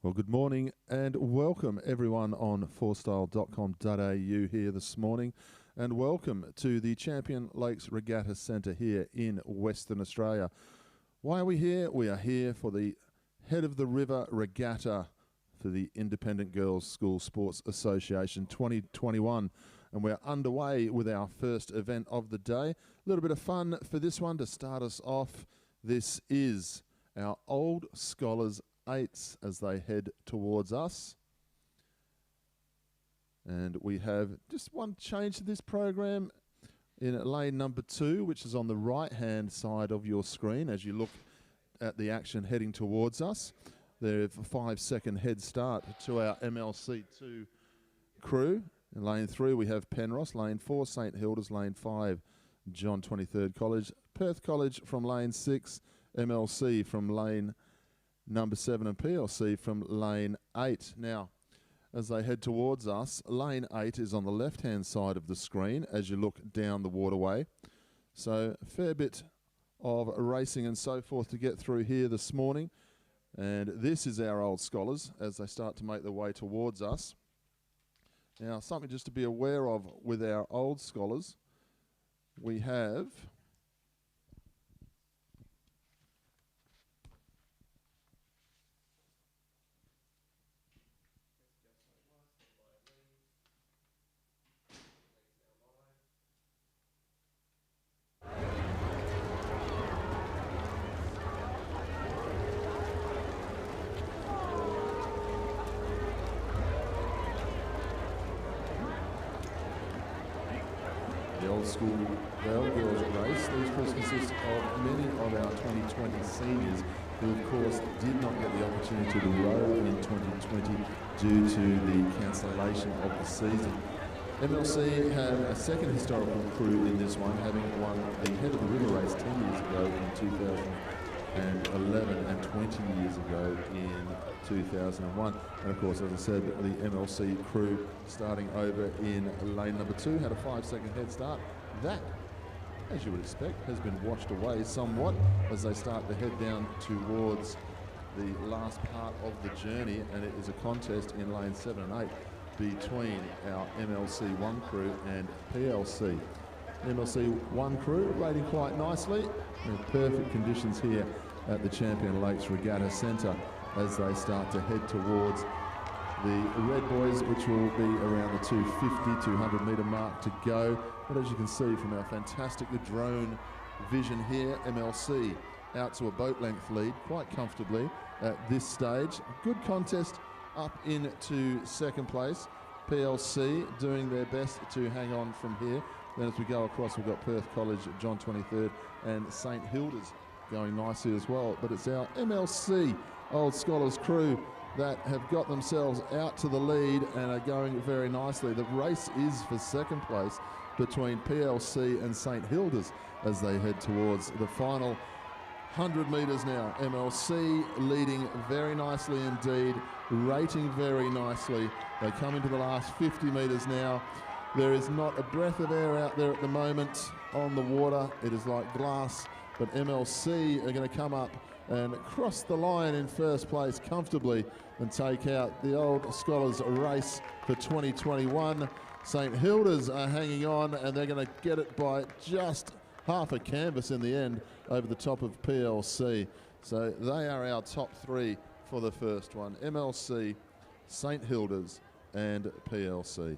Well, good morning and welcome everyone on fourstyle.com.au here this morning, and welcome to the Champion Lakes Regatta Centre here in Western Australia. Why are we here? We are here for the Head of the River Regatta for the Independent Girls School Sports Association 2021, and we're underway with our first event of the day. A little bit of fun for this one to start us off. This is our Old Scholars 8s as they head towards us. And we have just one change to this program in lane number 2, which is on the right hand side of your screen as you look at the action heading towards us. There's a 5-second head start to our MLC2 crew. In lane 3 we have Penrose, lane 4 St Hilda's, lane 5 John 23rd College, Perth College from lane 6, MLC from lane number 7 and PLC from lane 8. Now, as they head towards us, lane 8 is on the left-hand side of the screen as you look down the waterway. So a fair bit of racing and so forth to get through here this morning. And this is our Old Scholars as they start to make their way towards us. Now, something just to be aware of with our Old Scholars, we have the Old School Rail Girls race. These course consist of many of our 2020 seniors who of course did not get the opportunity to row in 2020 due to the cancellation of the season. MLC have a second historical crew in this one, having won the Head of the River race 10 years ago in 2011 and 20 years ago in 2001. And of course, as I said, the MLC crew starting over in lane number 2 had a 5-second head start. That, as you would expect, has been washed away somewhat as they start to head down towards the last part of the journey, and it is a contest in lane 7 and 8 between our MLC 1 crew and PLC. MLC 1 crew rating quite nicely in perfect conditions here at the Champion Lakes Regatta Centre as they start to head towards the Red Boys, which will be around the 250, 200 metre mark to go. But as you can see from our fantastic drone vision here, MLC out to a boat length lead quite comfortably at this stage. Good contest up into second place. PLC doing their best to hang on from here. Then as we go across, we've got Perth College, John 23rd and St Hilda's going nicely as well. But it's our MLC Old Scholars crew that have got themselves out to the lead and are going very nicely. The race is for second place between PLC and St Hilda's as they head towards the final 100 metres now. MLC leading very nicely indeed, rating very nicely. They come into the last 50 metres now. There is not a breath of air out there at the moment on the water. It is like glass, but MLC are going to come up and cross the line in first place comfortably and take out the Old Scholars race for 2021. St Hilda's are hanging on and they're going to get it by just half a canvas in the end over the top of PLC. So they are our top 3 for the first one: MLC, St Hilda's and PLC.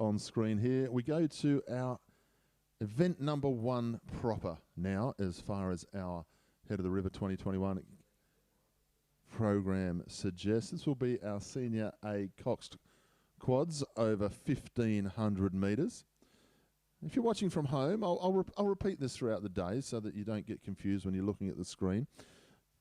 on screen here. We go to our event number 1 proper now, as far as our Head of the River 2021 program suggests. This will be our Senior A Coxed quads over 1,500 metres. If you're watching from home, I'll repeat this throughout the day so that you don't get confused when you're looking at the screen.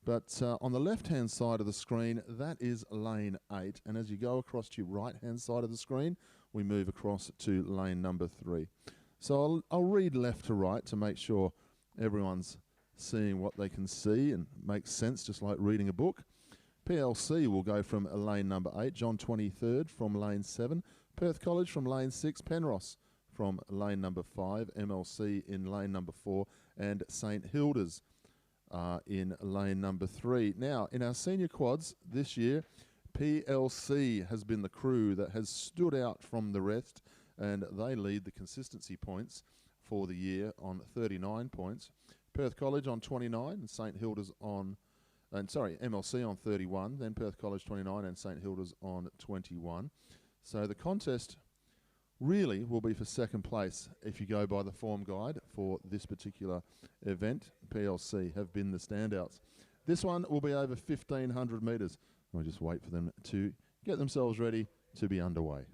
But on the left-hand side of the screen, that is lane 8. And as you go across to your right-hand side of the screen, we move across to lane number 3. So I'll read left to right to make sure everyone's seeing what they can see and makes sense, just like reading a book. PLC will go from lane number 8, John 23rd from lane 7, Perth College from lane 6, Penrose from lane number 5, MLC in lane number 4, and St Hilda's in lane number 3. Now, in our senior quads this year, PLC has been the crew that has stood out from the rest, and they lead the consistency points for the year on 39 points. Perth College on 29, and St Hilda's on, MLC on 31, then Perth College 29, and St Hilda's on 21. So the contest really will be for second place if you go by the form guide for this particular event. PLC have been the standouts. This one will be over 1,500 metres. We'll just wait for them to get themselves ready to be underway.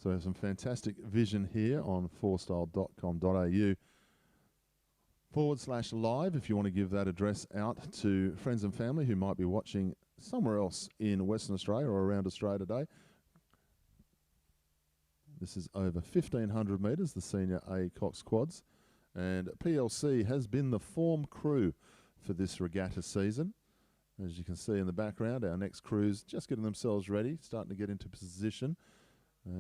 So some fantastic vision here on fourstyle.com.au/live if you want to give that address out to friends and family who might be watching somewhere else in Western Australia or around Australia today. This is over 1,500 metres, the Senior A Cox Quads, and PLC has been the form crew for this regatta season. As you can see in the background, our next crew's just getting themselves ready, starting to get into position.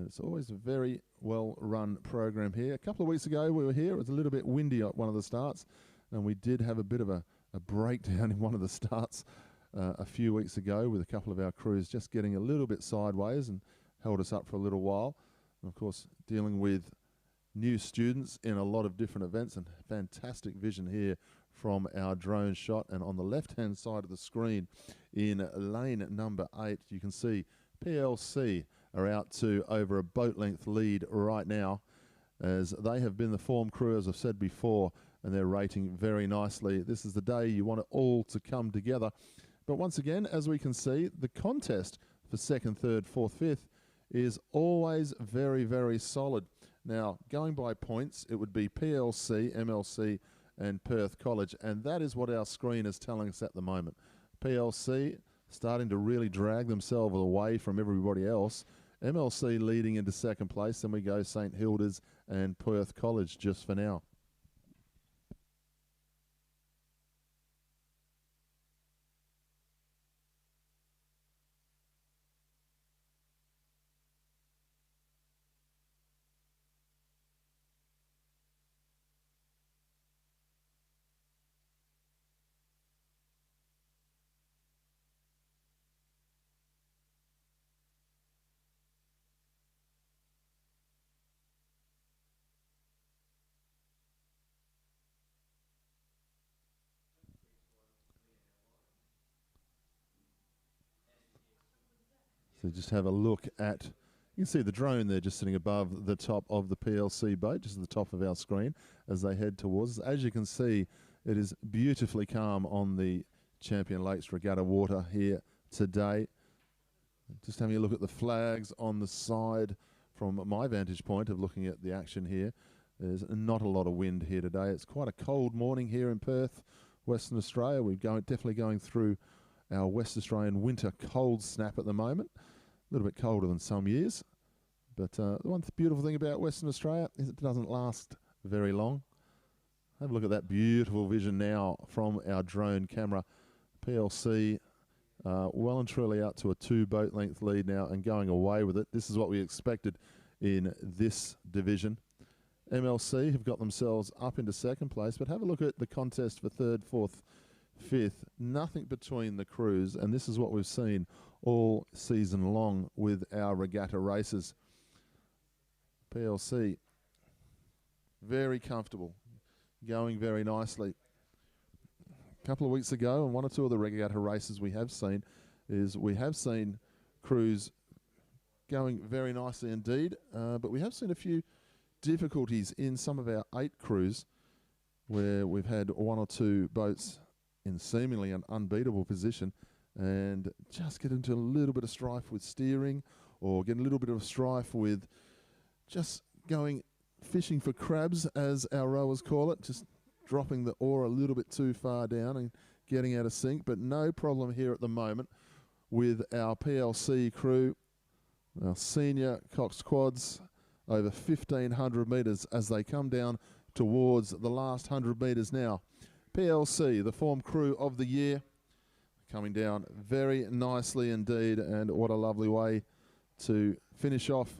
It's always a very well-run program here. A couple of weeks ago we were here. It was a little bit windy at one of the starts, and we did have a bit of a breakdown in one of the starts a few weeks ago with a couple of our crews just getting a little bit sideways and held us up for a little while. And of course, dealing with new students in a lot of different events, and fantastic vision here from our drone shot. And on the left-hand side of the screen in lane number 8, you can see PLC are out to over a boat length lead right now, as they have been the form crew, as I've said before, and they're rating very nicely. This is the day you want it all to come together. But once again, as we can see, the contest for 2nd, 3rd, 4th, 5th is always very, very solid. Now, going by points, it would be PLC, MLC, and Perth College, and that is what our screen is telling us at the moment. PLC starting to really drag themselves away from everybody else. MLC leading into second place. Then we go St Hilda's and Perth College just for now. So just have a look at, you can see the drone there just sitting above the top of the PLC boat, just at the top of our screen as they head towards us. As you can see, it is beautifully calm on the Champion Lakes Regatta water here today. Just having a look at the flags on the side from my vantage point of looking at the action here. There's not a lot of wind here today. It's quite a cold morning here in Perth, Western Australia. We're definitely going through our West Australian winter cold snap at the moment. A little bit colder than some years. But the one beautiful thing about Western Australia is it doesn't last very long. Have a look at that beautiful vision now from our drone camera. PLC well and truly out to a 2 boat length lead now and going away with it. This is what we expected in this division. MLC have got themselves up into second place, but have a look at the contest for third, fourth, fifth. Nothing between the crews, and this is what we've seen all season long with our regatta races. PLC very comfortable, going very nicely. A couple of weeks ago, and one or two of the regatta races we have seen crews going very nicely indeed, but we have seen a few difficulties in some of our 8 crews where we've had 1 or 2 boats in seemingly an unbeatable position and just get into a little bit of strife with steering, or get a little bit of strife with just going fishing for crabs, as our rowers call it, just dropping the oar a little bit too far down and getting out of sync. But no problem here at the moment with our PLC crew, our senior Coxed quads, over 1,500 metres as they come down towards the last 100 metres now. PLC, the form crew of the year, coming down very nicely indeed, and what a lovely way to finish off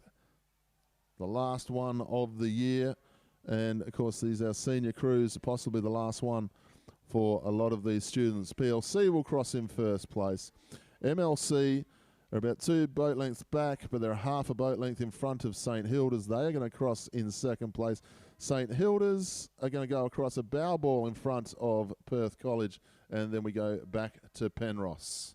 the last one of the year. And of course these are our senior crews, possibly the last one for a lot of these students. PLC will cross in first place. MLC are about 2 boat lengths back, but they're half a boat length in front of St Hilda's. They are going to cross in second place. St Hilda's are going to go across a bow ball in front of Perth College, and then we go back to Penrose.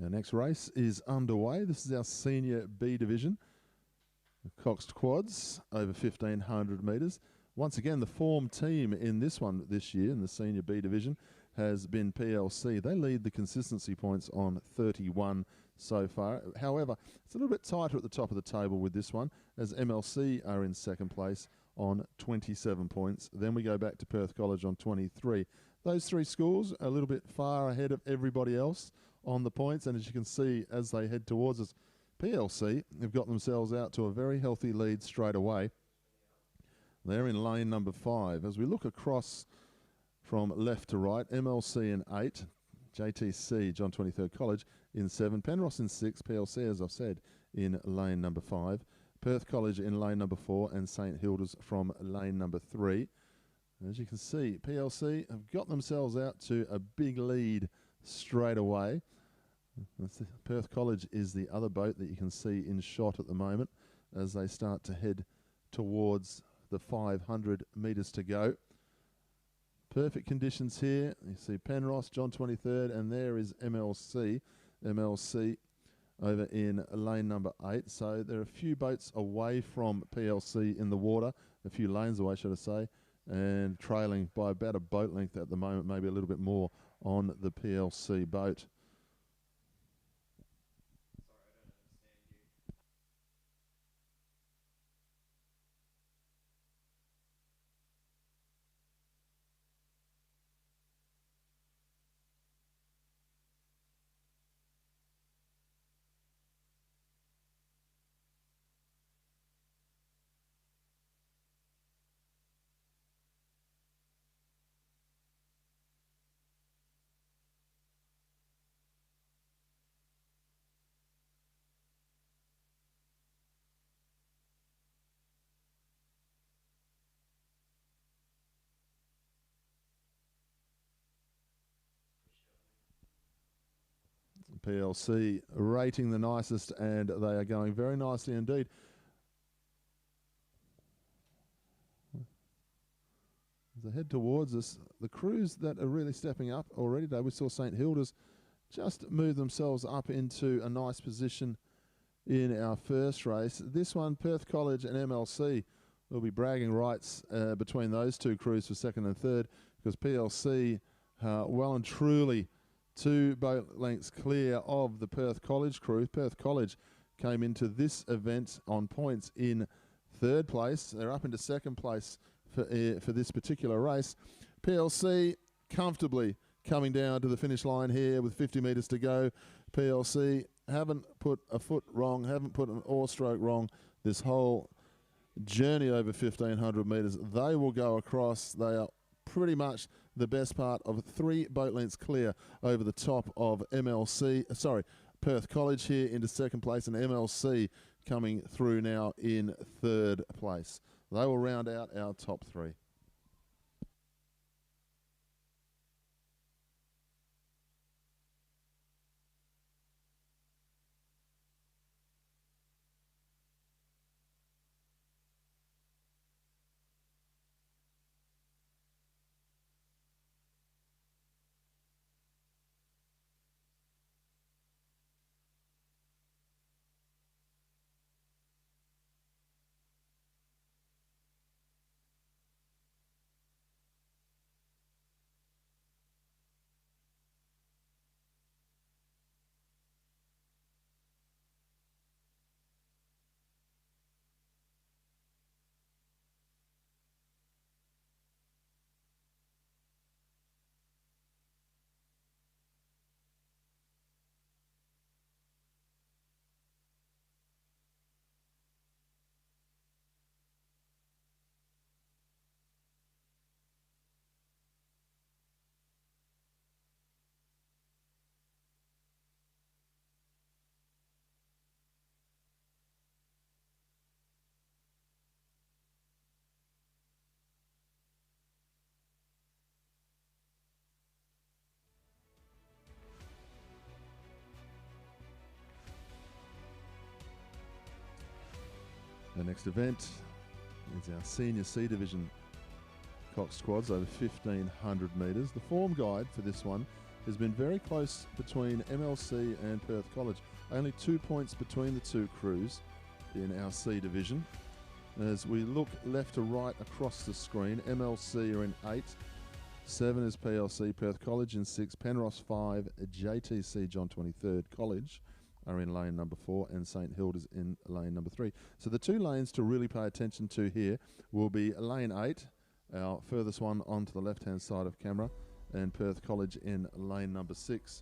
Our next race is underway. This is our senior B division. The Coxed quads over 1,500 metres. Once again, the form team in this one this year in the senior B division has been PLC. They lead the consistency points on 31 so far. However, it's a little bit tighter at the top of the table with this one, as MLC are in second place on 27 points. Then we go back to Perth College on 23. Those 3 schools are a little bit far ahead of everybody else on the points, and as you can see as they head towards us, PLC have got themselves out to a very healthy lead straight away. They're in lane number 5. As we look across from left to right, MLC in 8, JTC, John 23rd College, in 7, Penrose in 6, PLC, as I've said, in lane number 5, Perth College in lane number 4, and St Hilda's from lane number 3. As you can see, PLC have got themselves out to a big lead straight away. Perth College is the other boat that you can see in shot at the moment as they start to head towards the 500 metres to go. Perfect conditions here. You see Penrose, John 23rd, and there is MLC. MLC over in lane number 8. So there are a few boats away from PLC in the water, a few lanes away, should I say, and trailing by about a boat length at the moment, maybe a little bit more on the PLC boat. PLC rating the nicest, and they are going very nicely indeed. As they head towards us, the crews that are really stepping up already today, we saw St Hilda's just move themselves up into a nice position in our first race. This one, Perth College and MLC, will be bragging rights between those two crews for second and third, because PLC well and truly 2 boat lengths clear of the Perth College crew. Perth College came into this event on points in third place. They're up into second place for this particular race. PLC comfortably coming down to the finish line here with 50 metres to go. PLC haven't put a foot wrong, haven't put an oar stroke wrong this whole journey over 1,500 metres. They will go across. They are pretty much the best part of 3 boat lengths clear over the top of Perth College here into second place, and MLC coming through now in third place. They will round out our top 3. The next event is our Senior C Division Coxed squads over 1,500 metres. The form guide for this one has been very close between MLC and Perth College. Only 2 points between the two crews in our C Division. As we look left to right across the screen, MLC are in 8, 7 is PLC, Perth College in 6, Penrose 5, JTC John 23rd College are in lane number 4, and St Hilda's in lane number 3. So the 2 lanes to really pay attention to here will be lane 8, our furthest one onto the left-hand side of camera, and Perth College in lane number 6.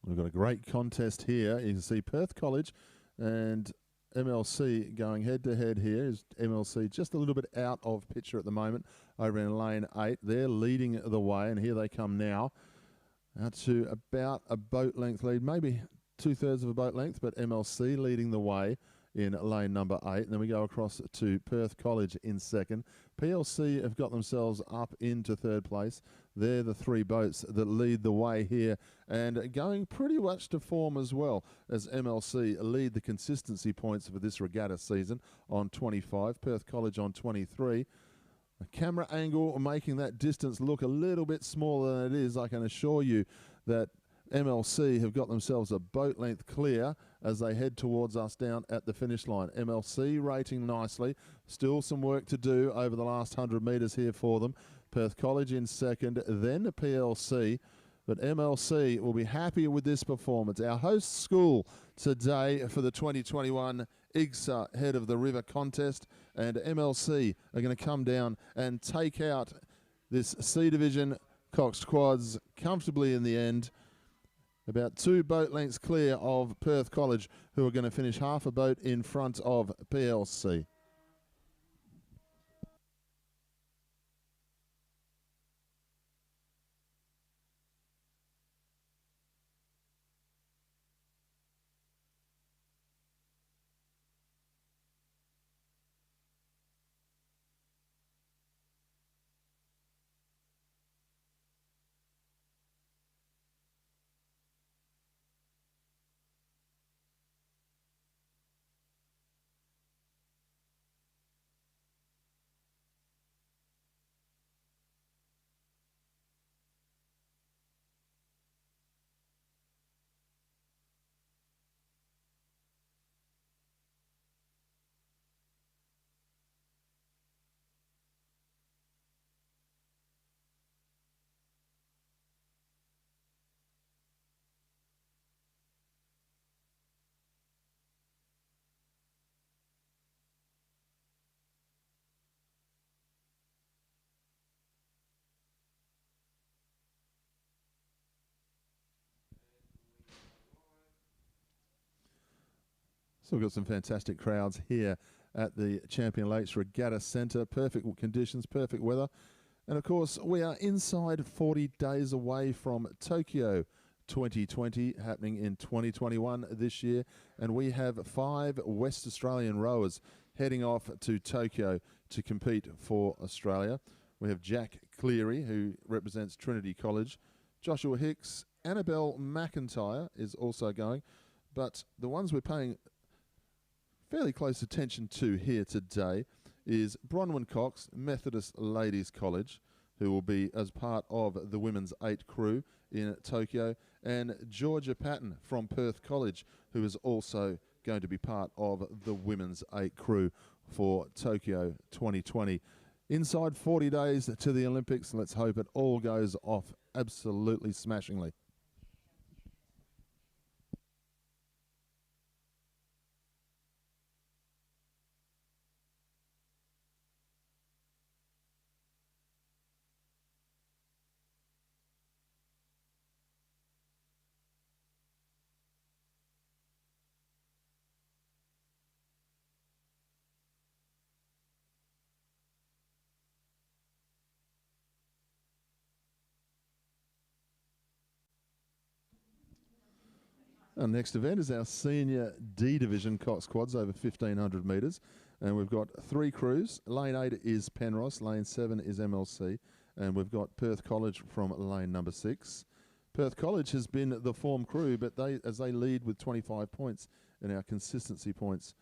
We've got a great contest here. You can see Perth College and MLC going head-to-head here. Is MLC just a little bit out of picture at the moment over in lane 8. They're leading the way, and here they come now. Out to about a boat length lead, maybe 2/3 of a boat length, but MLC leading the way in lane number 8. And then we go across to Perth College in second. PLC have got themselves up into third place. They're the 3 boats that lead the way here and going pretty much to form as well, as MLC lead the consistency points for this regatta season on 25, Perth College on 23. A camera angle making that distance look a little bit smaller than it is. I can assure you that MLC have got themselves a boat length clear as they head towards us down at the finish line. MLC rating nicely. Still some work to do over the last 100 metres here for them. Perth College in second, then the PLC. But MLC will be happy with this performance. Our host school today for the 2021 IGSSA Head of the River contest. And MLC are going to come down and take out this C Division Coxed quads comfortably in the end. About 2 boat lengths clear of Perth College, who are going to finish half a boat in front of PLC. So we've got some fantastic crowds here at the Champion Lakes Regatta Centre. Perfect conditions, perfect weather. And of course, we are inside 40 days away from Tokyo 2020, happening in 2021 this year. And we have 5 West Australian rowers heading off to Tokyo to compete for Australia. We have Jack Cleary, who represents Trinity College. Joshua Hicks, Annabelle McIntyre is also going. But the ones we're paying fairly close attention to here today is Bronwyn Cox, Methodist Ladies College, who will be as part of the Women's 8 crew in Tokyo, and Georgia Patton from Perth College, who is also going to be part of the Women's 8 crew for Tokyo 2020. Inside 40 days to the Olympics, let's hope it all goes off absolutely smashingly. Our next event is our senior D division Cox quads over 1,500 metres. And we've got 3 crews. Lane 8 is Penrose, lane 7 is MLC, and we've got Perth College from lane number 6. Perth College has been the form crew, but as they lead with 25 points in our consistency points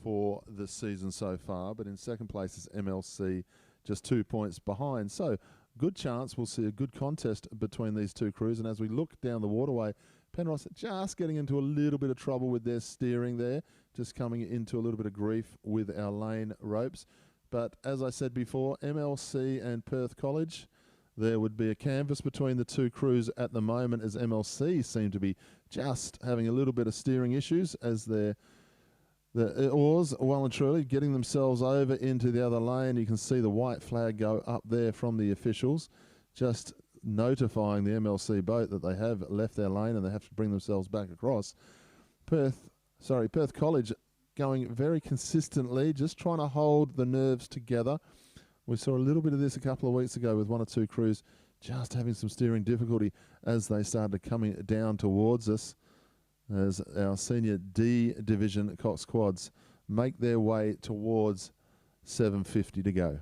for the season so far. But in second place is MLC, just 2 points behind. So good chance we'll see a good contest between these 2 crews. And as we look down the waterway, Penrose just getting into a little bit of trouble with their steering there, just coming into a little bit of grief with our lane ropes. But as I said before, MLC and Perth College, there would be a canvas between the 2 crews at the moment, as MLC seem to be just having a little bit of steering issues as the oars, well and truly, getting themselves over into the other lane. You can see the white flag go up there from the officials. Just notifying the MLC boat that they have left their lane and they have to bring themselves back across. Perth College going very consistently, just trying to hold the nerves together. We saw a little bit of this a couple of weeks ago with one or two crews just having some steering difficulty as they started coming down towards us, as our senior D division Coxed quads make their way towards 750 to go.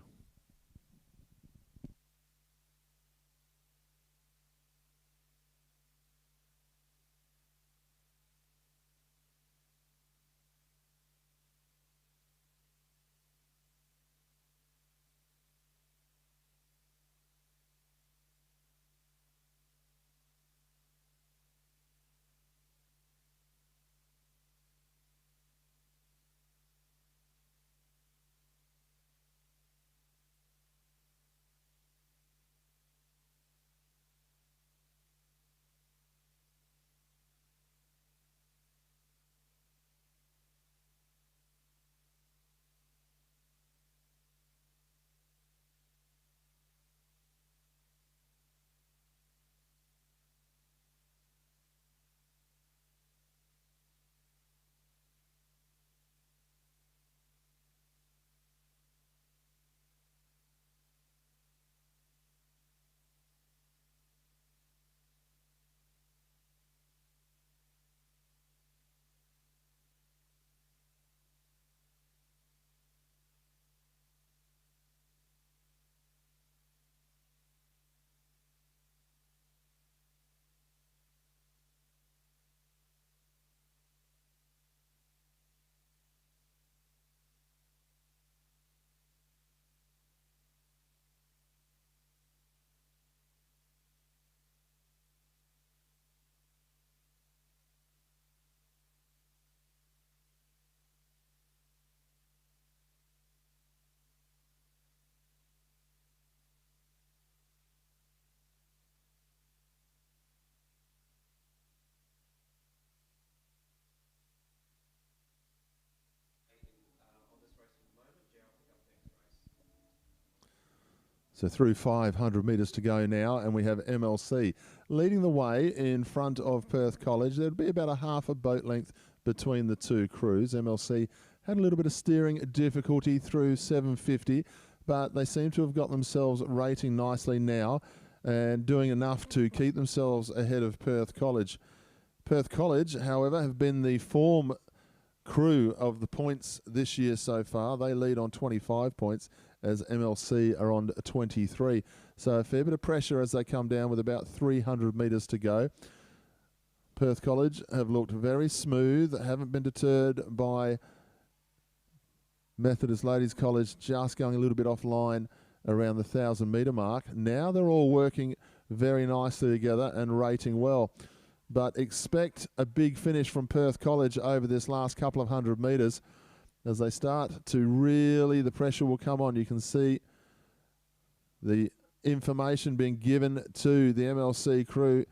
So through 500 metres to go now, and we have MLC leading the way in front of Perth College. There'd be about a half a boat length between the two crews. MLC had a little bit of steering difficulty through 750, but they seem to have got themselves rating nicely now and doing enough to keep themselves ahead of Perth College. Perth College, however, have been the form crew of the points this year so far. They lead on 25 points as MLC are on 23. So a fair bit of pressure as they come down with about 300 metres to go. Perth College have looked very smooth, haven't been deterred by Methodist Ladies College just going a little bit offline around the 1,000 metre mark. Now they're all working very nicely together and rating well. But expect a big finish from Perth College over this last couple of 100 metres. As they start to really, the pressure will come on. You can see the information being given to the MLC crew.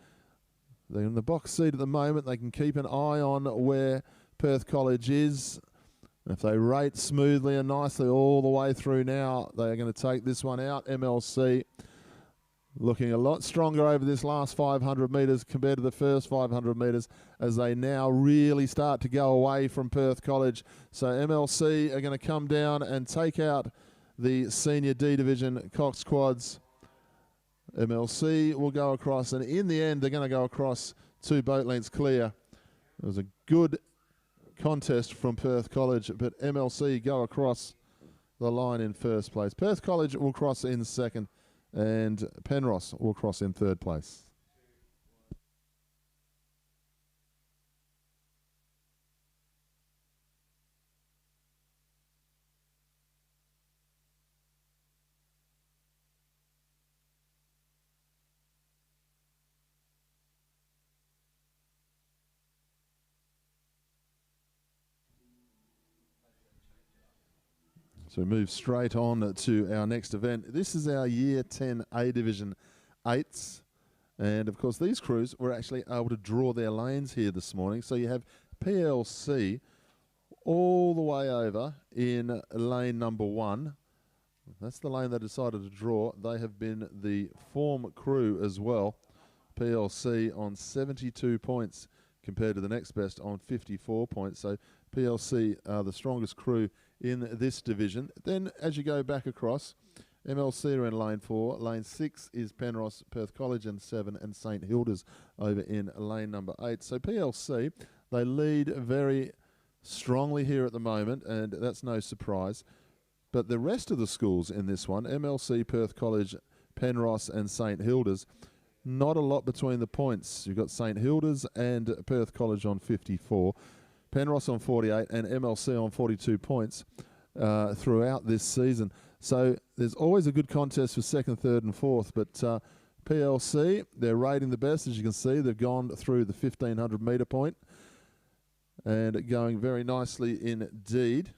They're in the box seat at the moment. They can keep an eye on where Perth College is. If they rate smoothly and nicely all the way through now, they are going to take this one out. MLC looking a lot stronger over this last 500 metres compared to the first 500 metres as they now really start to go away from Perth College. So MLC are going to come down and take out the Senior D Division Coxed quads. MLC will go across, and in the end they're going to go across 2 boat lengths clear. It was a good contest from Perth College, but MLC go across the line in first place. Perth College will cross in second, and Penrose will cross in third place. So we move straight on to our next event. This is our Year 10 A Division 8s. And of course, these crews were actually able to draw their lanes here this morning. So you have PLC all the way over in lane number 1. That's the lane they decided to draw. They have been the form crew as well. PLC on 72 points compared to the next best on 54 points. So PLC are the strongest crew in this division. Then as you go back across, MLC are in lane 4. Lane 6 is Penrose, Perth College, and 7, and St Hilda's over in lane number 8. So PLC, they lead very strongly here at the moment, and that's no surprise. But the rest of the schools in this one, MLC, Perth College, Penrose, and St Hilda's, not a lot between the points. You've got St Hilda's and Perth College on 54, Penrose on 48, and MLC on 42 points throughout this season. So there's always a good contest for second, third, and fourth. But PLC, they're rating the best. As you can see, they've gone through the 1,500 metre point and going very nicely indeed.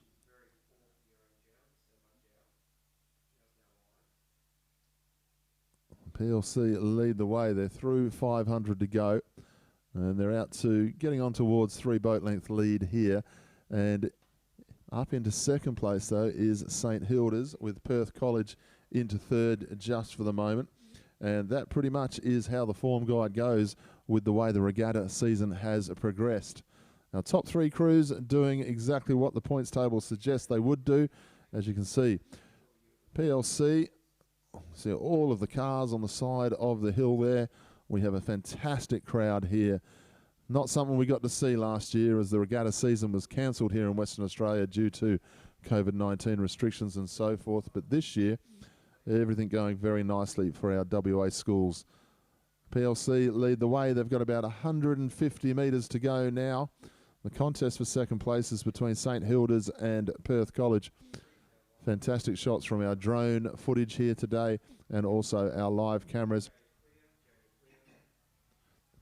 PLC lead the way. They're through 500 to go, and they're out to getting on towards 3 boat length lead here. And up into second place, though, is St Hilda's, with Perth College into third just for the moment. And that pretty much is how the form guide goes with the way the regatta season has progressed. Now, top 3 crews doing exactly what the points table suggests they would do. As you can see, PLC, see all of the cars on the side of the hill there. We have a fantastic crowd here. Not something we got to see last year, as the regatta season was cancelled here in Western Australia due to COVID-19 restrictions and so forth. But this year, everything going very nicely for our WA schools. PLC lead the way. They've got about 150 metres to go now. The contest for second place is between St Hilda's and Perth College. Fantastic shots from our drone footage here today, and also our live cameras.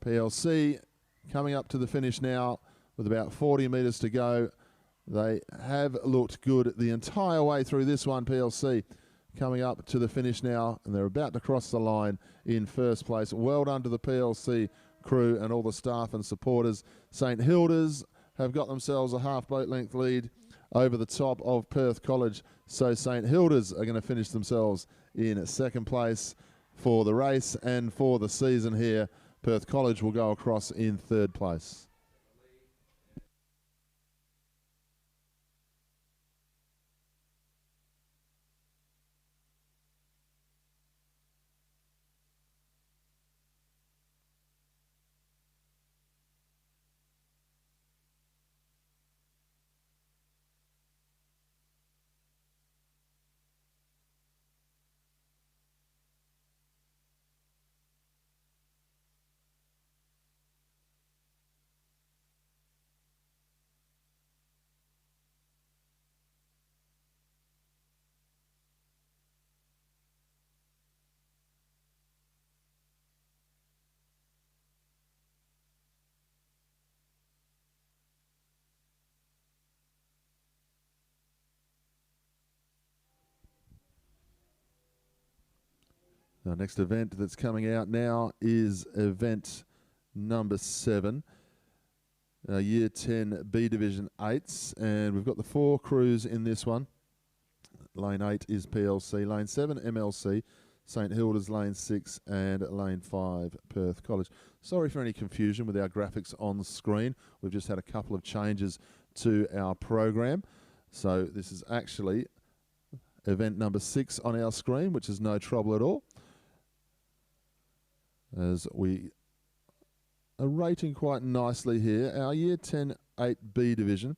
PLC coming up to the finish now with about 40 metres to go. They have looked good the entire way through this one, PLC. Coming up to the finish now, and they're about to cross the line in first place. Well done to the PLC crew and all the staff and supporters. St Hilda's have got themselves a half boat length lead over the top of Perth College. So St Hilda's are going to finish themselves in second place for the race and for the season here. Perth College will go across in third place. Our next event that's coming out now is event number 7, Year 10 B Division 8s, and we've got the 4 crews in this one. Lane 8 is PLC, Lane 7 MLC, St Hilda's Lane 6, and Lane 5 Perth College. Sorry for any confusion with our graphics on the screen. We've just had a couple of changes to our program. So this is actually event number 6 on our screen, which is no trouble at all, as we are rating quite nicely here. Our Year 10 8B division,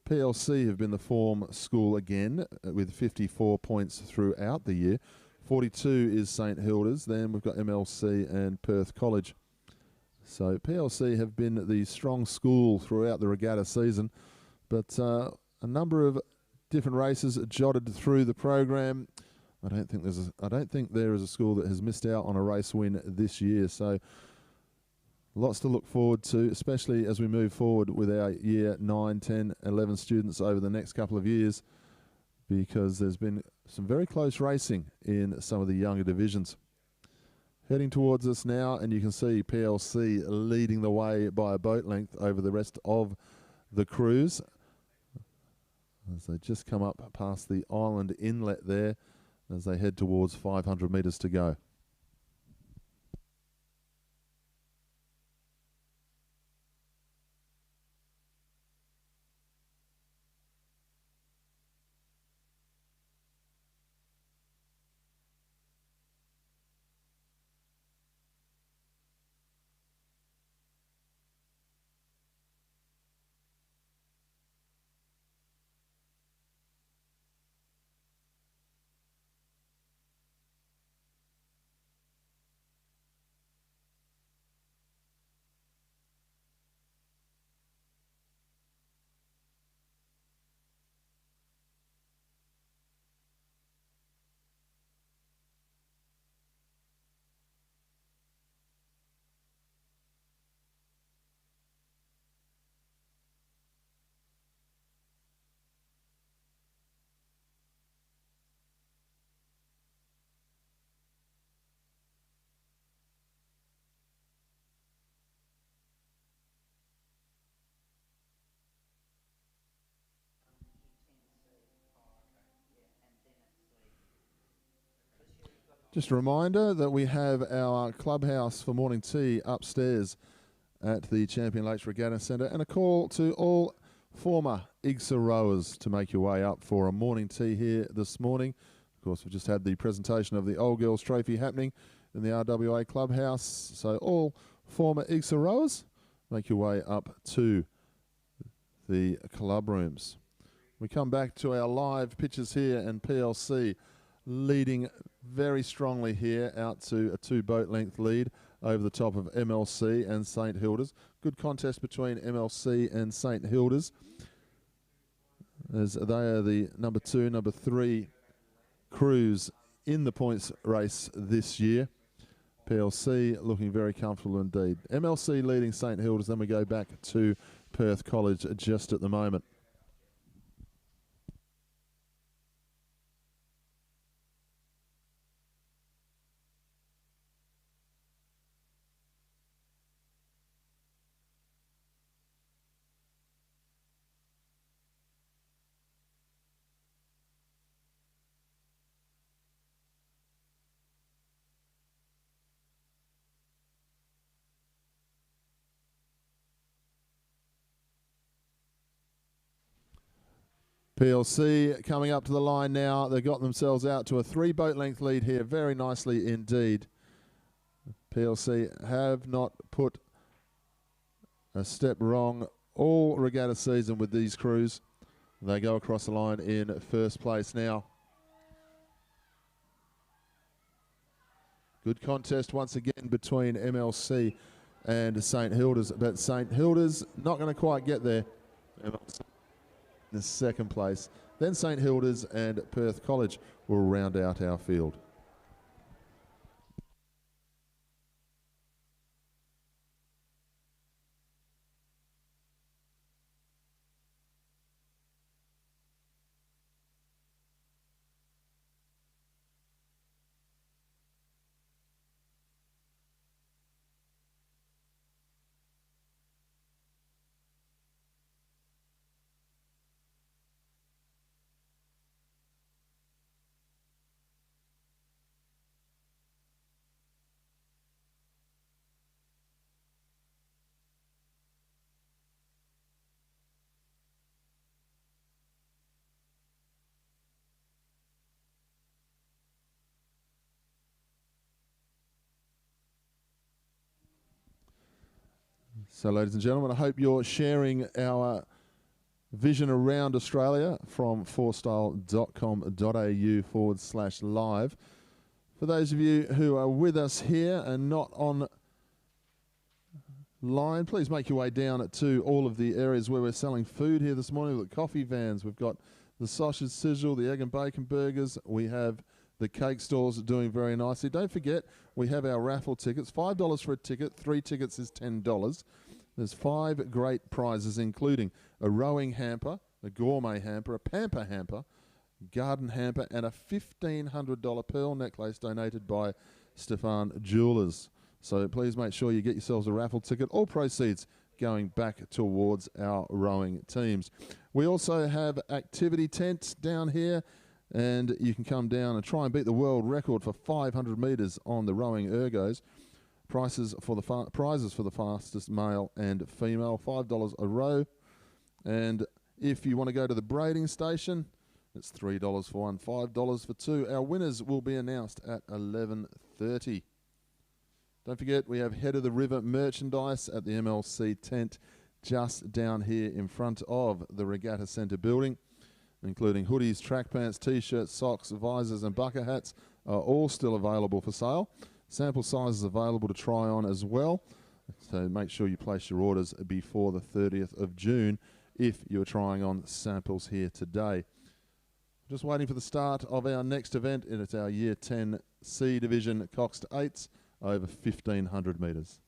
PLC have been the form school again with 54 points throughout the year. 42 is St Hilda's. Then we've got MLC and Perth College. So PLC have been the strong school throughout the regatta season, but a number of different races jotted through the program. I don't think there is a school that has missed out on a race win this year. So lots to look forward to, especially as we move forward with our year 9, 10, 11 students over the next couple of years, because there's been some very close racing in some of the younger divisions. Heading towards us now, and you can see PLC leading the way by a boat length over the rest of the crews. as they just come up past the island inlet there as they head towards 500 metres to go. Just a reminder that we have our clubhouse for morning tea upstairs at the Champion Lakes Regatta Centre, and a call to all former IGSSA rowers to make your way up for a morning tea here this morning. Of course, we've just had the presentation of the Old Girls Trophy happening in the RWA clubhouse, so all former IGSSA rowers, make your way up to the club rooms. We come back to our live pitches here, and PLC leading very strongly here out to a 2-boat length lead over the top of MLC and St Hilda's. Good contest between MLC and St Hilda's, as they are the number 2, number 3 crews in the points race this year. PLC looking very comfortable indeed. MLC leading St Hilda's, then we go back to Perth College just at the moment. PLC coming up to the line now. They've got themselves out to a 3-boat length lead here, very nicely indeed. PLC have not put a step wrong all regatta season with these crews. They go across the line in first place now. Good contest once again between MLC and St Hilda's, but St Hilda's not going to quite get there. MLC in the second place. Then St Hilda's and Perth College will round out our field. So, ladies and gentlemen, I hope you're sharing our vision around Australia from forstyle.com.au/live. For those of you who are with us here and not online, please make your way down to all of the areas where we're selling food here this morning. We've got coffee vans, we've got the sausage sizzle, the egg and bacon burgers, we have the cake stalls doing very nicely. Don't forget, we have our raffle tickets. $5 for a ticket, 3 tickets is $10. There's 5 great prizes, including a rowing hamper, a gourmet hamper, a pamper hamper, garden hamper, and a $1,500 pearl necklace donated by Stefan Jewelers. So please make sure you get yourselves a raffle ticket. All proceeds going back towards our rowing teams. We also have activity tents down here, and you can come down and try and beat the world record for 500 metres on the rowing ergos. Prizes for the fastest male and female, $5 a row. And if you want to go to the braiding station, it's $3 for one, $5 for two. Our winners will be announced at 11:30. Don't forget, we have Head of the River merchandise at the MLC tent just down here in front of the Regatta Centre building, including hoodies, track pants, T-shirts, socks, visors and bucket hats are all still available for sale. Sample sizes available to try on as well. So make sure you place your orders before the 30th of June if you're trying on samples here today. Just waiting for the start of our next event, and it's our Year 10 C Division Coxed 8s over 1,500 metres.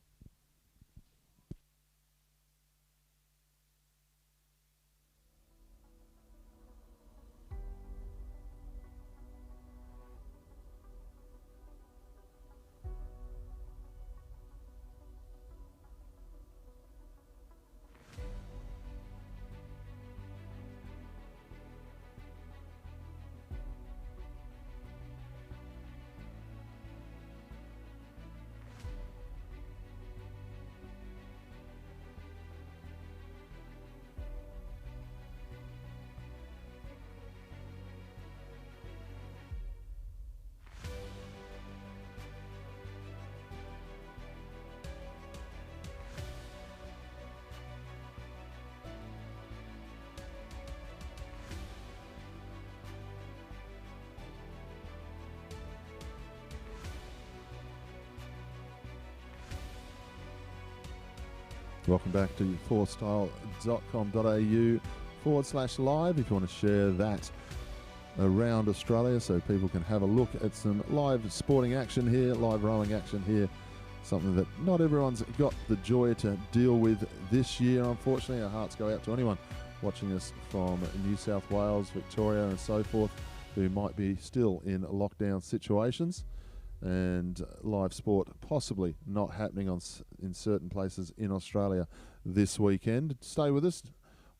Welcome back to forstyle.com.au/live if you want to share that around Australia so people can have a look at some live sporting action here, live rowing action here, something that not everyone's got the joy to deal with this year, unfortunately. Our hearts go out to anyone watching us from New South Wales, Victoria and so forth who might be still in lockdown situations, and live sport possibly not happening in certain places in Australia this weekend. Stay with us.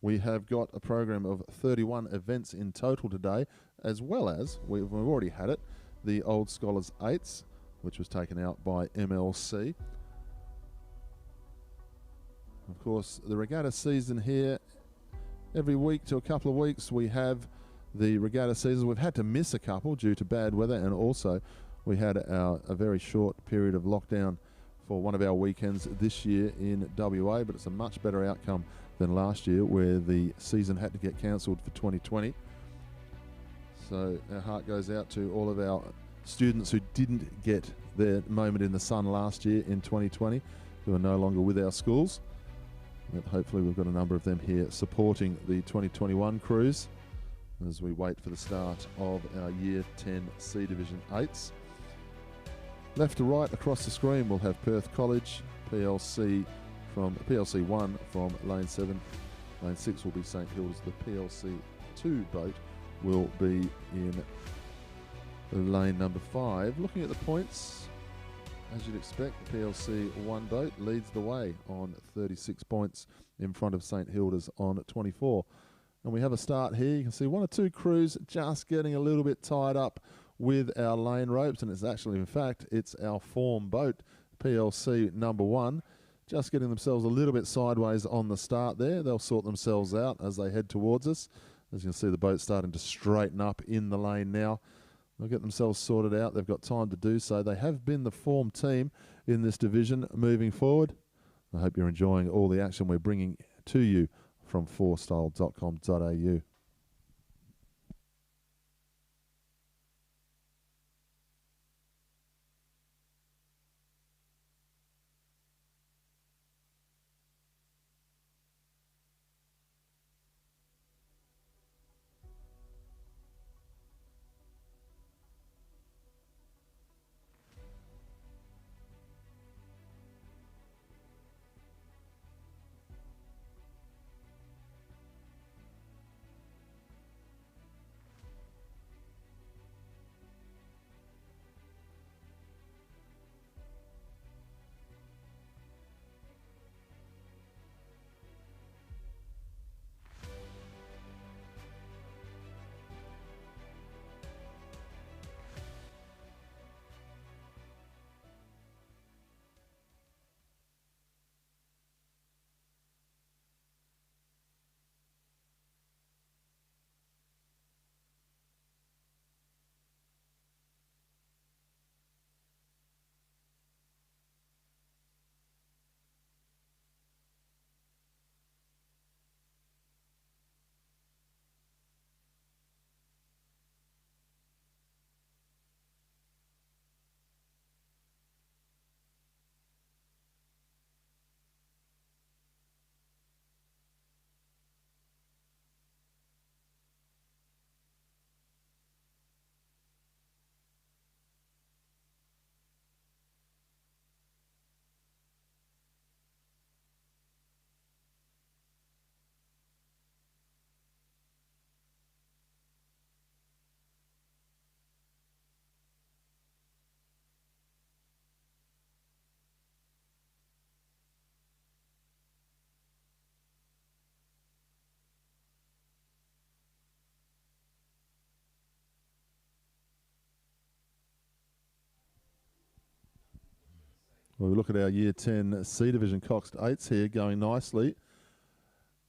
We have got a program of 31 events in total today, as well as, we've already had it, the Old Scholars 8s, which was taken out by MLC. Of course, the regatta season here, every week to a couple of weeks we have the regatta season. We've had to miss a couple due to bad weather, and also we had a very short period of lockdown for one of our weekends this year in WA, but it's a much better outcome than last year where the season had to get cancelled for 2020. So our heart goes out to all of our students who didn't get their moment in the sun last year in 2020, who are no longer with our schools. But hopefully we've got a number of them here supporting the 2021 cruise as we wait for the start of our Year 10 C Division 8s. Left to right across the screen we'll have Perth College, PLC 1 from Lane 7. Lane 6 will be St Hilda's. The PLC 2 boat will be in lane number 5. Looking at the points, as you'd expect, the PLC 1 boat leads the way on 36 points in front of St Hilda's on 24. And we have a start here. You can see one or two crews just getting a little bit tied up with our lane ropes, and it's actually, in fact, it's our form boat, PLC number 1, just getting themselves a little bit sideways on the start there. They'll sort themselves out as they head towards us. As you can see, the boat's starting to straighten up in the lane now. They'll get themselves sorted out. They've got time to do so. They have been the form team in this division moving forward. I hope you're enjoying all the action we're bringing to you from forstyle.com.au. Well, we look at our Year 10 C Division Coxed 8s here going nicely.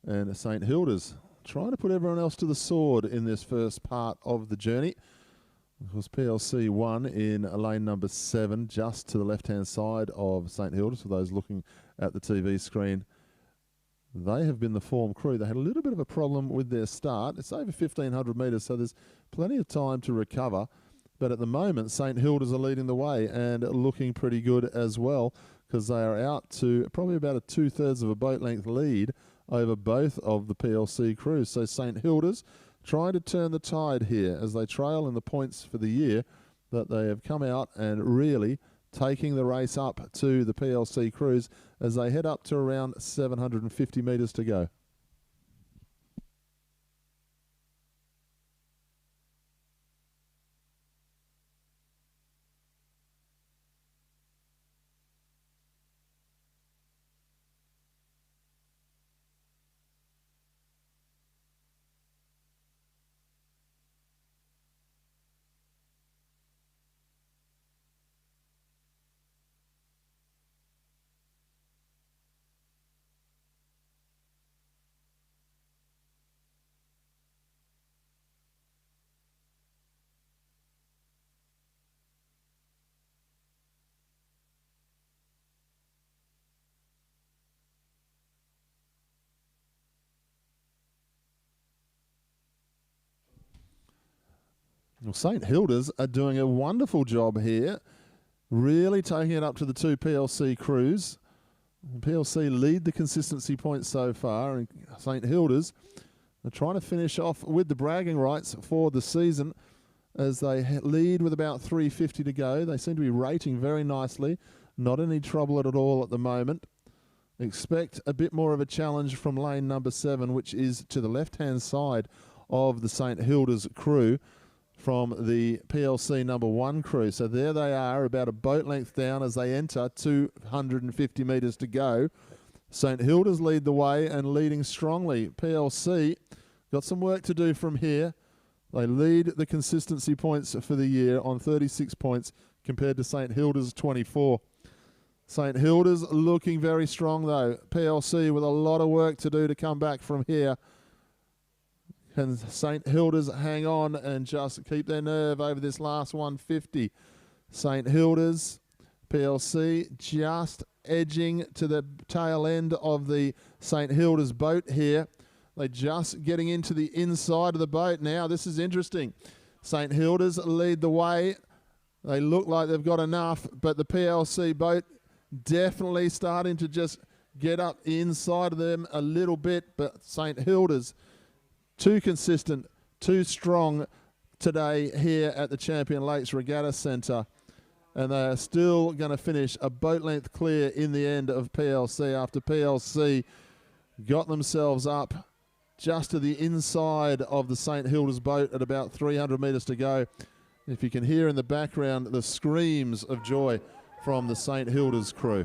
And St Hilda's trying to put everyone else to the sword in this first part of the journey. Of course, PLC won in lane number 7, just to the left-hand side of St Hilda's. For those looking at the TV screen, they have been the form crew. They had a little bit of a problem with their start. It's over 1,500 metres, so there's plenty of time to recover. But at the moment, St Hilda's are leading the way and looking pretty good as well, because they are out to probably about a 2/3 of a boat length lead over both of the PLC crews. So St Hilda's trying to turn the tide here as they trail in the points for the year, that they have come out and really taking the race up to the PLC crews as they head up to around 750 metres to go. Well, St Hilda's are doing a wonderful job here, really taking it up to the two PLC crews. PLC lead the consistency points so far, and St Hilda's are trying to finish off with the bragging rights for the season as they lead with about 350 to go. They seem to be rating very nicely, not any trouble at all at the moment. Expect a bit more of a challenge from lane number 7, which is to the left-hand side of the St Hilda's crew, from the PLC number 1 crew. So there they are, about a boat length down as they enter, 250 metres to go. St Hilda's lead the way and leading strongly. PLC got some work to do from here. They lead the consistency points for the year on 36 points compared to St Hilda's 24. St Hilda's looking very strong though. PLC with a lot of work to do to come back from here. Can St Hilda's hang on and just keep their nerve over this last 150? St Hilda's, PLC just edging to the tail end of the St Hilda's boat here. They're just getting into the inside of the boat now. This is interesting. St Hilda's lead the way. They look like they've got enough, but the PLC boat definitely starting to just get up inside of them a little bit, but St Hilda's too consistent, too strong today here at the Champion Lakes Regatta Centre. And they are still going to finish a boat length clear in the end of PLC after PLC got themselves up just to the inside of the St Hilda's boat at about 300 metres to go. If you can hear in the background the screams of joy from the St Hilda's crew.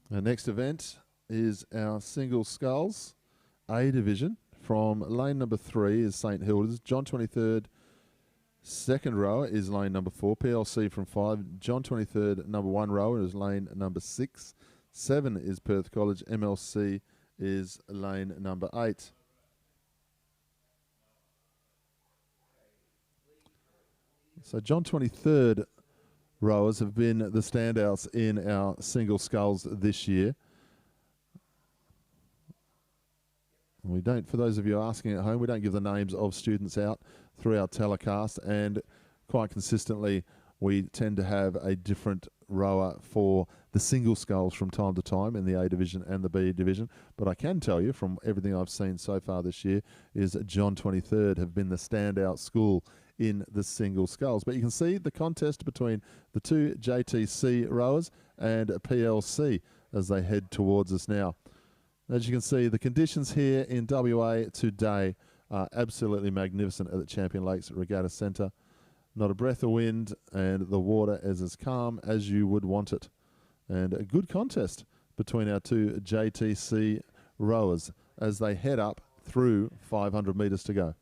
Our next event is our single sculls A division. From lane number 3 is St Hilda's. John 23rd, second rower is lane number 4. PLC from 5. John 23rd, number 1 rower is lane number 6. 7 is Perth College. MLC is lane number 8. So John 23rd rowers have been the standouts in our single sculls this year. We don't, for those of you asking at home, we don't give the names of students out through our telecast, and quite consistently we tend to have a different rower for the single sculls from time to time in the A division and the B division. But I can tell you from everything I've seen so far this year is John 23rd have been the standout school in the single sculls. But you can see the contest between the two JTC rowers and PLC as they head towards us now. As you can see, the conditions here in WA today are absolutely magnificent at the Champion Lakes Regatta Centre. Not a breath of wind, and the water is as calm as you would want it. And a good contest between our two JTC rowers as they head up through 500 metres to go.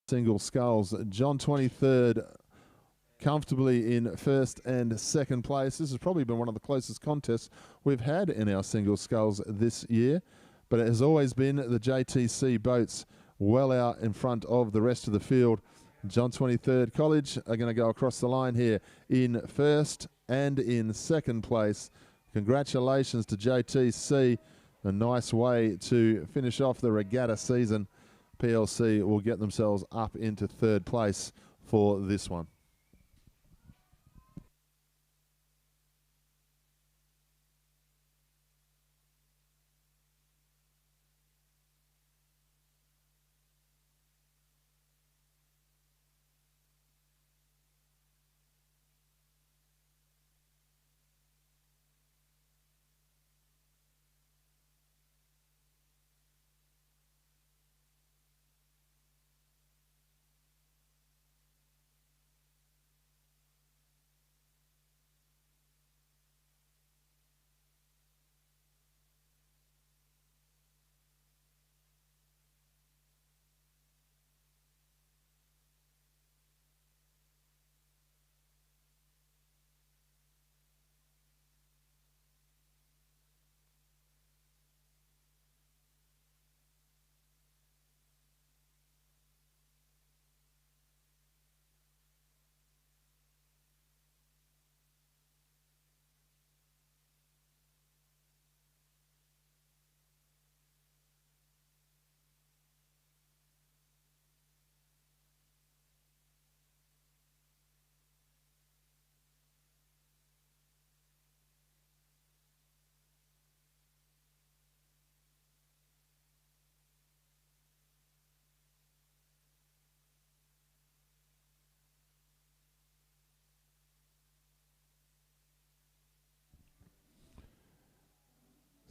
Single sculls, John 23rd comfortably in first and second place. This has probably been one of the closest contests we've had in our single sculls this year, but it has always been the JTC boats well out in front of the rest of the field. John 23rd College are going to go across the line here in first and in second place. Congratulations to JTC, a nice way to finish off the regatta season. PLC will get themselves up into third place for this one.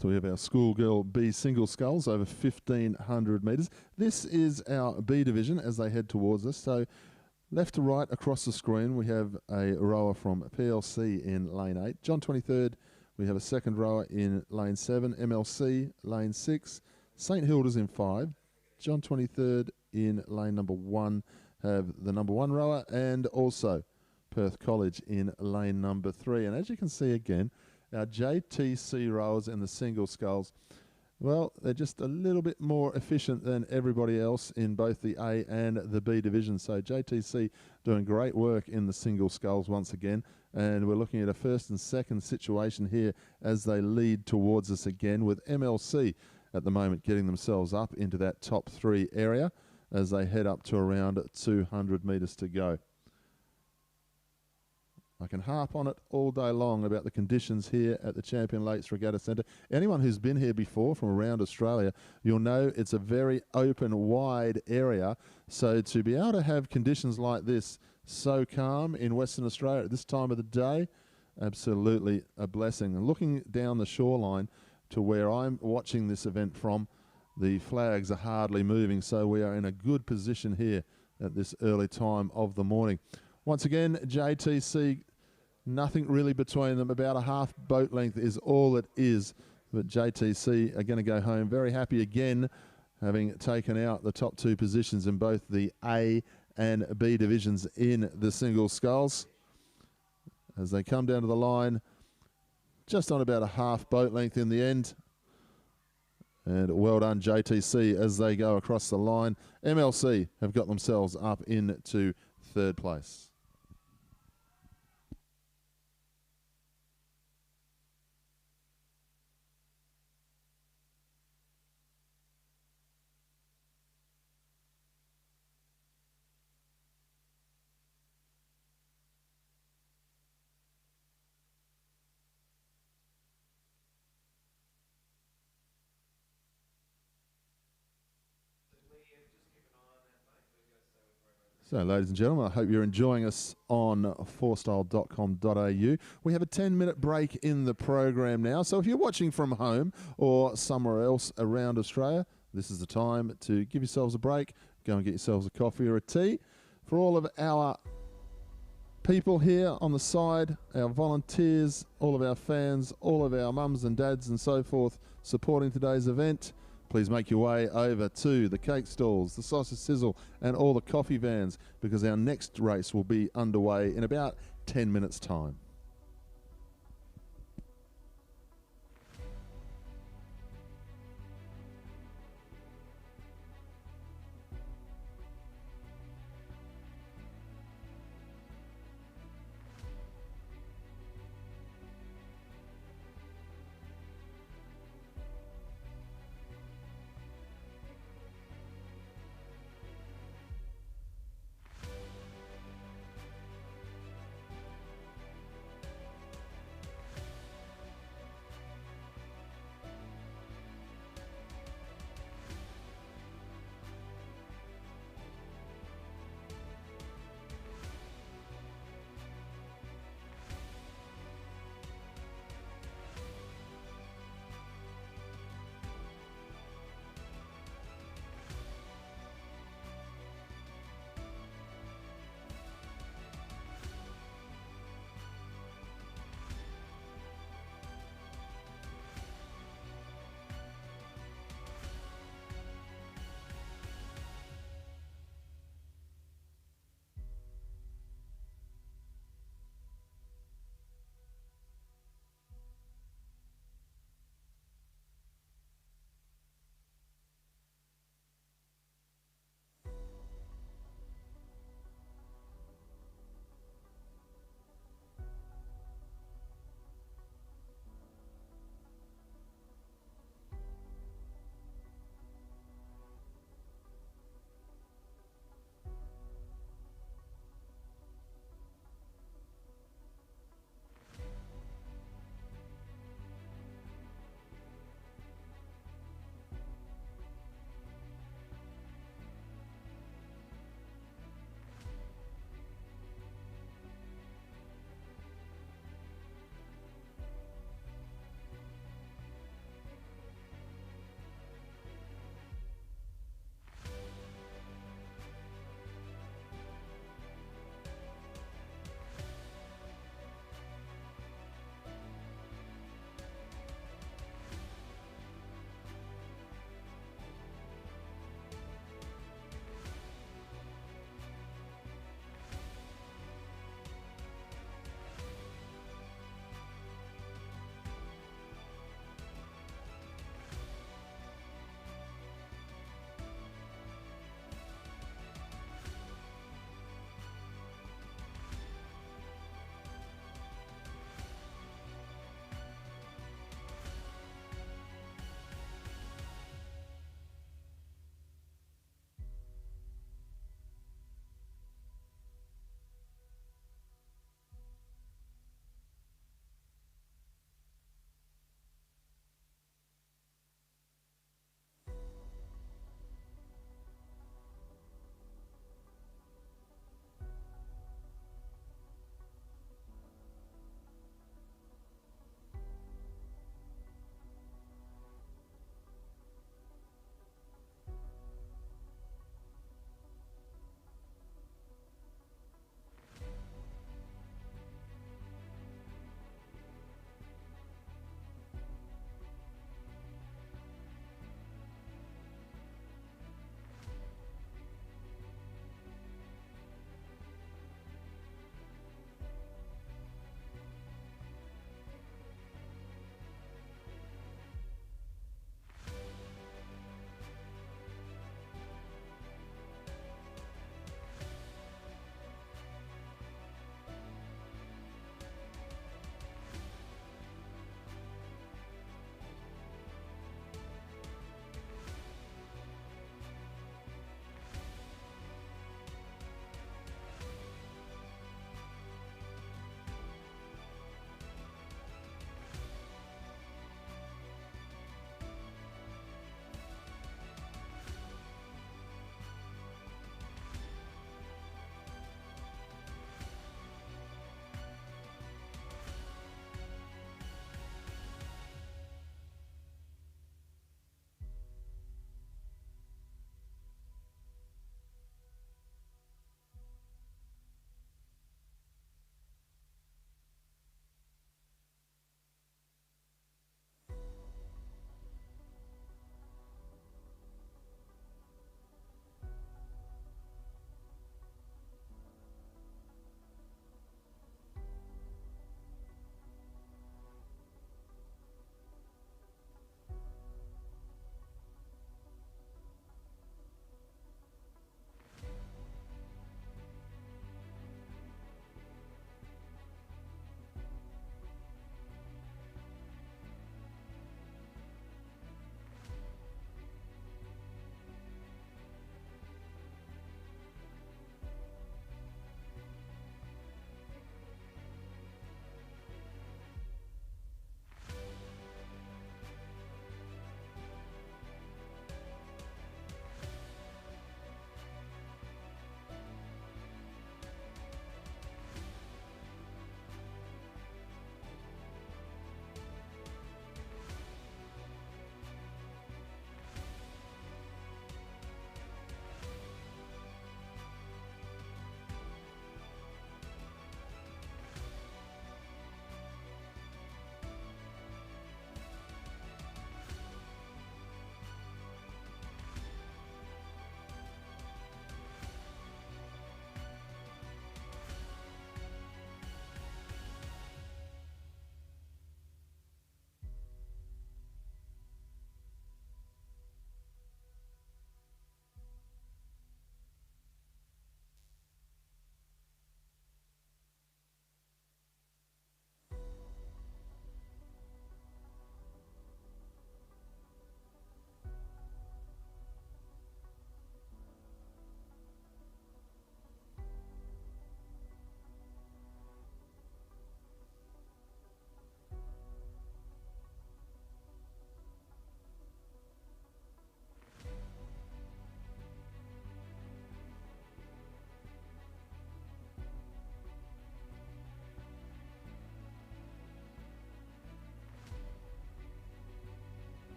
So we have our schoolgirl B single sculls over 1,500 metres. This is our B division as they head towards us. So left to right across the screen, we have a rower from PLC in lane 8. John 23rd, we have a second rower in lane 7. MLC, lane 6. St Hilda's in 5. John 23rd in lane number 1 have the number 1 rower, and also Perth College in lane number 3. And as you can see again, our JTC rowers in the single sculls, well, they're just a little bit more efficient than everybody else in both the A and the B division. So JTC doing great work in the single sculls once again. And we're looking at a first and second situation here as they lead towards us again, with MLC at the moment getting themselves up into that top 3 area as they head up to around 200 metres to go. I can harp on it all day long about the conditions here at the Champion Lakes Regatta Centre. Anyone who's been here before from around Australia, you'll know it's a very open, wide area. So to be able to have conditions like this so calm in Western Australia at this time of the day, absolutely a blessing. And looking down the shoreline to where I'm watching this event from, the flags are hardly moving, so we are in a good position here at this early time of the morning. Once again, JTC, nothing really between them. About a half boat length is all it is. But JTC are going to go home very happy again, having taken out the top two positions in both the A and B divisions in the single sculls. As they come down to the line, just on about a half boat length in the end. And well done, JTC, as they go across the line. MLC have got themselves up into third place. So, ladies and gentlemen, I hope you're enjoying us on forstyle.com.au. We have a 10-minute break in the program now. So if you're watching from home or somewhere else around Australia, this is the time to give yourselves a break. Go and get yourselves a coffee or a tea. For all of our people here on the side, our volunteers, all of our fans, all of our mums and dads and so forth supporting today's event, please make your way over to the cake stalls, the sausage sizzle, and all the coffee vans, because our next race will be underway in about 10 minutes' time.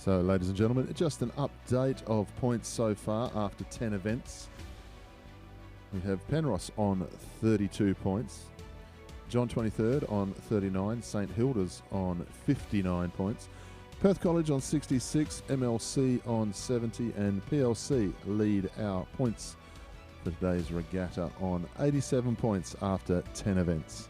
So, ladies and gentlemen, just an update of points so far after 10 events. We have Penrose on 32 points, John 23rd on 39, St Hilda's on 59 points, Perth College on 66, MLC on 70, and PLC lead our points for today's regatta on 87 points after 10 events.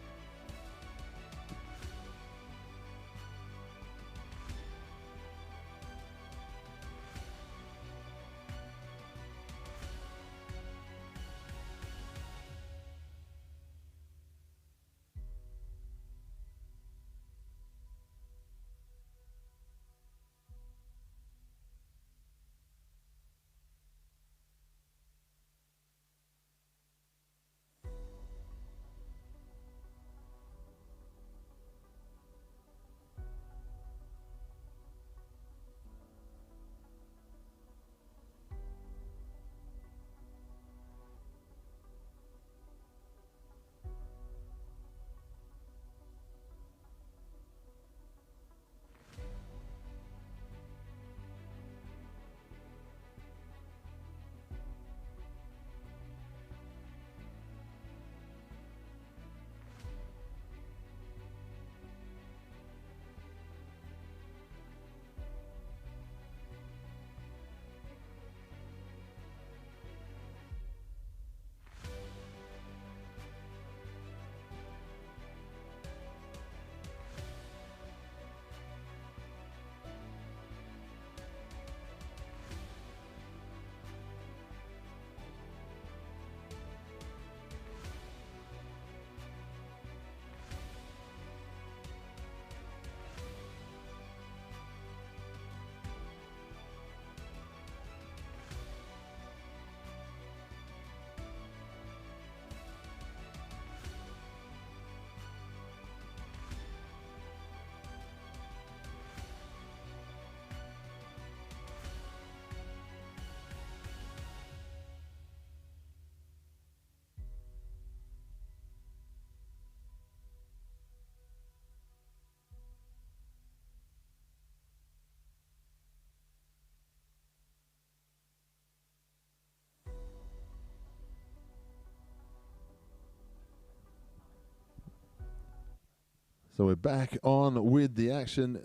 So we're back on with the action,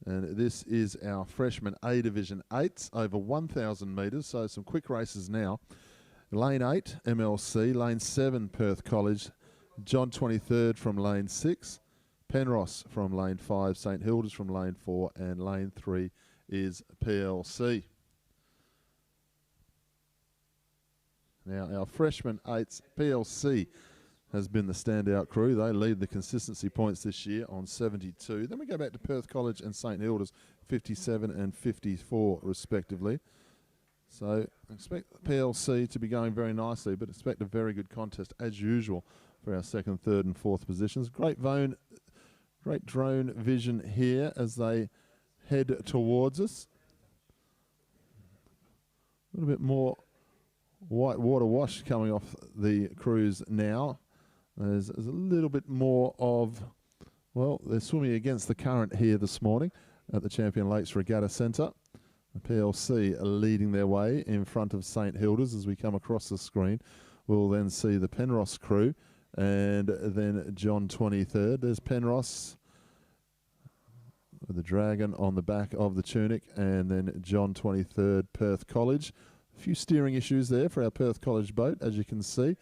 and this is our freshman A Division 8s over 1,000 metres, so some quick races now. Lane 8, MLC, Lane 7, Perth College, John 23rd from Lane 6, Penrose from Lane 5, St Hilda's from Lane 4, and Lane 3 is PLC. Now our freshman 8s, PLC, has been the standout crew. They lead the consistency points this year on 72. Then we go back to Perth College and St Hilda's, 57 and 54 respectively. So expect PLC to be going very nicely, but expect a very good contest as usual for our second, third and fourth positions. Great drone vision here as they head towards us. A little bit more white water wash coming off the crews now. There's a little bit more of, well, they're swimming against the current here this morning at the Champion Lakes Regatta Centre. The PLC are leading their way in front of St Hilda's as we come across the screen. We'll then see the Penrose crew and then John 23rd. There's Penrose with the dragon on the back of the tunic, and then John 23rd, Perth College. A few steering issues there for our Perth College boat, as you can see.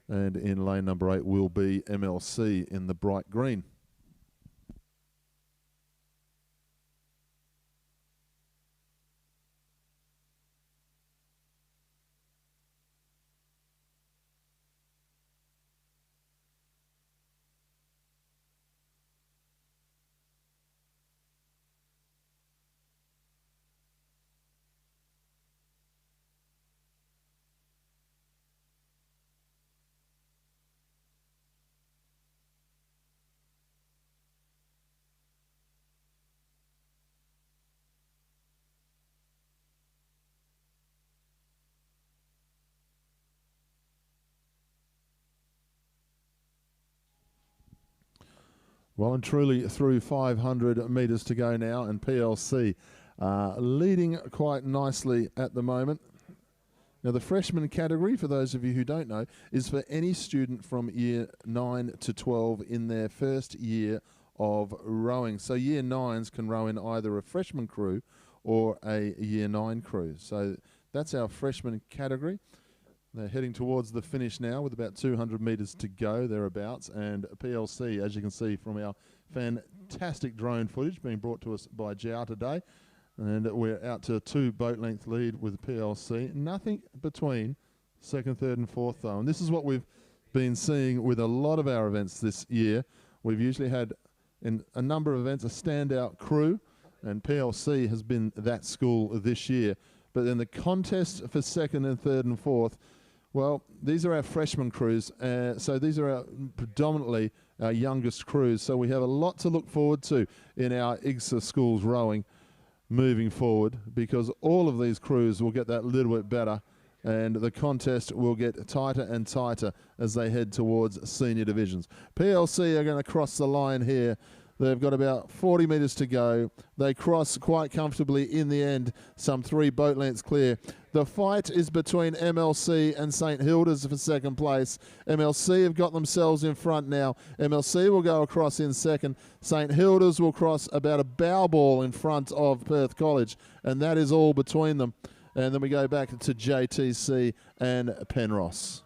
And in lane number 8 will be MLC in the bright green. Well and truly through 500 metres to go now, and PLC leading quite nicely at the moment. Now, the freshman category, for those of you who don't know, is for any student from year 9 to 12 in their first year of rowing. So year 9s can row in either a freshman crew or a year 9 crew. So that's our freshman category. They're heading towards the finish now with about 200 metres to go, thereabouts. And PLC, as you can see from our fantastic drone footage being brought to us by Jiao today, and we're out to a 2 boat length lead with PLC. Nothing between second, third and fourth though. And this is what we've been seeing with a lot of our events this year. We've usually had in a number of events a standout crew, and PLC has been that school this year. But then the contest for second and third and fourth, well, these are our freshman crews. So these are predominantly our youngest crews. So we have a lot to look forward to in our IGSSA schools rowing moving forward, because all of these crews will get that little bit better and the contest will get tighter and tighter as they head towards senior divisions. PLC are going to cross the line here. They've got about 40 metres to go. They cross quite comfortably in the end, some 3 boat lengths clear. The fight is between MLC and St Hilda's for second place. MLC have got themselves in front now. MLC will go across in second. St Hilda's will cross about a bow ball in front of Perth College, and that is all between them. And then we go back to JTC and Penrose.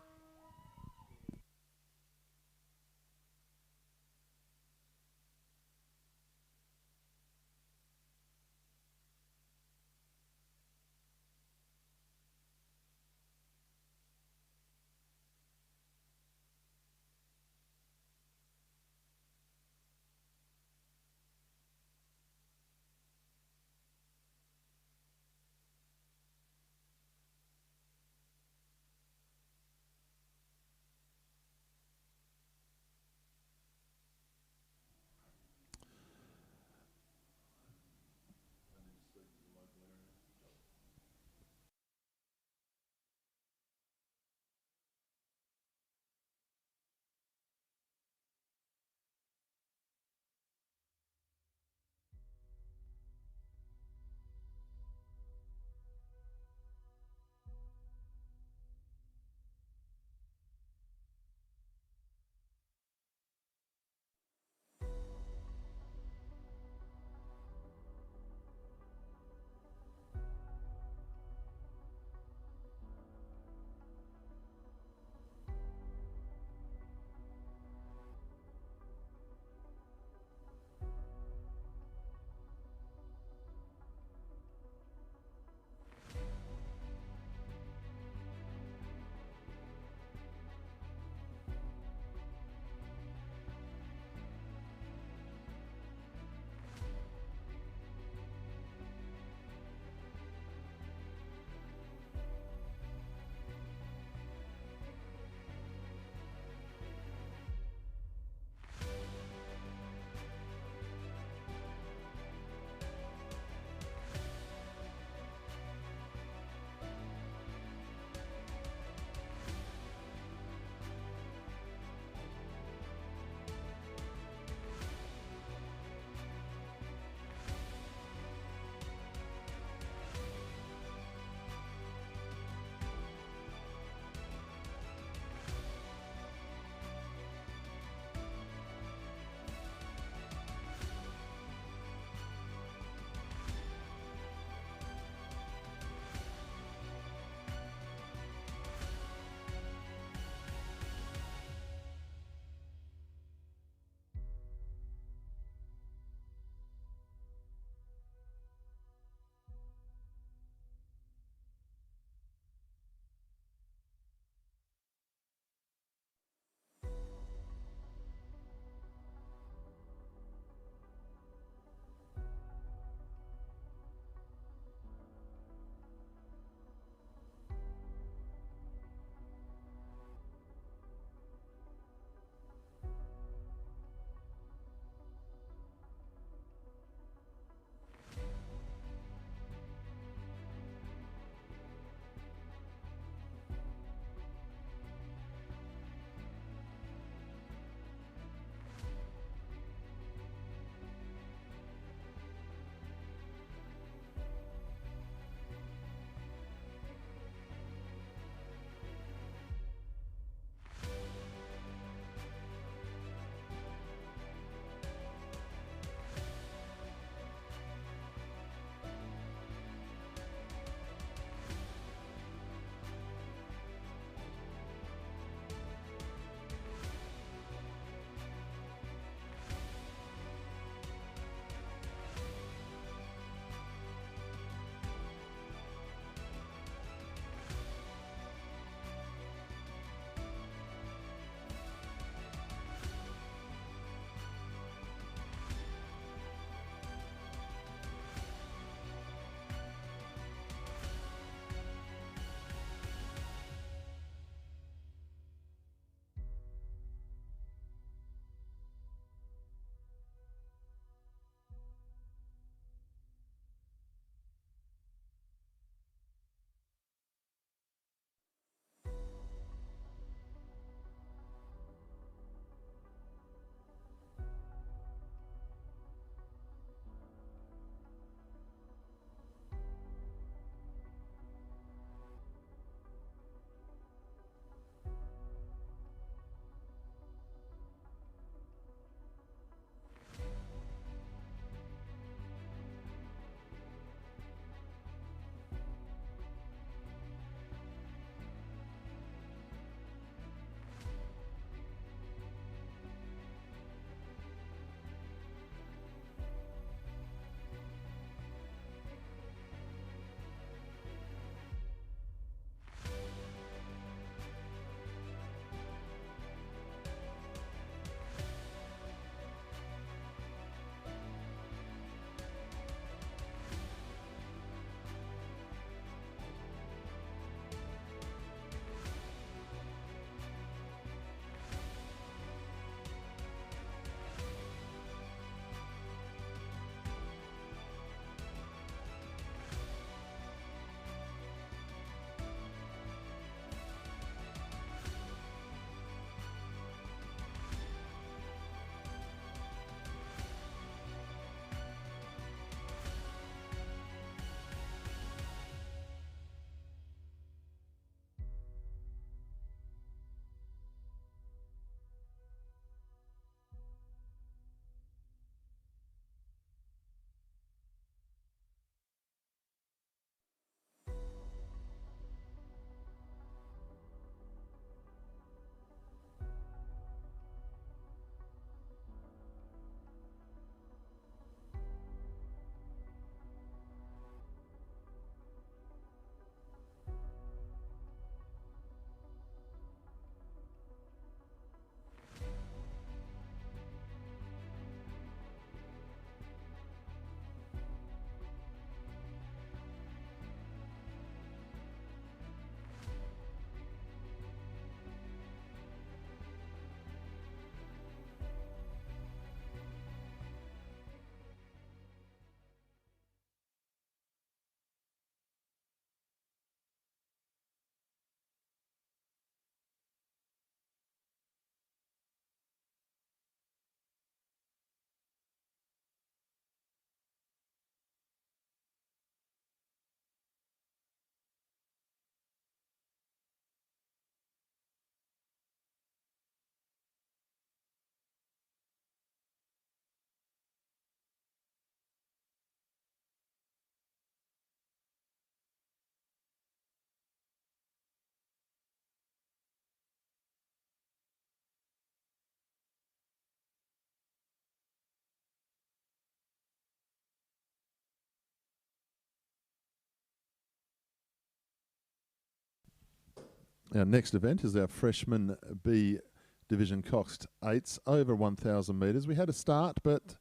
Our next event is our freshman B division Coxed 8s over 1,000 metres. We had a start, but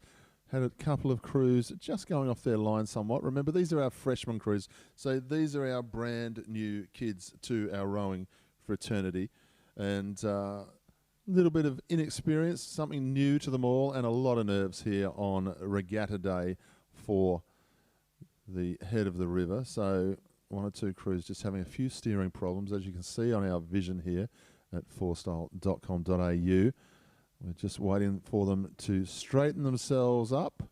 had a couple of crews just going off their line somewhat. Remember, these are our freshman crews, so these are our brand new kids to our rowing fraternity. And a little bit of inexperience, something new to them all, and a lot of nerves here on regatta day for the head of the river. So one or two crews just having a few steering problems, as you can see on our vision here at forstyle.com.au. We're just waiting for them to straighten themselves up,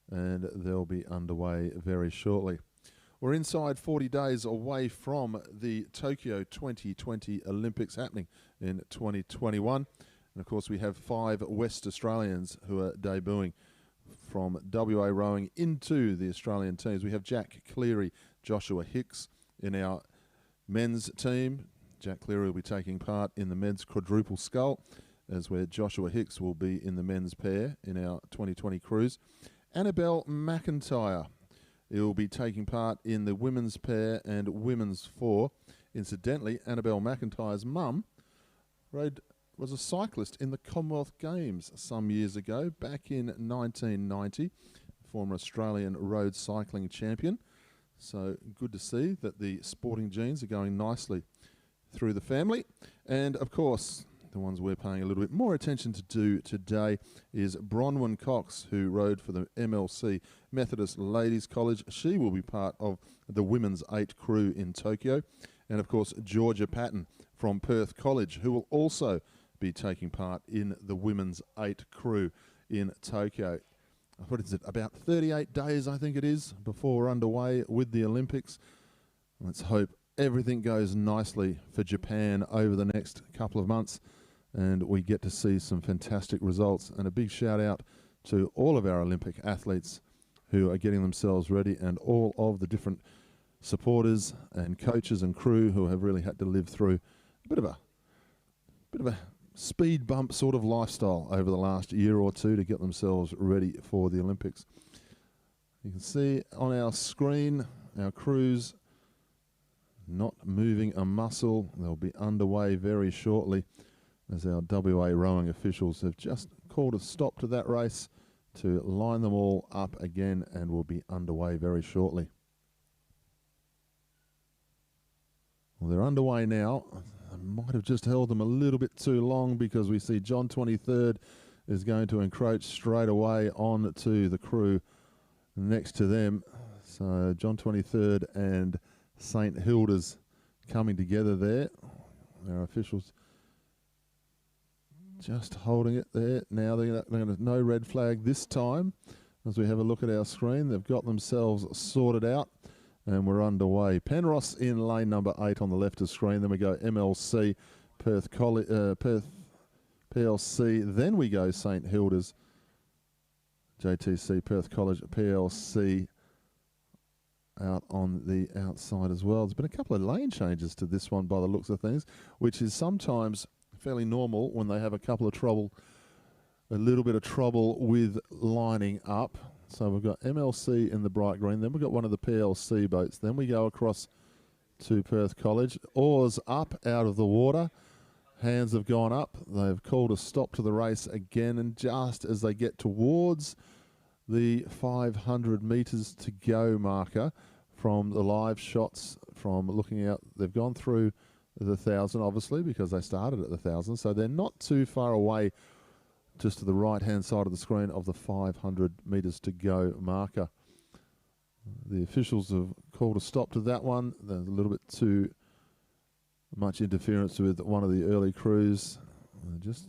and they'll be underway very shortly. We're inside 40 days away from the Tokyo 2020 Olympics happening in 2021. And of course, we have 5 West Australians who are debuting from WA rowing into the Australian teams. We have Jack Cleary, Joshua Hicks in our men's team. Jack Cleary will be taking part in the men's quadruple scull, as where Joshua Hicks will be in the men's pair in our 2020 cruise. Annabelle McIntyre will be taking part in the women's pair and women's 4. Incidentally, Annabelle McIntyre's mum was a cyclist in the Commonwealth Games some years ago, back in 1990, former Australian road cycling champion. So good to see that the sporting genes are going nicely through the family. And of course, the ones we're paying a little bit more attention to do today is Bronwyn Cox, who rode for the MLC Methodist Ladies College. She will be part of the Women's 8 crew in Tokyo. And of course, Georgia Patton from Perth College, who will also be taking part in the Women's 8 crew in Tokyo. What is it, about 38 days, I think it is, before we're underway with the Olympics. Let's hope everything goes nicely for Japan over the next couple of months, and we get to see some fantastic results. And a big shout out to all of our Olympic athletes who are getting themselves ready, and all of the different supporters and coaches and crew who have really had to live through a bit of a speed bump sort of lifestyle over the last year or two to get themselves ready for the Olympics. You can see on our screen our crews not moving a muscle. They'll be underway very shortly, as our WA rowing officials have just called a stop to that race to line them all up again, and will be underway very shortly. Well, they're underway now. I might have just held them a little bit too long, because we see John 23rd is going to encroach straight away on to the crew next to them. So John 23rd and St Hilda's coming together there. Our officials just holding it there. Now they're going to no red flag this time. As we have a look at our screen, they've got themselves sorted out, and we're underway. Penrose in lane number 8 on the left of screen. Then we go MLC, Perth PLC. Then we go St Hilda's, JTC, Perth College PLC out on the outside as well. There's been a couple of lane changes to this one by the looks of things, which is sometimes fairly normal when they have a little bit of trouble with lining up. So we've got MLC in the bright green, then we've got one of the PLC boats, then we go across to Perth College. Oars up out of the water, hands have gone up, they've called a stop to the race again, and just as they get towards the 500 metres to go marker from the live shots from looking out, they've gone through the 1,000 obviously, because they started at the 1,000, so they're not too far away, just to the right-hand side of the screen, of the 500 metres to go marker. The officials have called a stop to that one. There's a little bit too much interference with one of the early crews. They're just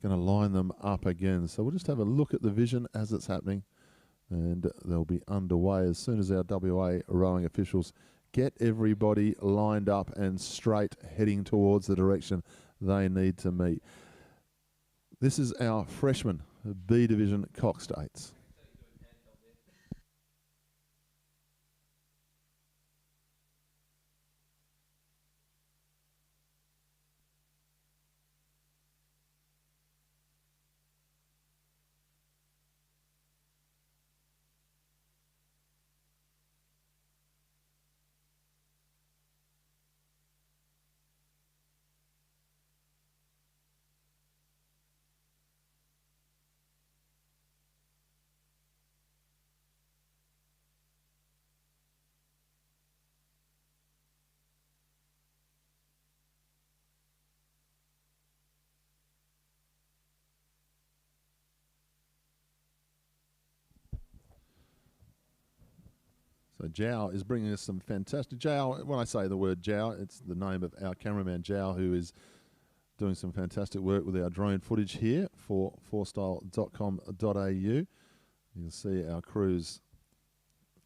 going to line them up again. So we'll just have a look at the vision as it's happening, and they'll be underway as soon as our WA rowing officials get everybody lined up and straight, heading towards the direction they need to meet. This is our freshman B Division Coxed 8s. Jow is bringing us some fantastic... Jow, when I say the word Jow, it's the name of our cameraman Jow, who is doing some fantastic work with our drone footage here for forstyle.com.au. You'll see our crews.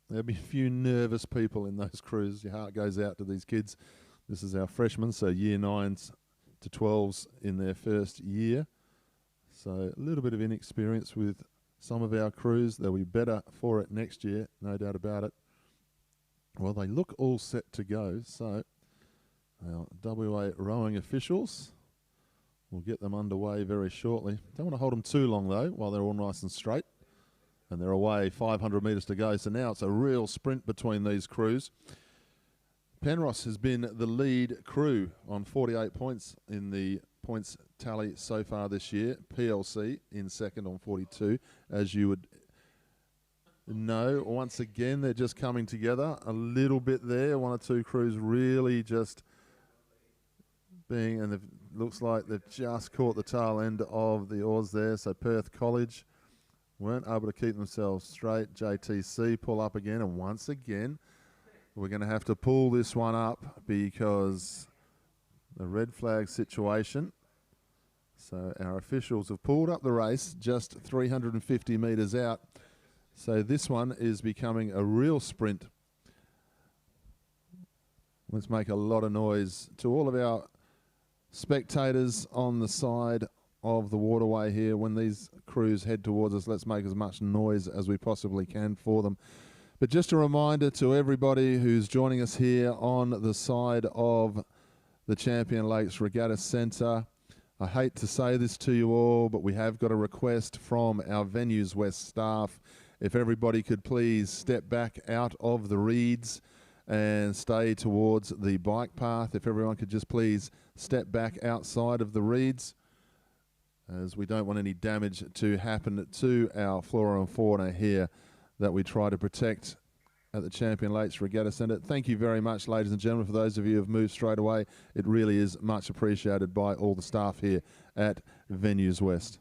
There'll be a few nervous people in those crews. Your heart goes out to these kids. This is our freshmen, so year 9s to 12s in their first year. So a little bit of inexperience with some of our crews. They'll be better for it next year, no doubt about it. Well, they look all set to go. So our WA rowing officials, we'll get them underway very shortly. Don't want to hold them too long, though, while they're all nice and straight. And they're away, 500 metres to go. So now it's a real sprint between these crews. Penrose has been the lead crew on 48 points in the points tally so far this year. PLC in second on 42, as you would know. Once again, they're just coming together a little bit there. One or two crews really just being, and it looks like they've just caught the tail end of the oars there. So Perth College weren't able to keep themselves straight. JTC pull up again, and once again, we're going to have to pull this one up because the red flag situation. So our officials have pulled up the race just 350 metres out. So this one is becoming a real sprint. Let's make a lot of noise to all of our spectators on the side of the waterway here. When these crews head towards us, let's make as much noise as we possibly can for them. But just a reminder to everybody who's joining us here on the side of the Champion Lakes Regatta Centre. I hate to say this to you all, but we have got a request from our Venues West staff. If everybody could please step back out of the reeds and stay towards the bike path. If everyone could just please step back outside of the reeds, as we don't want any damage to happen to our flora and fauna here that we try to protect at the Champion Lakes Regatta Centre. Thank you very much, ladies and gentlemen, for those of you who have moved straight away. It really is much appreciated by all the staff here at Venues West.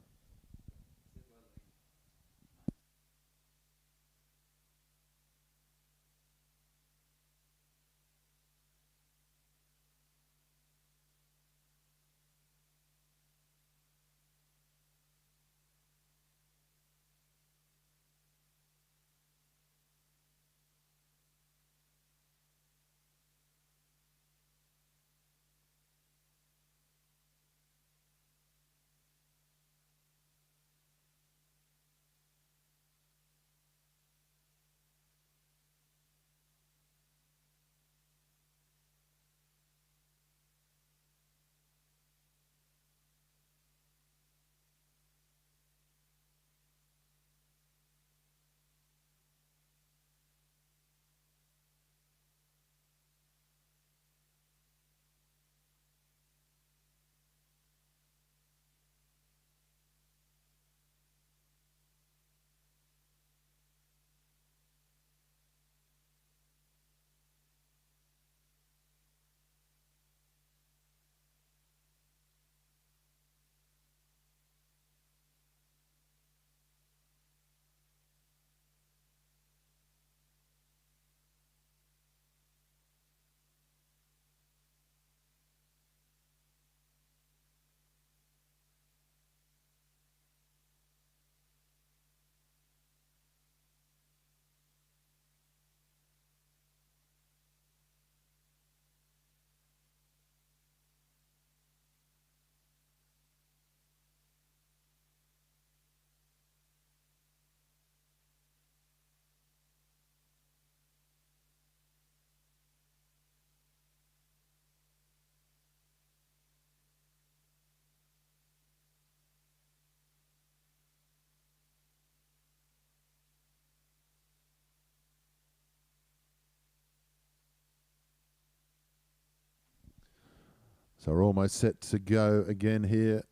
So we're almost set to go again here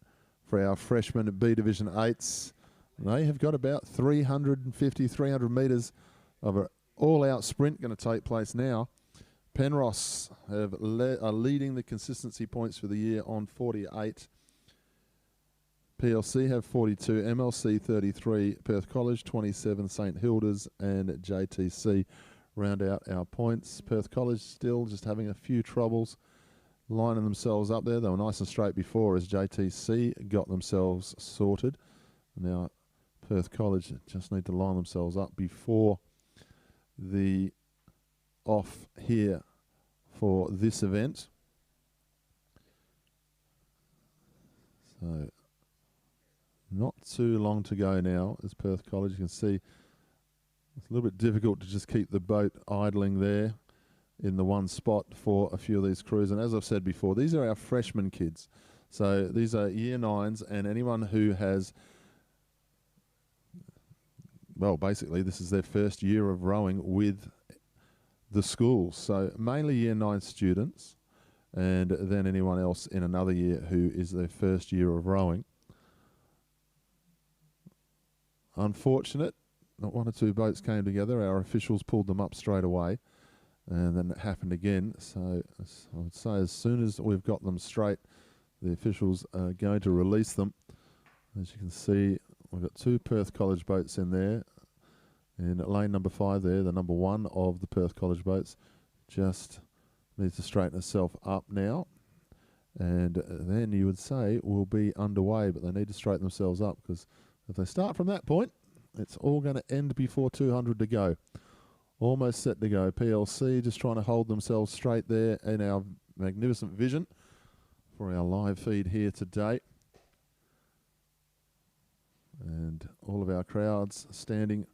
for our freshmen at B Division 8s. They have got about 350, 300 metres of an all-out sprint going to take place now. Penrose are leading the consistency points for the year on 48. PLC have 42, MLC 33, Perth College 27, St Hilda's and JTC round out our points. Perth College still just having a few troubles lining themselves up there. They were nice and straight before as JTC got themselves sorted. Now Perth College just need to line themselves up before the off here for this event. So not too long to go now as Perth College. You can see it's a little bit difficult to just keep the boat idling there in the one spot for a few of these crews. And as I've said before, these are our freshman kids. So these are year 9s, and anyone who has, well, basically this is their first year of rowing with the schools. So mainly year 9 students, and then anyone else in another year who is their first year of rowing. Unfortunate, not 1 or 2 boats came together. Our officials pulled them up straight away, and then it happened again. So I would say as soon as we've got them straight, the officials are going to release them. As you can see, we've got 2 Perth College boats in there. In lane number 5 there, the number 1 of the Perth College boats just needs to straighten itself up now. And then you would say we'll be underway, but they need to straighten themselves up, because if they start from that point, it's all going to end before 200 to go. Almost set to go. PLC just trying to hold themselves straight there in our magnificent vision for our live feed here today. And all of our crowds standing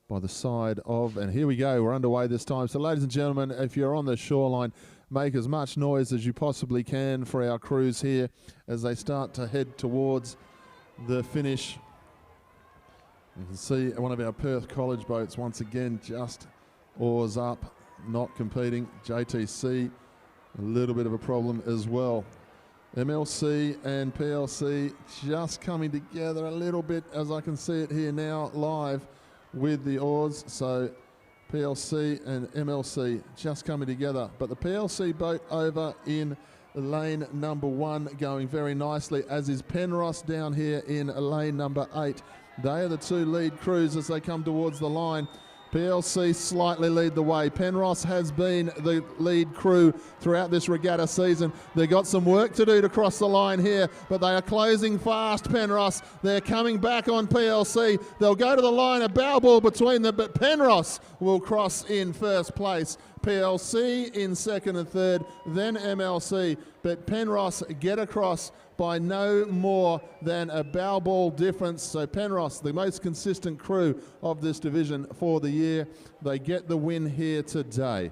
by the side of, and here we go, we're underway this time. So ladies and gentlemen, if you're on the shoreline, make as much noise as you possibly can for our crews here as they start to head towards the finish. You can see one of our Perth College boats once again just oars up, not competing. JTC, a little bit of a problem as well. MLC and PLC just coming together a little bit, as I can see it here now live with the oars. So PLC and MLC just coming together, but the PLC boat over in lane number 1 going very nicely, as is Penrose down here in lane number 8. They are the 2 lead crews as they come towards the line. PLC slightly lead the way. Penrose has been the lead crew throughout this regatta season. They've got some work to do to cross the line here, but they are closing fast, Penrose. They're coming back on PLC. They'll go to the line, a bow ball between them, but Penrose will cross in first place. PLC in second and third, then MLC. But Penrose get across by no more than a bow ball difference. So Penrose, the most consistent crew of this division for the year, they get the win here today.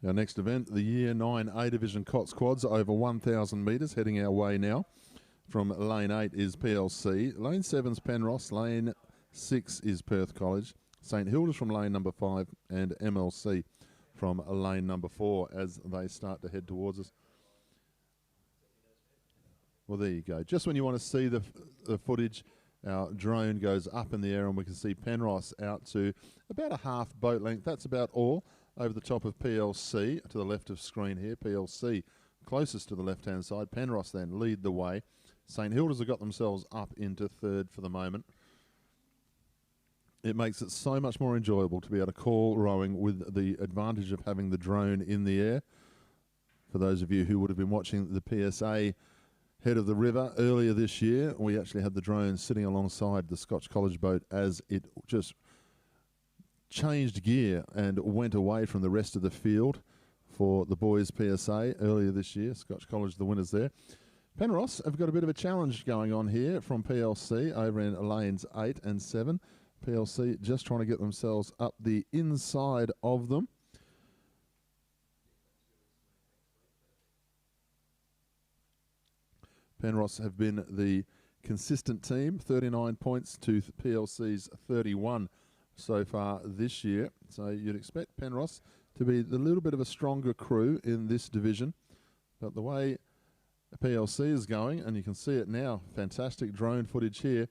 Our next event, the Year 9 A Division Coxed Quads over 1,000 metres, heading our way now. From lane 8 is PLC, lane 7's Penrose, lane 6 is Perth College, St Hilda's from lane number 5 and MLC from lane number 4 as they start to head towards us. Well, there you go. Just when you want to see the footage, our drone goes up in the air and we can see Penrose out to about a half boat length. That's about all over the top of PLC to the left of screen here. PLC closest to the left-hand side. Penrose then lead the way. St Hilda's have got themselves up into third for the moment. It makes it so much more enjoyable to be able to call rowing with the advantage of having the drone in the air. For those of you who would have been watching the PSA head of the river earlier this year, we actually had the drone sitting alongside the Scotch College boat as it just changed gear and went away from the rest of the field for the boys PSA earlier this year. Scotch College, the winners there. Penrose have got a bit of a challenge going on here from PLC over in lanes 8 and 7. PLC just trying to get themselves up the inside of them. Penrose have been the consistent team, 39 points to PLC's 31 so far this year. So you'd expect Penrose to be a little bit of a stronger crew in this division. But the way PLC is going, and you can see it now, fantastic drone footage here.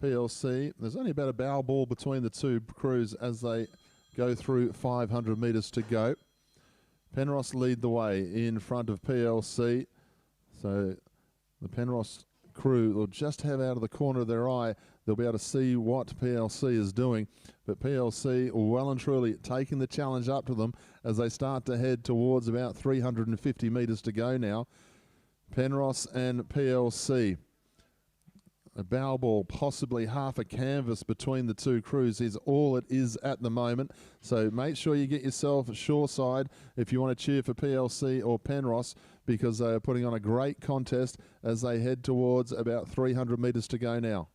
PLC, there's only about a bow ball between the two crews as they go through 500 metres to go. Penrose lead the way in front of PLC. So the Penrose crew will just have out of the corner of their eye, they'll be able to see what PLC is doing. But PLC well and truly taking the challenge up to them as they start to head towards about 350 metres to go now. Penrose and PLC. A bow ball, possibly half a canvas between the two crews is all it is at the moment. So make sure you get yourself shoreside if you want to cheer for PLC or Penrose, because they are putting on a great contest as they head towards about 300 metres to go now.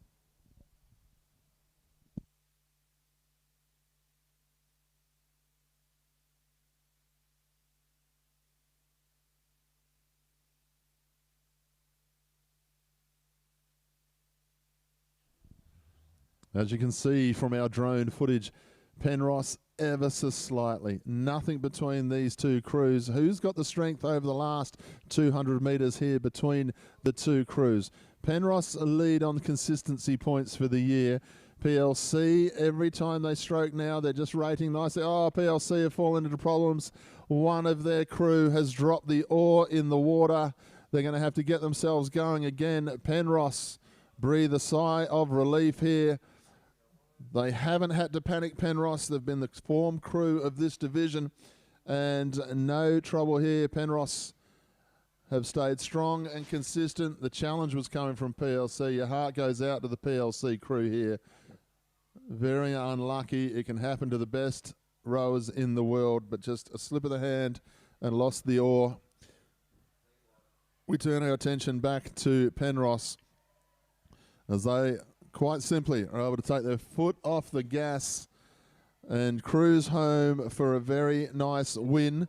As you can see from our drone footage, Penrose ever so slightly. Nothing between these two crews. Who's got the strength over the last 200 metres here between the two crews? Penrose lead on consistency points for the year. PLC, every time they stroke now, they're just rating nicely. Oh, PLC have fallen into problems. One of their crew has dropped the oar in the water. They're going to have to get themselves going again. Penrose breathe a sigh of relief here. They haven't had to panic, Penrose. They've been the form crew of this division, and no trouble here. Penrose have stayed strong and consistent. The challenge was coming from PLC. Your heart goes out to the PLC crew here. Very unlucky. It can happen to the best rowers in the world, but just a slip of the hand and lost the oar. We turn our attention back to Penrose as they quite simply are able to take their foot off the gas and cruise home for a very nice win.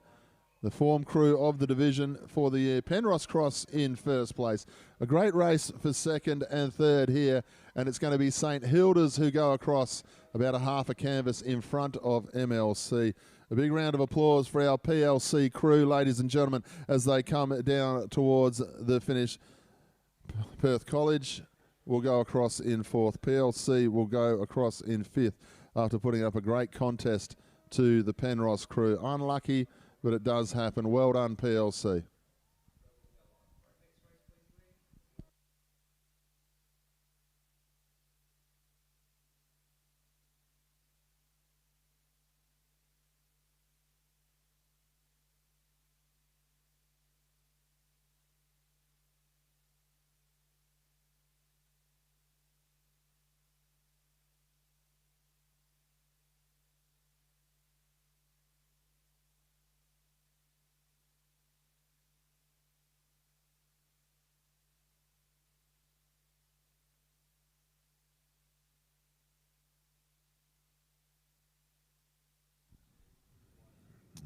The form crew of the division for the year. Penrose cross in first place. A great race for second and third here, and it's going to be St Hilda's who go across about a half a canvas in front of MLC. A big round of applause for our PLC crew, ladies and gentlemen, as they come down towards the finish. Perth College will go across in fourth. PLC will go across in fifth after putting up a great contest to the Penrose crew. Unlucky, but it does happen. Well done, PLC.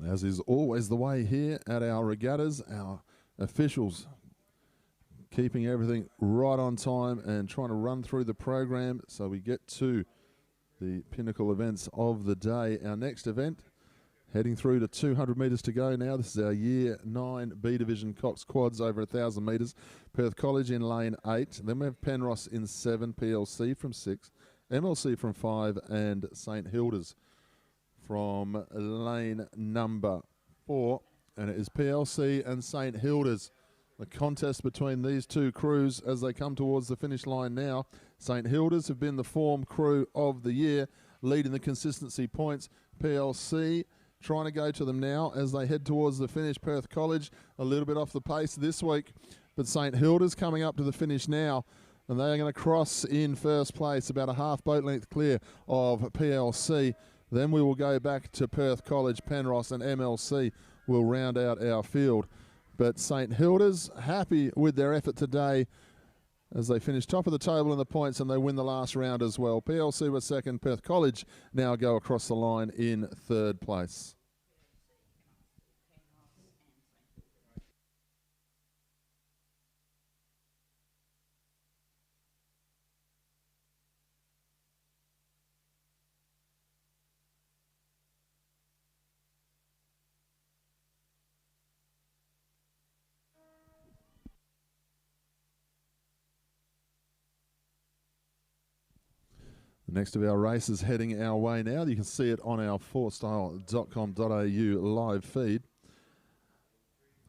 As is always the way here at our regattas, our officials keeping everything right on time and trying to run through the program so we get to the pinnacle events of the day. Our next event, heading through to 200 metres to go now. This is our Year 9 B Division Coxed Quads over 1,000 metres. Perth College in lane 8. Then we have Penrose in 7, PLC from 6, MLC from 5, and St Hilda's from lane number 4. And it is PLC and St Hilda's. The contest between these two crews as they come towards the finish line now. St Hilda's have been the form crew of the year, leading the consistency points. PLC trying to go to them now as they head towards the finish. Perth College a little bit off the pace this week, but St Hilda's coming up to the finish now, and they are going to cross in first place, about a half boat length clear of PLC. Then we will go back to Perth College, Penrose and MLC will round out our field. But St Hilda's happy with their effort today as they finish top of the table in the points and they win the last round as well. PLC was second. Perth College now go across the line in third place. The next of our races heading our way now. You can see it on our fourstyle.com.au live feed.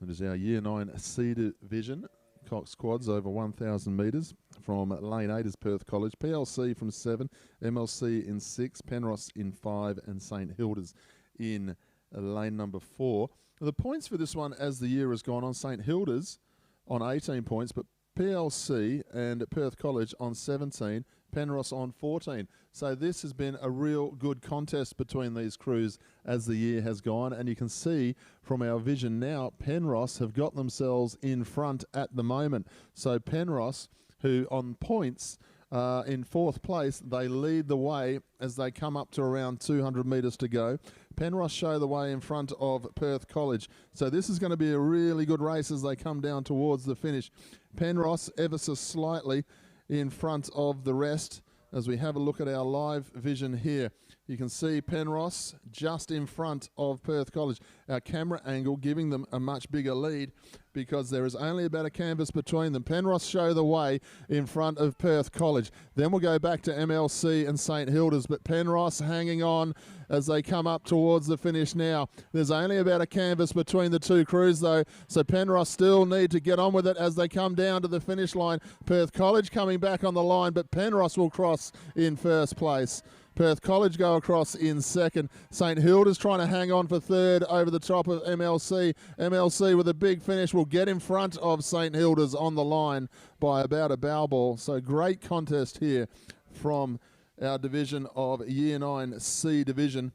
It is our Year 9 C Division, Coxed Quads over 1,000 metres. From lane 8 is Perth College, PLC from 7, MLC in 6, Penrose in 5, and St Hilda's in lane number 4. The points for this one as the year has gone on, St Hilda's on 18 points, but PLC and Perth College on 17, Penrose on 14. So this has been a real good contest between these crews as the year has gone. And you can see from our vision now, Penrose have got themselves in front at the moment. So Penrose, who on points in fourth place, they lead the way as they come up to around 200 metres to go. Penrose show the way in front of Perth College. So this is going to be a really good race as they come down towards the finish. Penrose ever so slightly in front of the rest as we have a look at our live vision here. You can see Penrose just in front of Perth College. Our camera angle giving them a much bigger lead because there is only about a canvas between them. Penrose show the way in front of Perth College. Then we'll go back to MLC and St Hilda's, but Penrose hanging on as they come up towards the finish now. There's only about a canvas between the two crews though, so Penrose still need to get on with it as they come down to the finish line. Perth College coming back on the line, but Penrose will cross in first place. Perth College go across in second. St Hilda's trying to hang on for third over the top of MLC. MLC with a big finish will get in front of St Hilda's on the line by about a bow ball. So great contest here from our division of Year 9 C Division.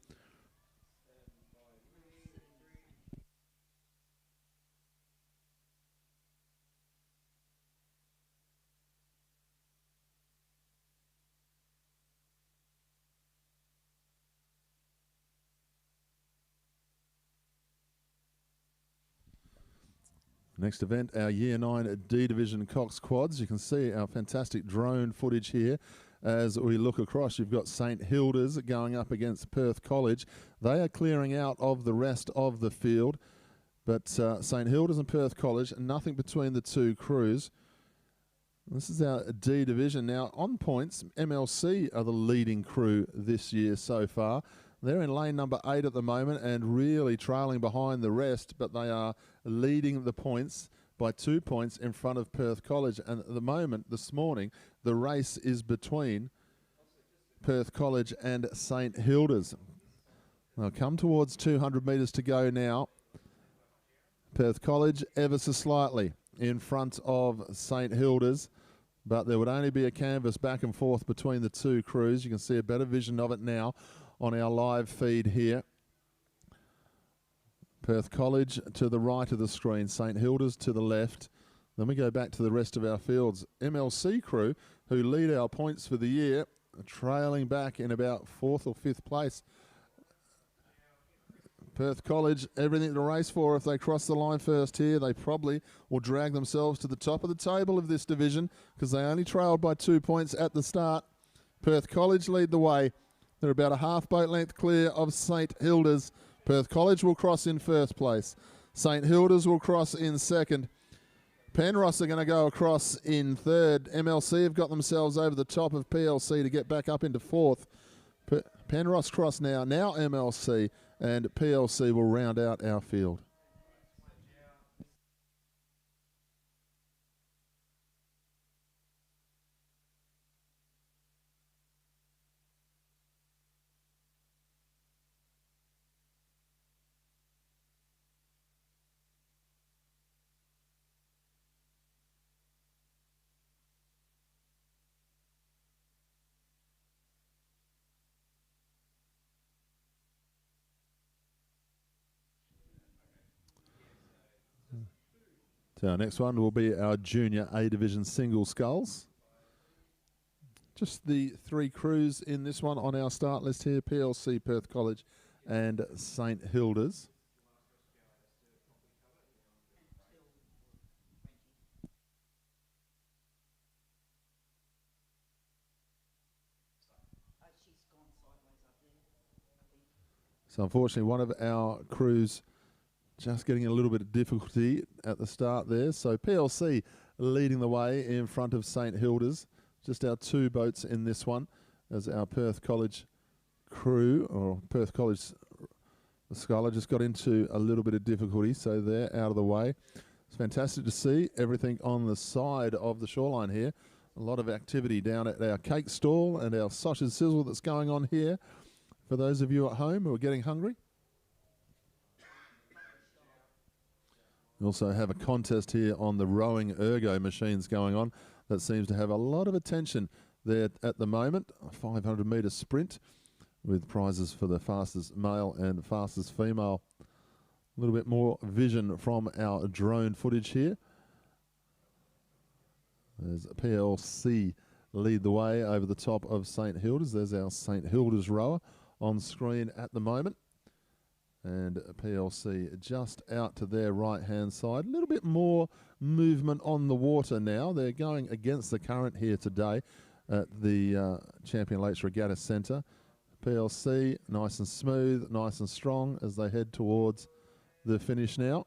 Next event, our Year 9 D Division Coxed Quads. You can see our fantastic drone footage here as we look across. You've got St Hilda's going up against Perth College. They are clearing out of the rest of the field, but St Hilda's and Perth College, nothing between the two crews. This is our D Division. Now, on points, MLC are the leading crew this year so far. They're in lane number 8 at the moment and really trailing behind the rest, but they are leading the points by 2 points in front of Perth College. And at the moment, this morning, the race is between Perth College and St Hilda's. They'll come towards 200 metres to go now. Perth College ever so slightly in front of St Hilda's, but there would only be a canvas back and forth between the two crews. You can see a better vision of it now on our live feed here. Perth College to the right of the screen, St Hilda's to the left. Then we go back to the rest of our fields. MLC crew, who lead our points for the year, trailing back in about 4th or 5th place. Perth College, everything to race for. If they cross the line first here, they probably will drag themselves to the top of the table of this division because they only trailed by 2 points at the start. Perth College lead the way. They're about a half boat length clear of St Hilda's. Perth College will cross in first place. St Hilda's will cross in second. Penrith are going to go across in third. MLC have got themselves over the top of PLC to get back up into fourth. Penrith cross now MLC, and PLC will round out our field. So our next one will be our Junior A Division single sculls. Just the three crews in this one on our start list here: PLC, Perth College, and St Hilda's. So unfortunately, one of our crews just getting a little bit of difficulty at the start there. So PLC leading the way in front of St Hilda's. Just our two boats in this one as our Perth College crew, or Perth College Scholar, just got into a little bit of difficulty, so they're out of the way. It's fantastic to see everything on the side of the shoreline here. A lot of activity down at our cake stall and our sausage sizzle that's going on here. For those of you at home who are getting hungry. We also have a contest here on the rowing ergo machines going on that seems to have a lot of attention there at the moment. A 500 metre sprint with prizes for the fastest male and fastest female. A little bit more vision from our drone footage here. There's PLC lead the way over the top of St Hilda's. There's our St Hilda's rower on screen at the moment. And PLC just out to their right-hand side. A little bit more movement on the water now. They're going against the current here today at the Champion Lakes Regatta Centre. PLC nice and smooth, nice and strong as they head towards the finish now.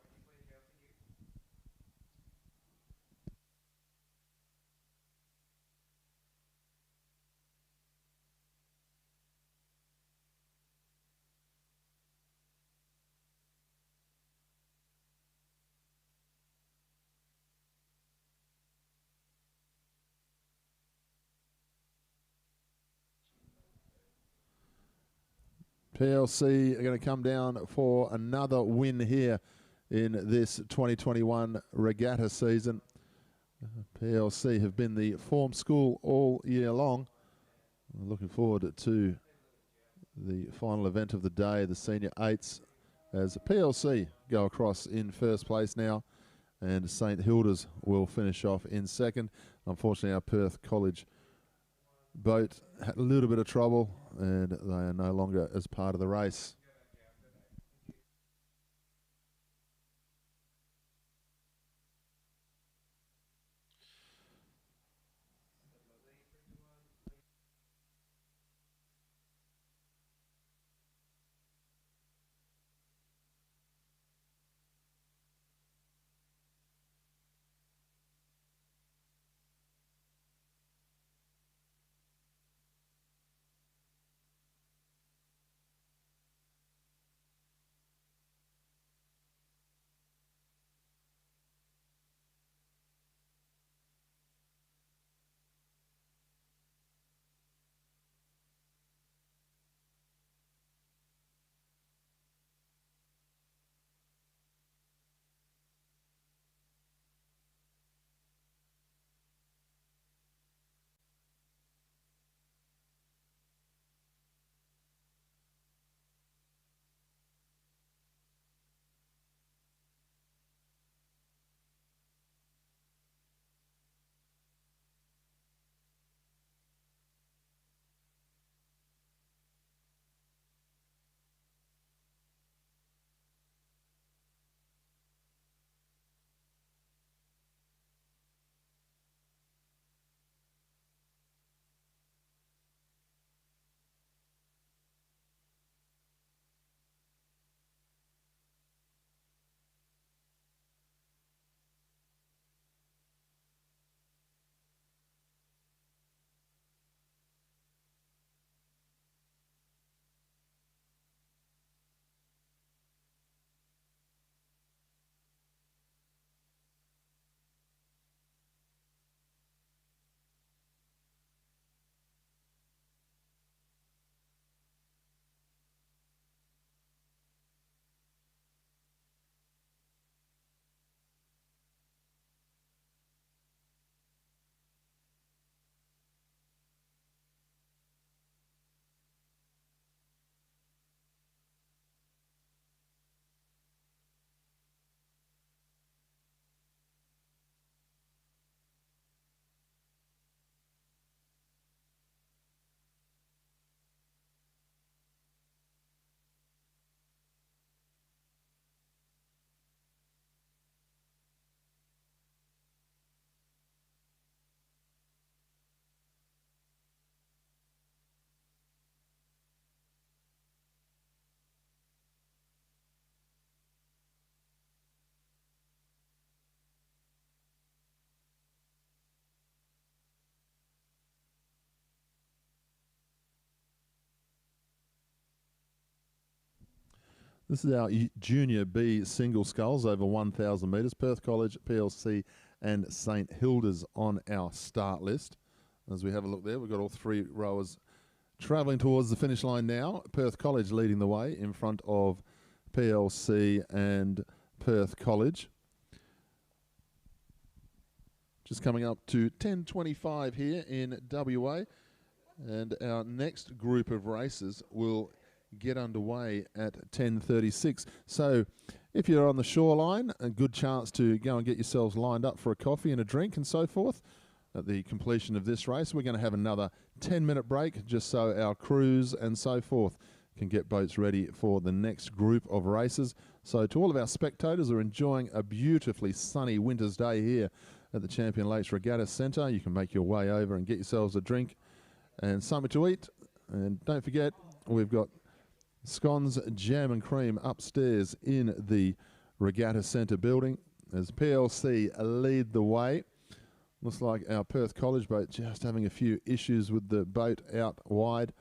PLC are going to come down for another win here in this 2021 regatta season. PLC have been the form school all year long. Looking forward to the final event of the day, the Senior Eights, as PLC go across in first place now, and St Hilda's will finish off in second. Unfortunately, our Perth College boat had a little bit of trouble, and they are no longer as part of the race. This is our Junior B single sculls over 1,000 metres. Perth College, PLC and St Hilda's on our start list. As we have a look there, we've got all three rowers travelling towards the finish line now. Perth College leading the way in front of PLC and Perth College. Just coming up to 10:25 here in WA. And our next group of races will get underway at 10:36. So if you're on the shoreline, a good chance to go and get yourselves lined up for a coffee and a drink and so forth. At the completion of this race, we're going to have another 10-minute break just so our crews and so forth can get boats ready for the next group of races. So to all of our spectators who are enjoying a beautifully sunny winter's day here at the Champion Lakes Regatta Centre, you can make your way over and get yourselves a drink and something to eat. And don't forget, we've got scones, jam and cream upstairs in the Regatta Centre building as PLC lead the way. Looks like our Perth College boat just having a few issues with the boat out wide.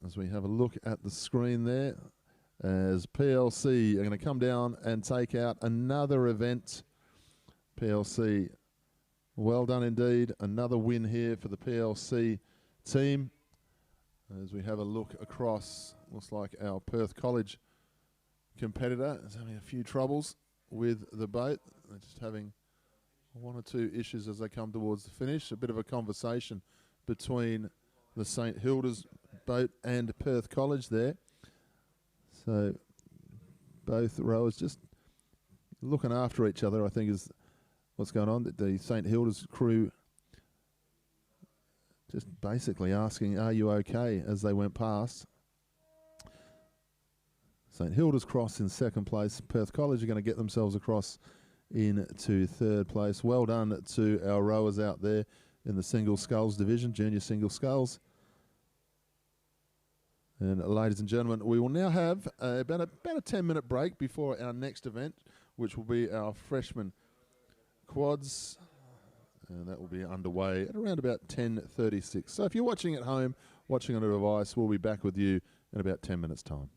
As we have a look at the screen there, as PLC are going to come down and take out another event. PLC, well done indeed. Another win here for the PLC team. As we have a look across, looks like our Perth College competitor is having a few troubles with the boat. They're just having one or two issues as they come towards the finish. A bit of a conversation between the St Hilda's boat and Perth College there. So both rowers just looking after each other, I think, is what's going on. The St Hilda's crew just basically asking, are you okay, as they went past. St Hilda's cross in second place. Perth College are going to get themselves across into third place. Well done to our rowers out there in the single sculls division, junior single sculls. And ladies and gentlemen, we will now have about a 10-minute break before our next event, which will be our freshman quads. And that will be underway at around about 10:36. So if you're watching at home, watching on a device, we'll be back with you in about 10 minutes' time.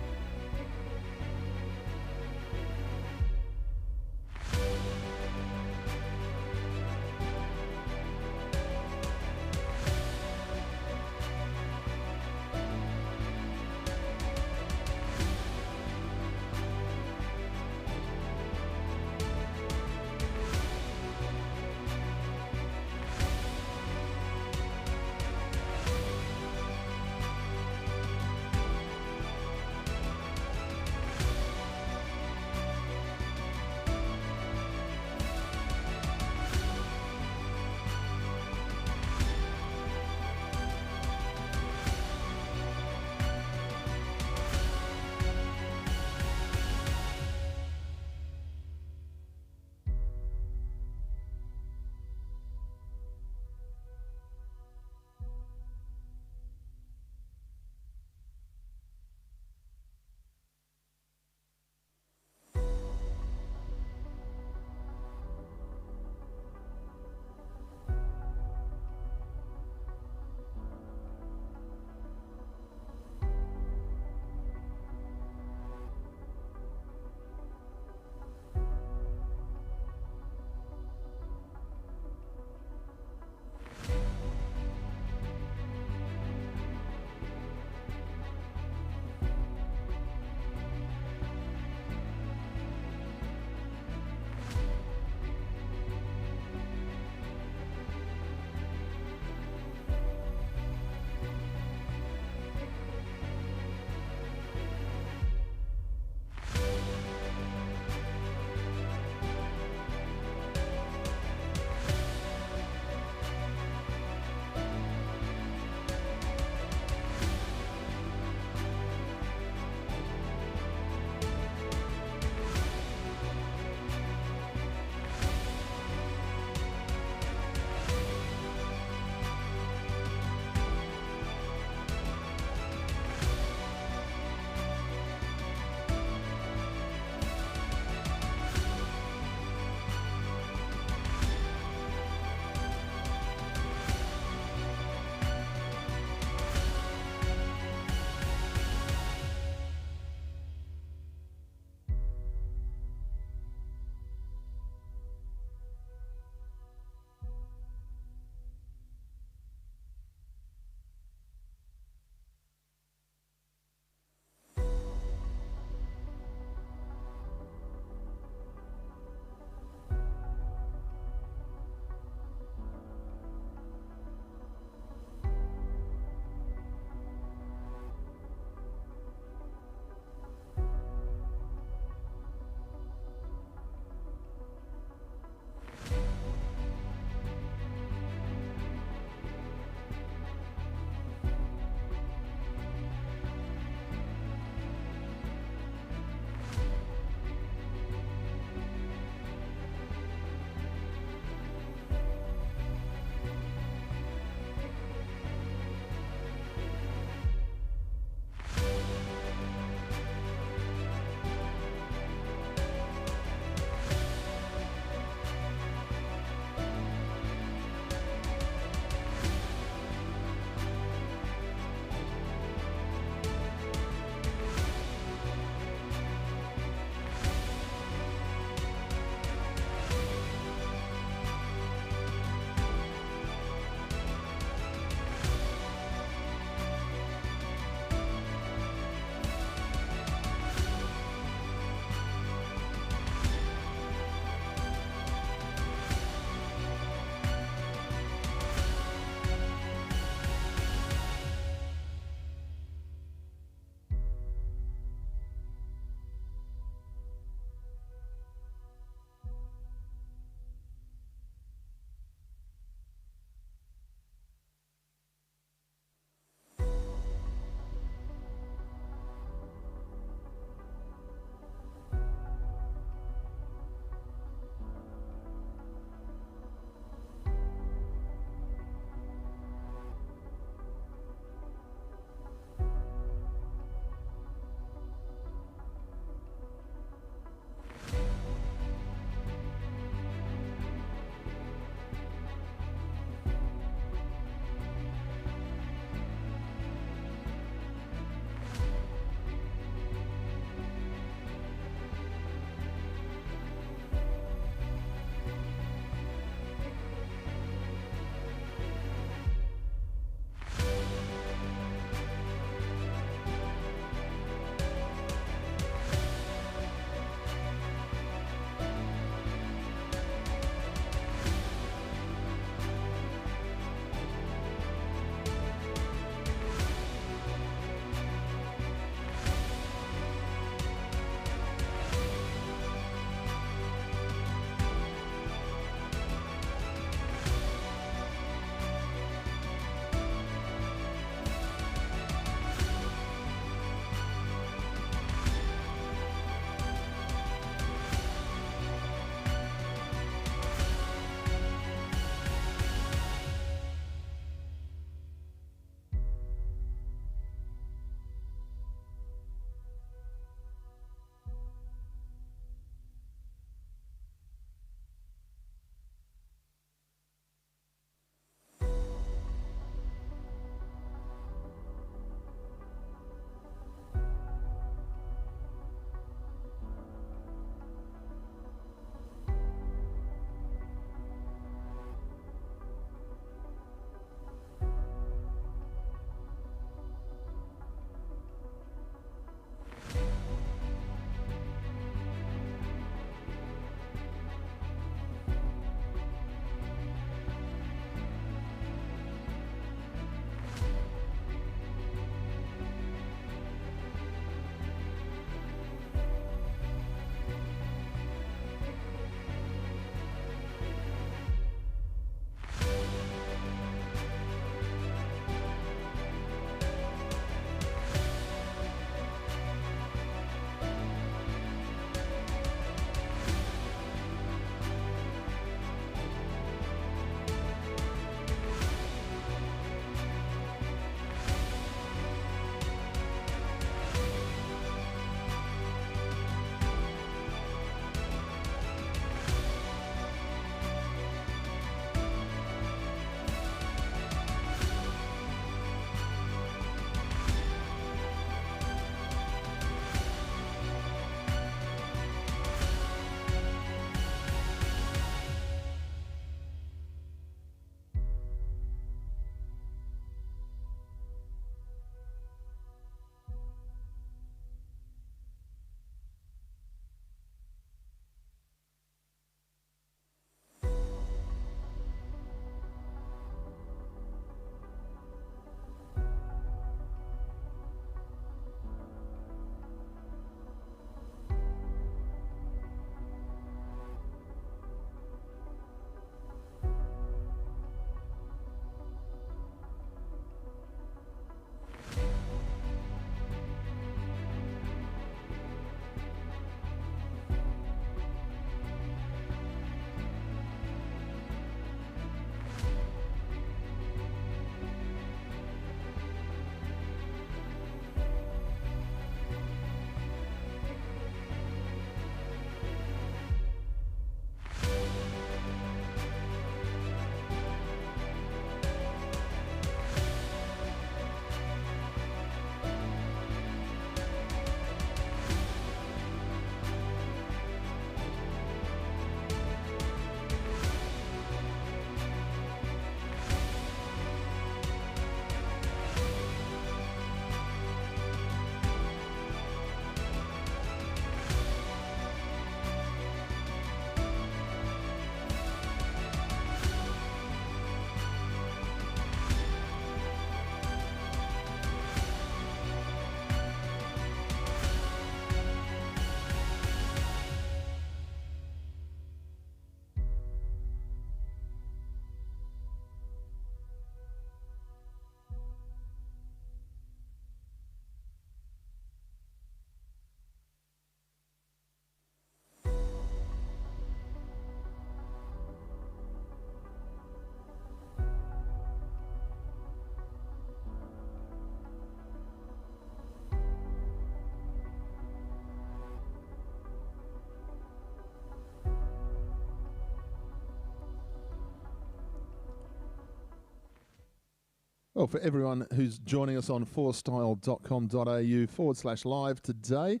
Well, for everyone who's joining us on forstyle.com.au/live today,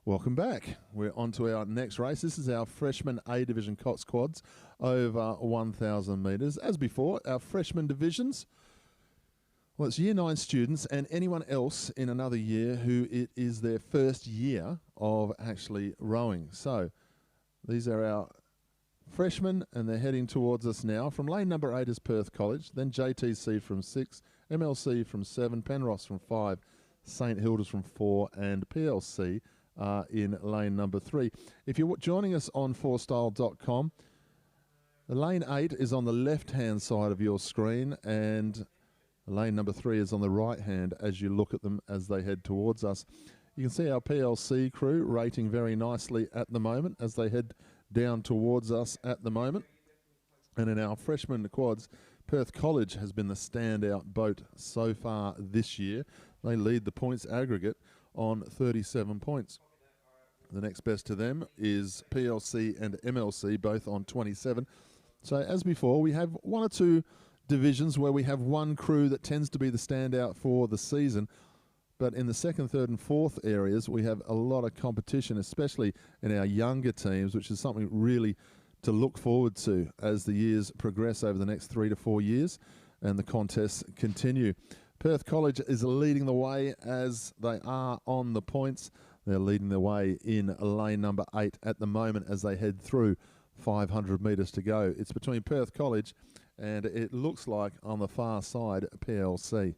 welcome back. We're on to our next race. This is our freshman A division Coxed quads over 1,000 metres. As before, our freshman divisions, well, it's year 9 students and anyone else in another year who it is their first year of actually rowing. So these are our freshmen, and they're heading towards us now. From lane number 8 is Perth College, then JTC from 6, MLC from 7, Penrose from 5, St Hilda's from 4, and PLC in lane number 3. If you're joining us on forstyle.com, the lane 8 is on the left-hand side of your screen, and lane number 3 is on the right-hand as you look at them as they head towards us. You can see our PLC crew rating very nicely at the moment as they head down towards us at the moment. And in our freshman quads, Perth College has been the standout boat so far this year. They lead the points aggregate on 37 points. The next best to them is PLC and MLC, both on 27. So as before, we have one or two divisions where we have one crew that tends to be the standout for the season. But in the second, third and fourth areas, we have a lot of competition, especially in our younger teams, which is something really to look forward to as the years progress over the next 3 to 4 years and the contests continue. Perth College is leading the way as they are on the points. They're leading the way in lane number 8 at the moment as they head through 500 metres to go. It's between Perth College and it looks like on the far side, PLC.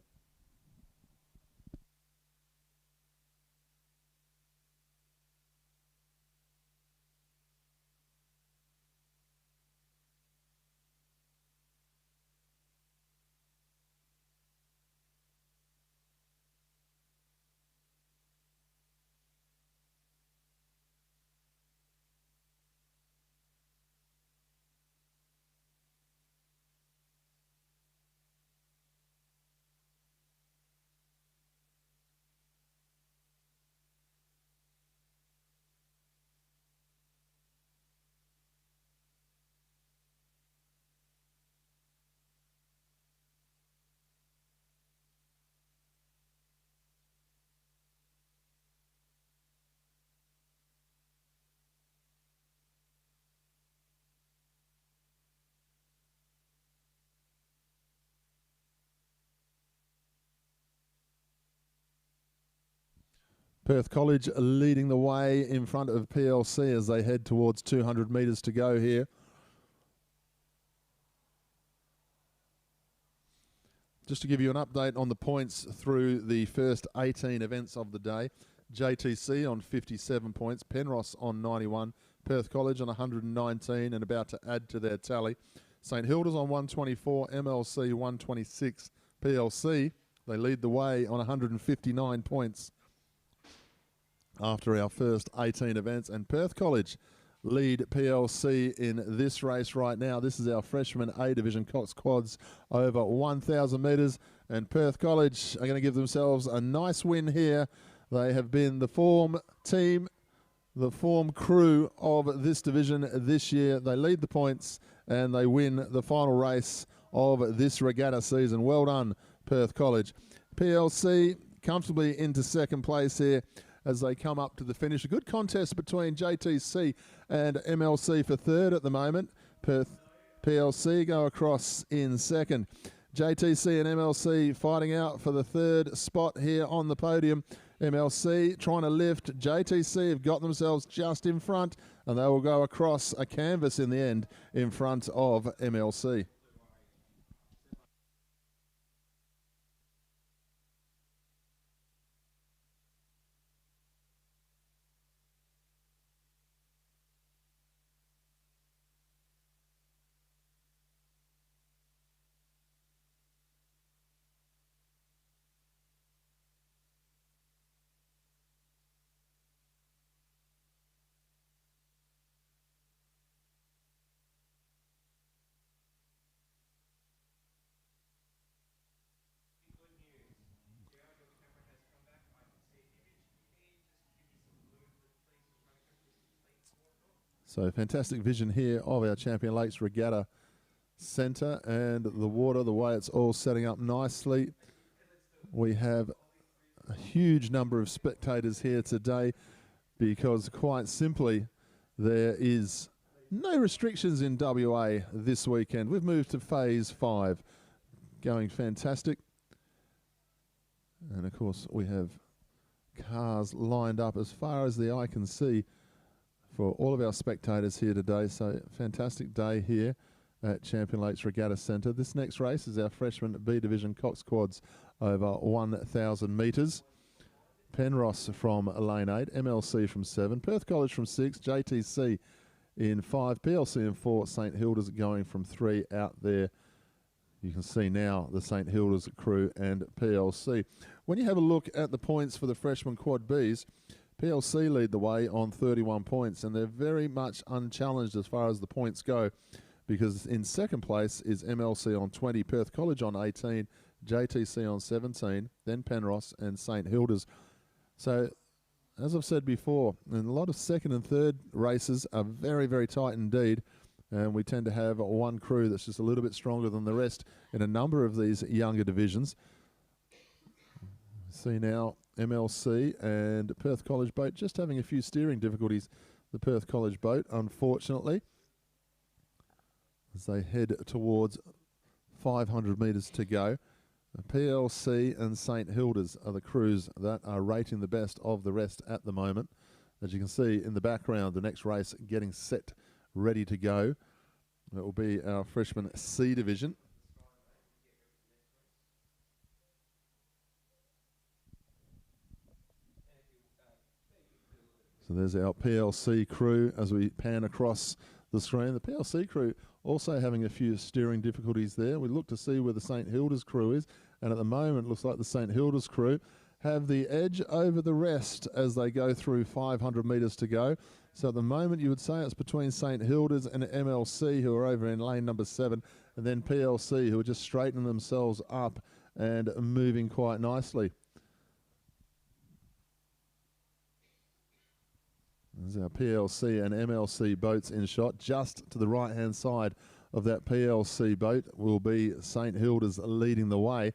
Perth College leading the way in front of PLC as they head towards 200 metres to go here. Just to give you an update on the points through the first 18 events of the day. JTC on 57 points, Penrose on 91, Perth College on 119 and about to add to their tally. St Hilda's on 124, MLC 126, PLC, they lead the way on 159 points after our first 18 events, and Perth College lead PLC in this race right now. This is our freshman A division Coxed quads over 1,000 metres, and Perth College are going to give themselves a nice win here. They have been the form team, the form crew of this division this year. They lead the points and they win the final race of this regatta season. Well done, Perth College. PLC comfortably into second place here as they come up to the finish. A good contest between JTC and MLC for third at the moment. Perth PLC go across in second. JTC and MLC fighting out for the third spot here on the podium. MLC trying to lift. JTC have got themselves just in front, and they will go across a canvas in the end in front of MLC. So fantastic vision here of our Champion Lakes Regatta centre, and the water, the way it's all setting up nicely. We have a huge number of spectators here today because quite simply there is no restrictions in WA this weekend. We've moved to phase 5, going fantastic. And of course we have cars lined up as far as the eye can see for all of our spectators here today. So fantastic day here at Champion Lakes Regatta Centre. This next race is our freshman B Division Coxed Quads over 1,000 metres. Penrose from lane 8, MLC from 7, Perth College from 6, JTC in 5, PLC in 4, St Hilda's going from 3 out there. You can see now the St Hilda's crew and PLC. When you have a look at the points for the freshman quad Bs, PLC lead the way on 31 points, and they're very much unchallenged as far as the points go, because in second place is MLC on 20, Perth College on 18, JTC on 17, then Penrose and St Hilda's. So, as I've said before, and a lot of second and third races are very, very tight indeed, and we tend to have one crew that's just a little bit stronger than the rest in a number of these younger divisions. See now MLC and Perth College boat just having a few steering difficulties. The Perth College boat, unfortunately, as they head towards 500 metres to go. PLC and St Hilda's are the crews that are rating the best of the rest at the moment. As you can see in the background, the next race getting set, ready to go. It will be our freshman C division. So there's our PLC crew as we pan across the screen. The PLC crew also having a few steering difficulties there. We look to see where the St Hilda's crew is, and at the moment it looks like the St Hilda's crew have the edge over the rest as they go through 500 metres to go. So at the moment you would say it's between St Hilda's and MLC, who are over in lane number 7, and then PLC, who are just straightening themselves up and moving quite nicely. There's our PLC and MLC boats in shot. Just to the right-hand side of that PLC boat will be St Hilda's leading the way.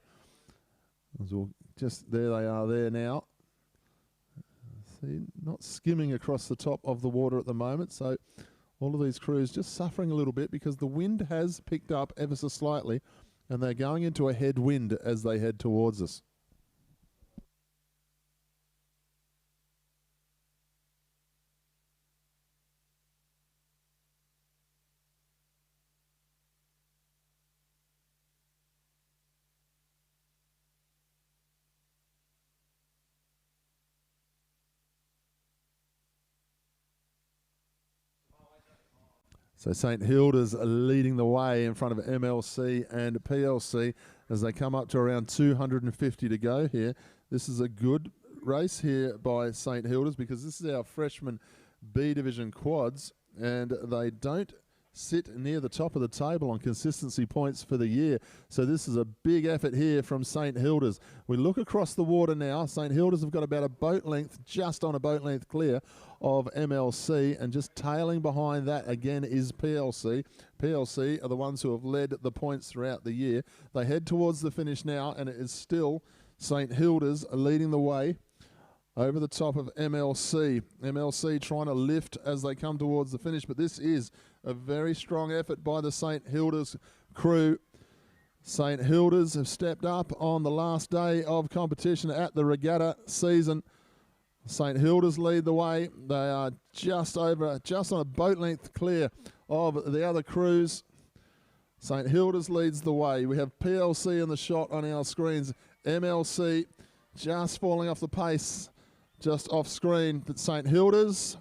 As we'll just there they are there now. See, not skimming across the top of the water at the moment. So all of these crews just suffering a little bit because the wind has picked up ever so slightly, and they're going into a headwind as they head towards us. So St Hilda's leading the way in front of MLC and PLC as they come up to around 250 to go here. This is a good race here by St Hilda's because this is our freshman B Division quads, and they don't sit near the top of the table on consistency points for the year. So this is a big effort here from St Hilda's. We look across the water now. St Hilda's have got about a boat length, just on a boat length clear of MLC, and just tailing behind that again is PLC. PLC are the ones who have led the points throughout the year. They head towards the finish now, and it is still St Hilda's leading the way over the top of MLC. MLC trying to lift as they come towards the finish, but this is a very strong effort by the St Hilda's crew. St Hilda's have stepped up on the last day of competition at the regatta season. St Hilda's lead the way. They are just on a boat length clear of the other crews. St Hilda's leads the way. We have PLC in the shot on our screens. MLC just falling off the pace, just off screen. But St Hilda's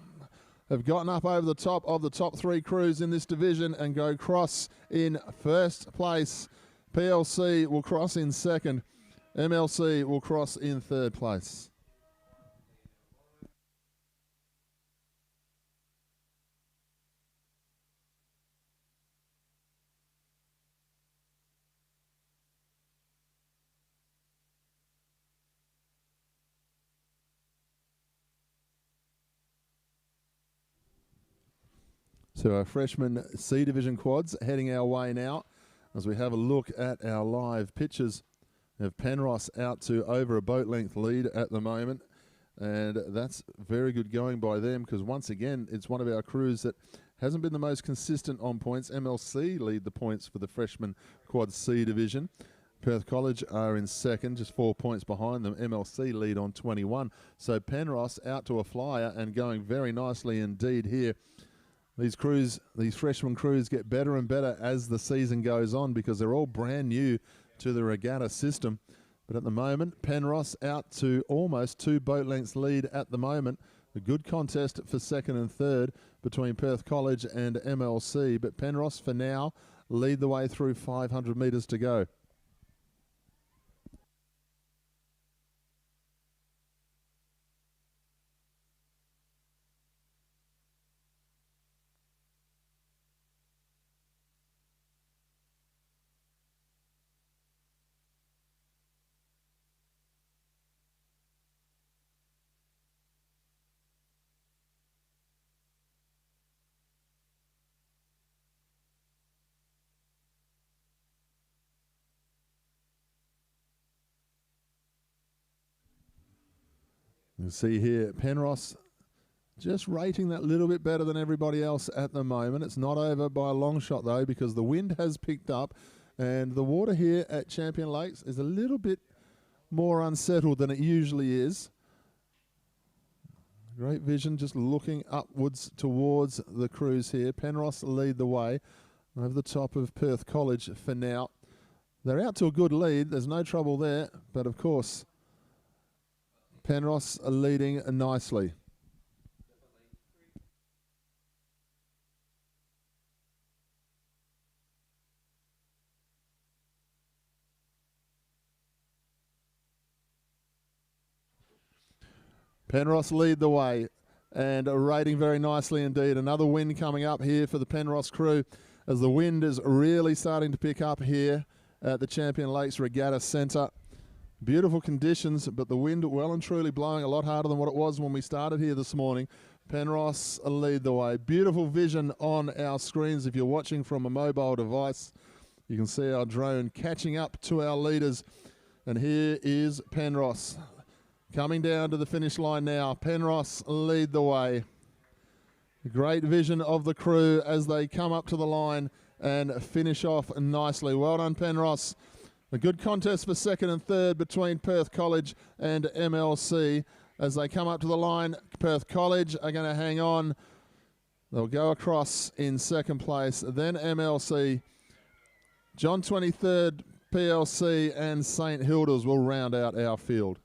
have gotten up over the top of the top 3 crews in this division and go cross in first place. PLC will cross in second. MLC will cross in third place. So our freshman C Division quads heading our way now as we have a look at our live pictures of Penrose out to over a boat length lead at the moment. And that's very good going by them because once again, it's one of our crews that hasn't been the most consistent on points. MLC lead the points for the freshman quad C division. Perth College are in second, just 4 points behind them. MLC lead on 21. So Penrose out to a flyer and going very nicely indeed here. These freshman crews get better and better as the season goes on because they're all brand new to the regatta system. But at the moment, Penrose out to almost 2 boat lengths lead at the moment. A good contest for second and third between Perth College and MLC. But Penrose, for now, lead the way through 500 metres to go. You see here, Penrose just rating that little bit better than everybody else at the moment. It's not over by a long shot, though, because the wind has picked up and the water here at Champion Lakes is a little bit more unsettled than it usually is. Great vision just looking upwards towards the crews here. Penrose lead the way over the top of Perth College for now. They're out to a good lead. There's no trouble there, but of course, Penrose are leading nicely. Penrose lead the way and rating very nicely indeed. Another wind coming up here for the Penrose crew as the wind is really starting to pick up here at the Champion Lakes Regatta Centre. Beautiful conditions, but the wind well and truly blowing a lot harder than what it was when we started here this morning. Penrose lead the way. Beautiful vision on our screens. If you're watching from a mobile device, you can see our drone catching up to our leaders. And here is Penrose coming down to the finish line now. Penrose lead the way. Great vision of the crew as they come up to the line and finish off nicely. Well done, Penrose. A good contest for second and third between Perth College and MLC. As they come up to the line, Perth College are going to hang on. They'll go across in second place. Then MLC, John 23rd, PLC and St Hilda's will round out our field.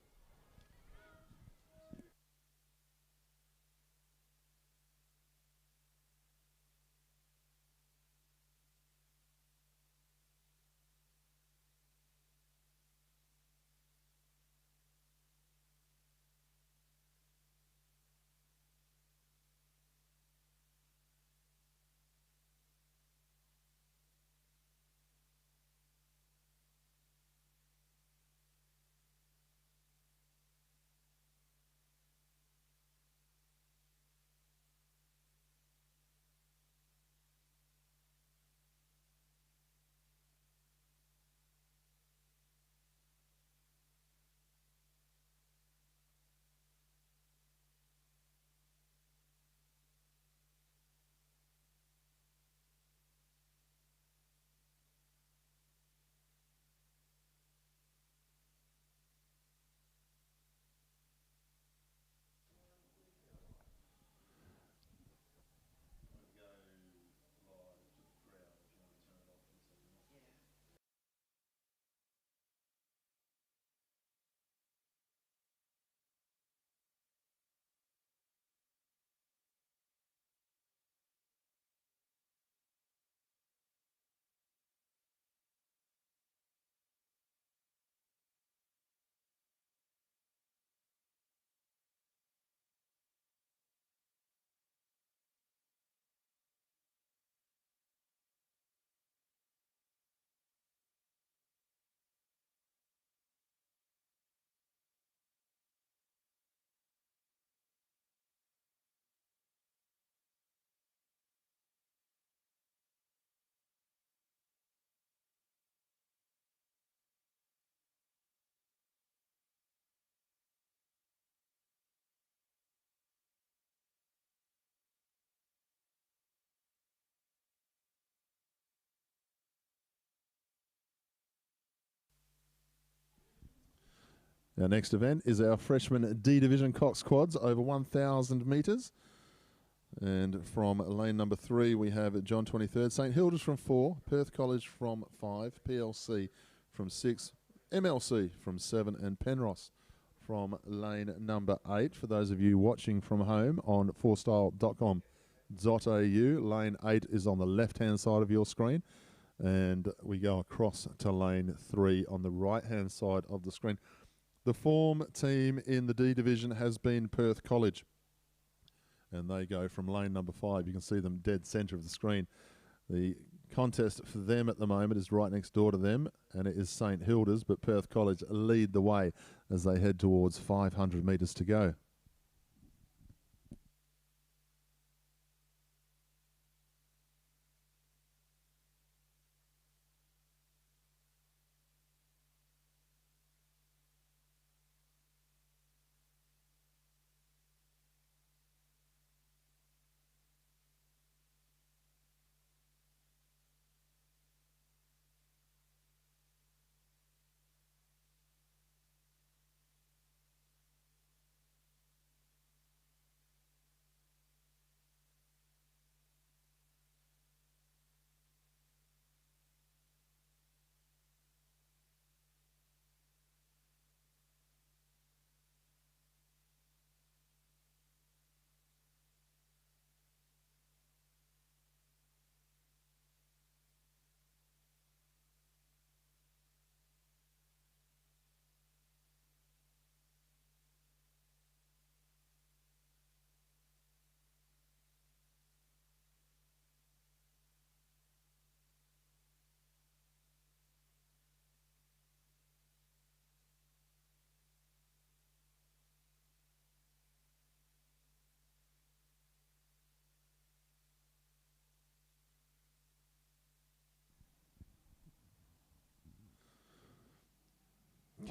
Our next event is our freshman D Division Cox Quads over 1,000 metres. And from lane number 3, we have John 23rd, St Hilda's from 4, Perth College from 5, PLC from 6, MLC from 7, and Penrose from lane number 8. For those of you watching from home on fourstyle.com.au, lane 8 is on the left-hand side of your screen. And we go across to lane 3 on the right-hand side of the screen. The form team in the D Division has been Perth College, and they go from lane number 5. You can see them dead centre of the screen. The contest for them at the moment is right next door to them, and it is St Hilda's, but Perth College lead the way as they head towards 500 metres to go.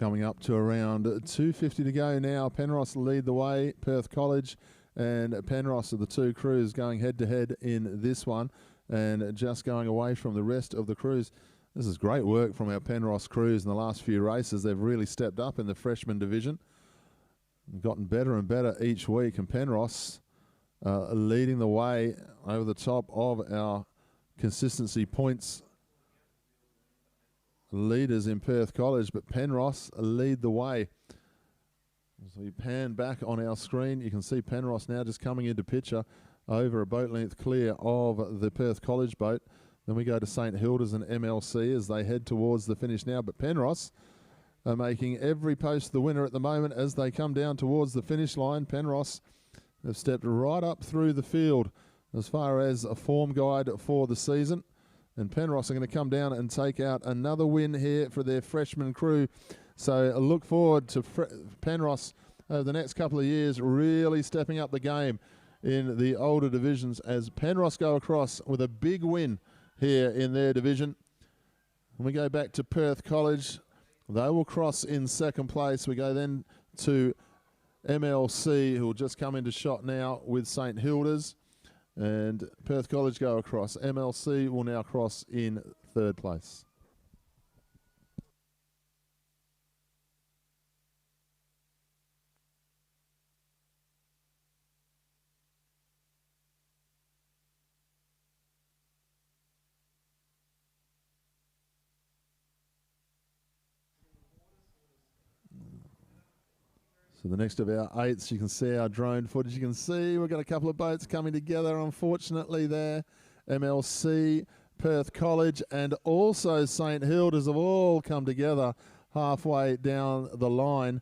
Coming up to around 2:50 to go now. Penrose lead the way. Perth College and Penrose are the two crews going head-to-head in this one, and just going away from the rest of the crews. This is great work from our Penrose crews in the last few races. They've really stepped up in the freshman division, gotten better and better each week, and Penrose leading the way over the top of our consistency points leaders in Perth College, but Penrose lead the way. As we pan back on our screen, you can see Penrose now just coming into picture over a boat length clear of the Perth College boat. Then we go to St Hilda's and MLC as they head towards the finish now, but Penrose are making every post the winner at the moment as they come down towards the finish line. Penrose have stepped right up through the field as far as a form guide for the season. And Penrose are going to come down and take out another win here for their freshman crew. So I look forward to Penrose over the next couple of years really stepping up the game in the older divisions as Penrose go across with a big win here in their division. And we go back to Perth College. They will cross in second place. We go then to MLC, who will just come into shot now with St Hilda's. And Perth College go across. MLC will now cross in third place. So the next of our eights, you can see our drone footage. You can see we've got a couple of boats coming together, unfortunately, there. MLC, Perth College, and also St Hilda's have all come together halfway down the line.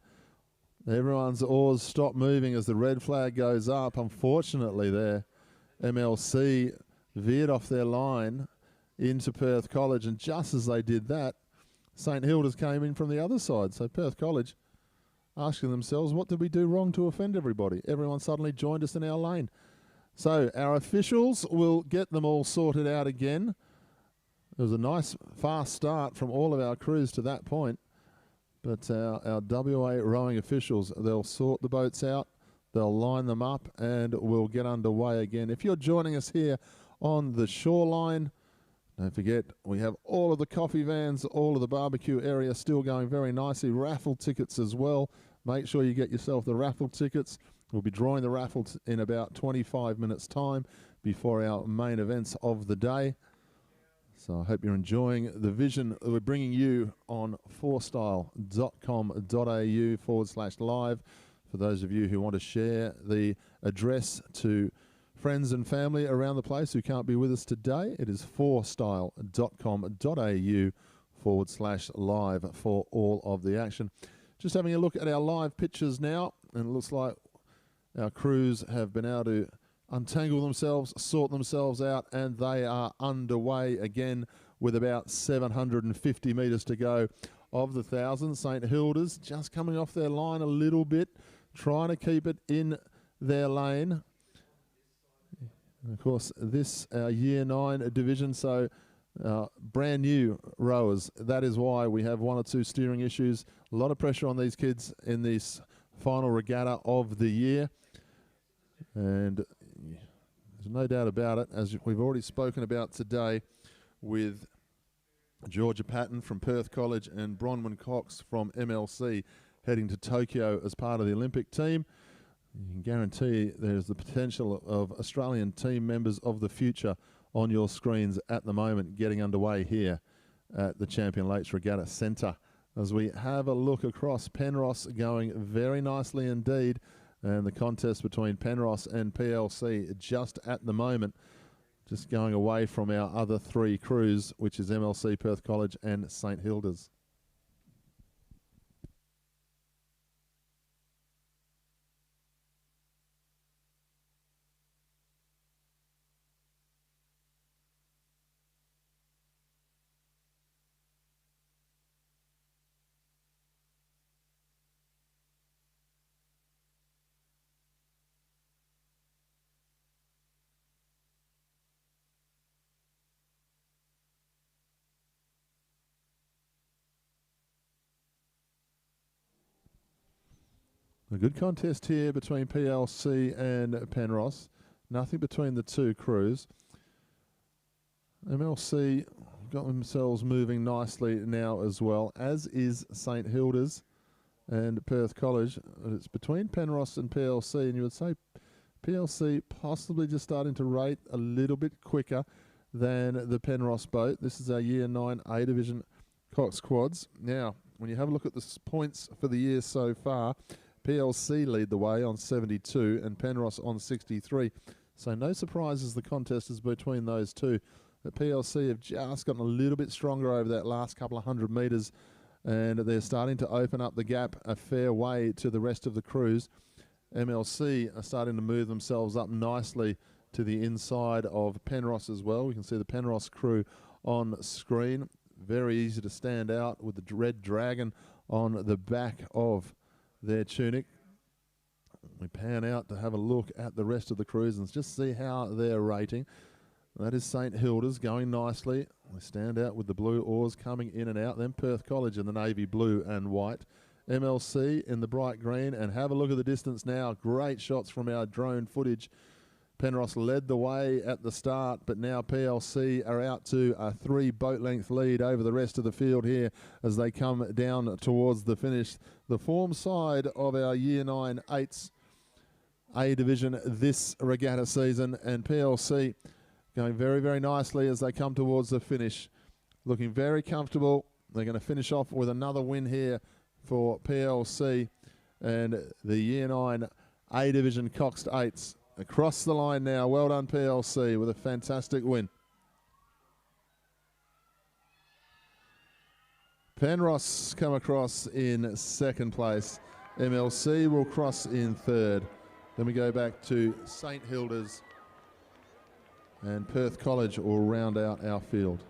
Everyone's oars stop moving as the red flag goes up. Unfortunately there, MLC veered off their line into Perth College, and just as they did that, St Hilda's came in from the other side. So Perth College asking themselves, what did we do wrong to offend everybody? Everyone suddenly joined us in our lane. So our officials will get them all sorted out again. It was a nice fast start from all of our crews to that point. But our WA rowing officials, they'll sort the boats out, they'll line them up, and we'll get underway again. If you're joining us here on the shoreline, Don't forget, we have all of the coffee vans, all of the barbecue area still going very nicely. Raffle tickets as well. Make sure you get yourself the raffle tickets. We'll be drawing the raffles in about 25 minutes' time before our main events of the day. So I hope you're enjoying the vision that we're bringing you on fourstyle.com.au/live. For those of you who want to share the address to friends and family around the place who can't be with us today, it is fourstyle.com.au/live for all of the action. Just having a look at our live pictures now, and it looks like our crews have been able to untangle themselves, sort themselves out, and they are underway again with about 750 metres to go of the 1,000. St Hilda's just coming off their line a little bit, trying to keep it in their lane. And of course, this Year 9 division, so brand new rowers. That is why we have one or two steering issues. A lot of pressure on these kids in this final regatta of the year. And there's no doubt about it, as we've already spoken about today with Georgia Patton from Perth College and Bronwyn Cox from MLC heading to Tokyo as part of the Olympic team. You can guarantee there's the potential of Australian team members of the future on your screens at the moment getting underway here at the Champion Lakes Regatta Centre. As we have a look across, Penrose going very nicely indeed. And the contest between Penrose and PLC just at the moment, just going away from our other three crews, which is MLC, Perth College and St Hilda's. A good contest here between PLC and Penrose. Nothing between the two crews. MLC got themselves moving nicely now as well, as is St Hilda's and Perth College. It's between Penrose and PLC, and you would say PLC possibly just starting to rate a little bit quicker than the Penrose boat. This is our Year 9 A Division Coxed quads. Now, when you have a look at the points for the year so far, PLC lead the way on 72 and Penrose on 63. So no surprises the contest is between those two. The PLC have just gotten a little bit stronger over that last couple of 100 metres, and they're starting to open up the gap a fair way to the rest of the crews. MLC are starting to move themselves up nicely to the inside of Penrose as well. We can see the Penrose crew on screen. Very easy to stand out with the red dragon on the back of their tunic. We pan out to have a look at the rest of the crews and just see how they're rating. That is St Hilda's going nicely. They stand out with the blue oars coming in and out. Then Perth College in the navy blue and white. MLC in the bright green. And have a look at the distance now. Great shots from our drone footage. Penrose led the way at the start, but now PLC are out to a 3 boat length lead over the rest of the field here as they come down towards the finish. The form side of our Year 9 8s A Division this regatta season, and PLC going very, very nicely as they come towards the finish. Looking very comfortable. They're going to finish off with another win here for PLC and the Year 9 A Division Coxed 8s. Across the line now. Well done, PLC, with a fantastic win. Penrose come across in second place. MLC will cross in third. Then we go back to St Hilda's, and Perth College will round out our field.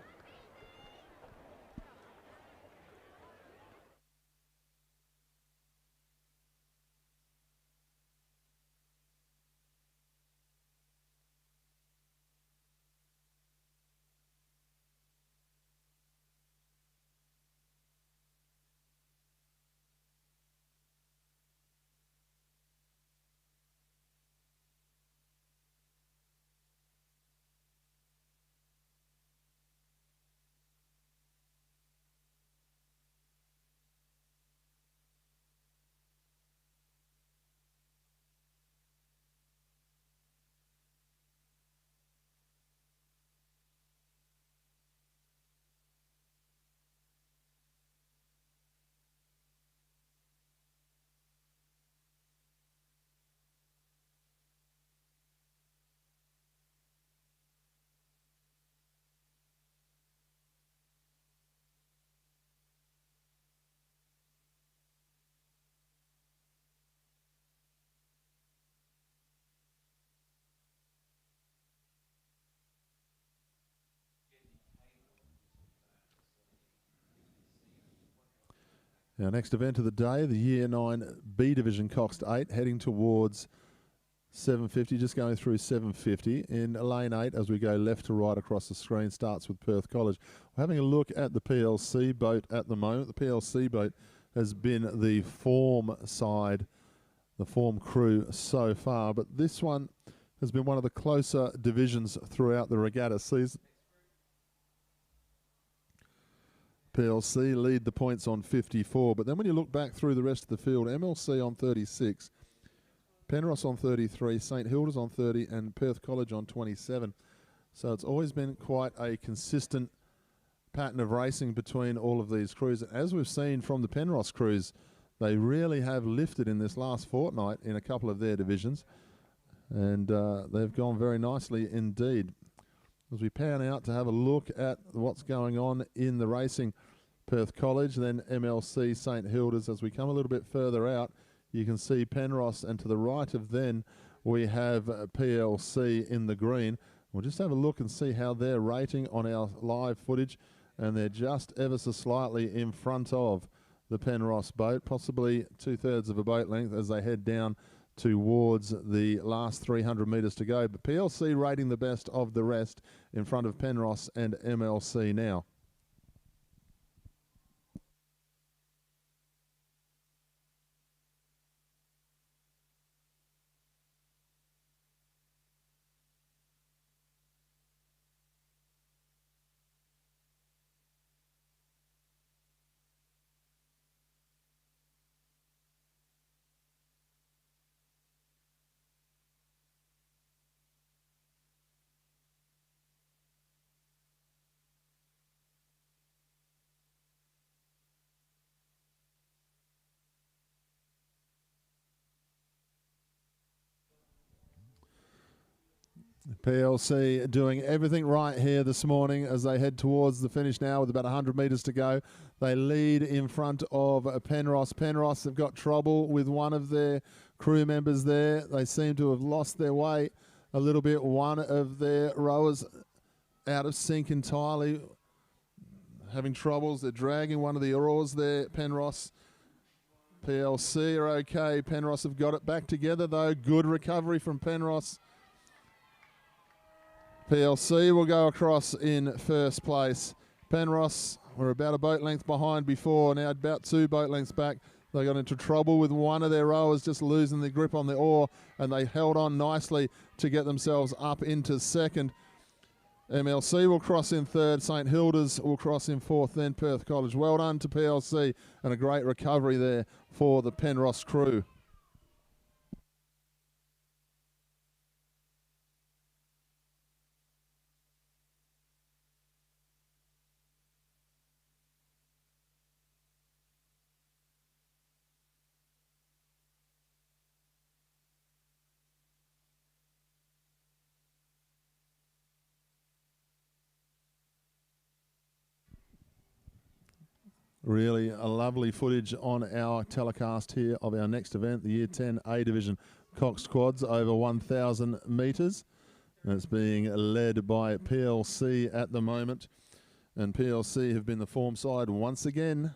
Our next event of the day, the Year 9 B Division Coxed 8, heading towards 750, just going through 750 in lane 8 as we go left to right across the screen. Starts with Perth College. We're having a look at the PLC boat at the moment. The PLC boat has been the form side, the form crew so far, but this one has been one of the closer divisions throughout the regatta season. PLC lead the points on 54, but then when you look back through the rest of the field, MLC on 36, Penrose on 33, St Hilda's on 30, and Perth College on 27. So it's always been quite a consistent pattern of racing between all of these crews. As we've seen from the Penrose crews, they really have lifted in this last fortnight in a couple of their divisions, and they've gone very nicely indeed. As we pan out to have a look at what's going on in the racing, Perth College, then MLC, St Hilda's. As we come a little bit further out, you can see Penrose, and to the right of them we have PLC in the green. We'll just have a look and see how they're rating on our live footage, and they're just ever so slightly in front of the Penrose boat, possibly 2/3 of a boat length as they head down towards the last 300 metres to go. But PLC rating the best of the rest in front of Penrose and MLC now. PLC doing everything right here this morning as they head towards the finish now with about 100 metres to go. They lead in front of Penrose. Penrose have got trouble with one of their crew members there. They seem to have lost their way a little bit. One of their rowers out of sync entirely, having troubles. They're dragging one of the oars there, Penrose. PLC are okay. Penrose have got it back together though. Good recovery from Penrose. PLC will go across in first place. Penrose were about a boat length behind before, now about 2 boat lengths back. They got into trouble with one of their rowers just losing the grip on the oar, and they held on nicely to get themselves up into second. MLC will cross in third. St Hilda's will cross in fourth, then Perth College. Well done to PLC, and a great recovery there for the Penrose crew. Really a lovely footage on our telecast here of our next event, the Year 10 A Division Coxed Quads over 1,000 metres. It's being led by PLC at the moment, and PLC have been the form side once again.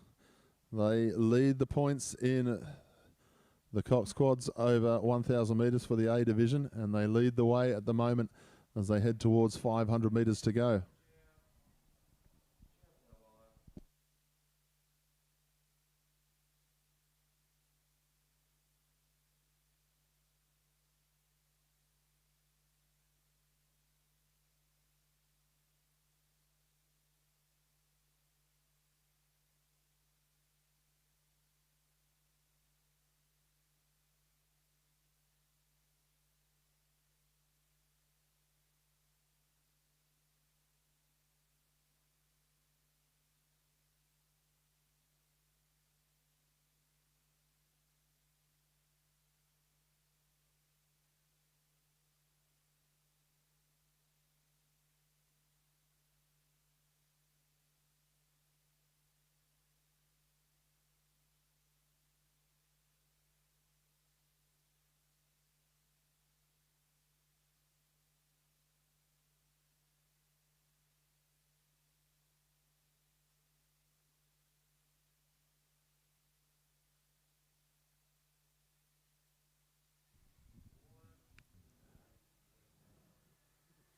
They lead the points in the Coxed Quads over 1,000 metres for the A Division, and they lead the way at the moment as they head towards 500 metres to go.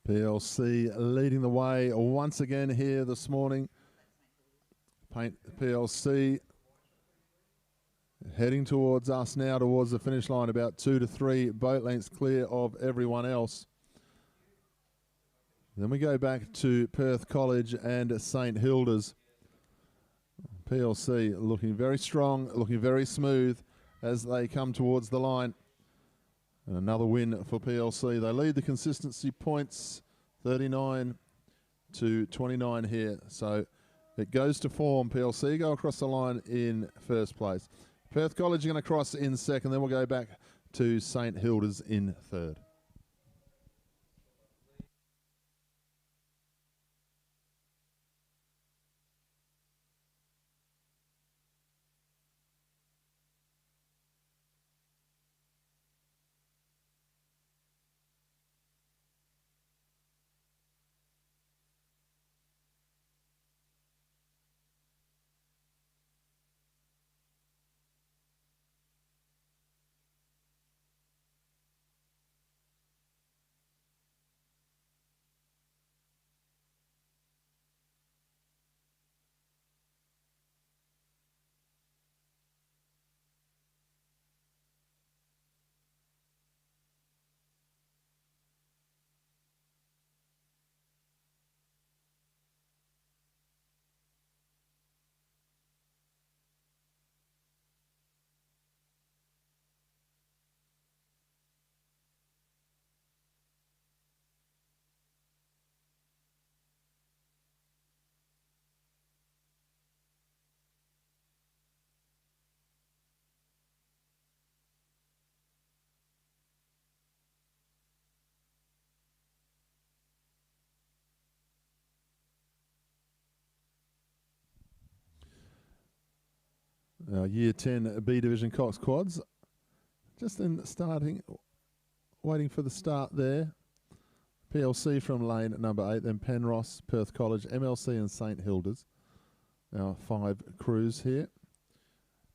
PLC leading the way once again here this morning. PLC heading towards us now, towards the finish line, about 2 to 3 boat lengths clear of everyone else. Then we go back to Perth College and St Hilda's. PLC looking very strong, looking very smooth as they come towards the line. And another win for PLC. They lead the consistency points, 39 to 29 here. So it goes to form. PLC go across the line in first place. Perth College are going to cross in second. Then we'll go back to St Hilda's in third. Our Year 10 B Division Coxed quads. Just in starting, waiting for the start there. PLC from lane number 8, then Penrose, Perth College, MLC and St Hilda's. Our 5 crews here.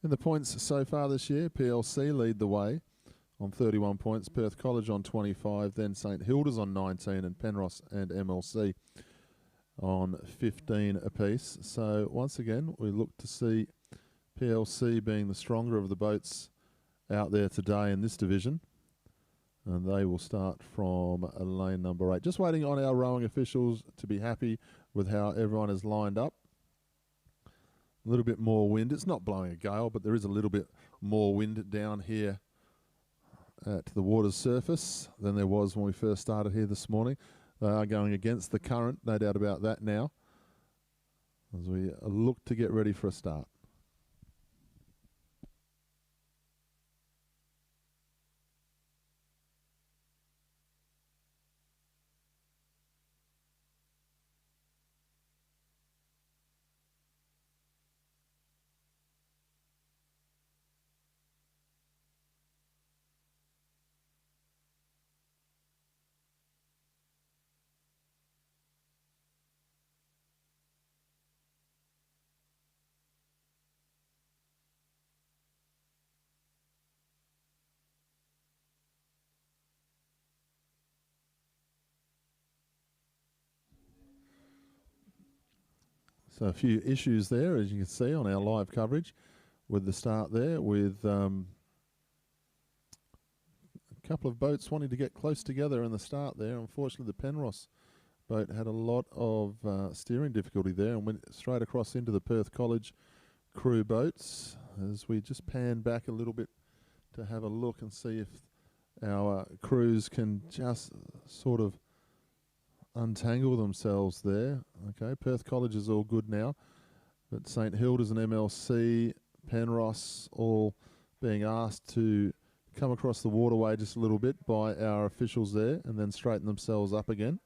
In the points so far this year, PLC lead the way on 31 points, Perth College on 25, then St Hilda's on 19 and Penrose and MLC on 15 apiece. So once again, we look to see PLC being the stronger of the boats out there today in this division. And they will start from lane number 8. Just waiting on our rowing officials to be happy with how everyone is lined up. A little bit more wind. It's not blowing a gale, but there is a little bit more wind down here at the water's surface than there was when we first started here this morning. They are going against the current, no doubt about that now, as we look to get ready for a start. So a few issues there, as you can see on our live coverage with the start there, with a couple of boats wanting to get close together in the start there. Unfortunately, the Penrose boat had a lot of steering difficulty there and went straight across into the Perth College crew boats. As we just pan back a little bit to have a look and see if our crews can just sort of untangle themselves there. Okay, Perth College is all good now, but St Hilda's and MLC, Penrose, all being asked to come across the waterway just a little bit by our officials there and then straighten themselves up again.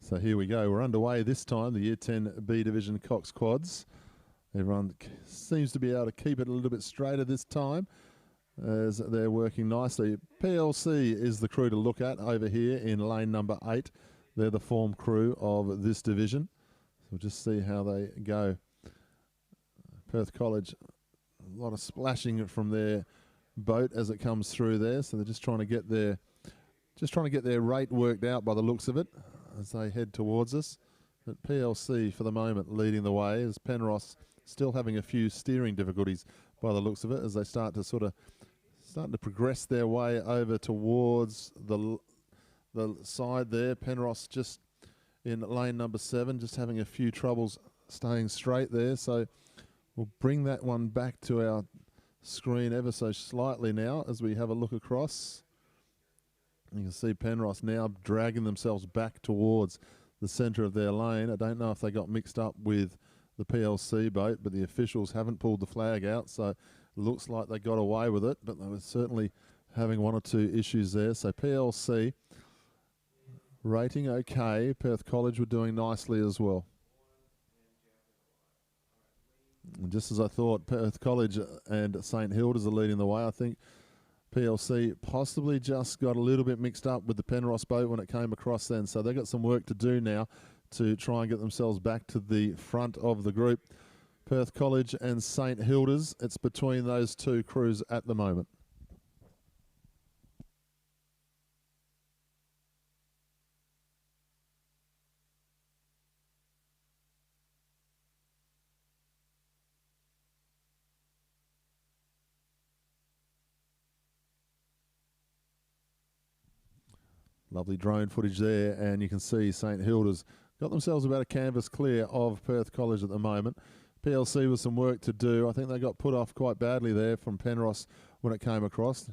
So here we go. We're underway this time, the Year 10 B Division Cox Quads. Everyone seems to be able to keep it a little bit straighter this time as they're working nicely. PLC is the crew to look at over here in lane number 8. They're the form crew of this division. So we'll just see how they go. Perth College, a lot of splashing from their boat as it comes through there. So they're just trying to get their rate worked out by the looks of it as they head towards us. But PLC for the moment leading the way, as Penrose still having a few steering difficulties by the looks of it as they starting to progress their way over towards the side there. Penrose just in lane number 7, just having a few troubles staying straight there. So we'll bring that one back to our screen ever so slightly now as we have a look across. You can see Penrose now dragging themselves back towards the centre of their lane. I don't know if they got mixed up with the PLC boat, but the officials haven't pulled the flag out, so it looks like they got away with it, but they were certainly having one or two issues there. So PLC rating okay. Perth College were doing nicely as well. And just as I thought, Perth College and St Hilda's are leading the way. I think PLC possibly just got a little bit mixed up with the Penrose boat when it came across then. So they've got some work to do now to try and get themselves back to the front of the group. Perth College and St Hilda's, it's between those two crews at the moment. Lovely drone footage there, and you can see St Hilda's got themselves about a canvas clear of Perth College at the moment. PLC with some work to do. I think they got put off quite badly there from Penrose when it came across.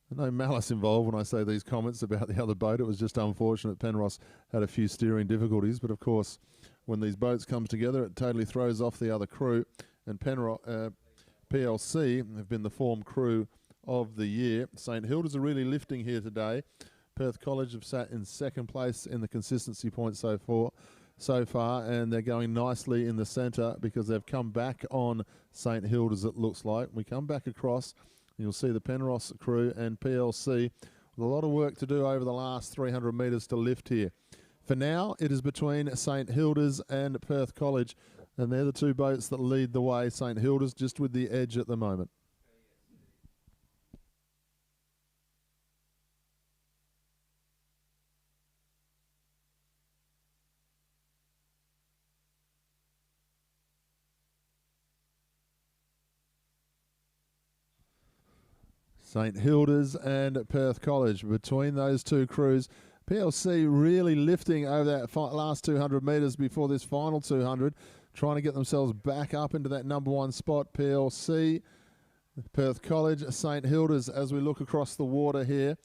No malice involved when I say these comments about the other boat. It was just unfortunate Penrose had a few steering difficulties, but of course when these boats come together it totally throws off the other crew, and PLC have been the form crew of the year. St Hilda's are really lifting here today. Perth College have sat in second place in the consistency points so far, and they're going nicely in the centre because they've come back on St Hilda's, it looks like. We come back across, and you'll see the Penrose crew and PLC with a lot of work to do over the last 300 metres to lift here. For now, it is between St Hilda's and Perth College, and they're the two boats that lead the way. St Hilda's just with the edge at the moment. St Hilda's and Perth College. Between those two crews, PLC really lifting over that last 200 metres before this final 200, trying to get themselves back up into that number 1 spot. PLC, Perth College, St Hilda's as we look across the water here.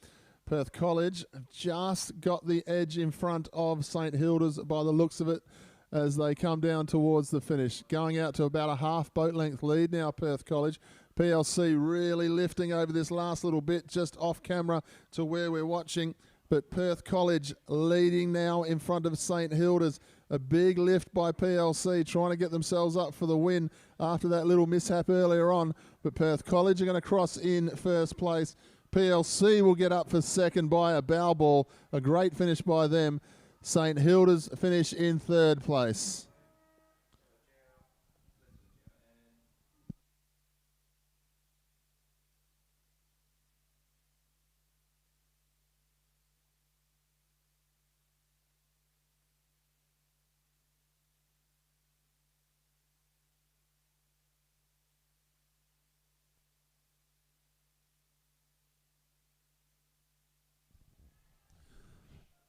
Perth College just got the edge in front of St Hilda's by the looks of it as they come down towards the finish. Going out to about a half boat length lead now, Perth College. PLC really lifting over this last little bit just off camera to where we're watching. But Perth College leading now in front of St Hilda's. A big lift by PLC trying to get themselves up for the win after that little mishap earlier on. But Perth College are going to cross in first place. PLC will get up for second by a bow ball. A great finish by them. St Hilda's finish in third place.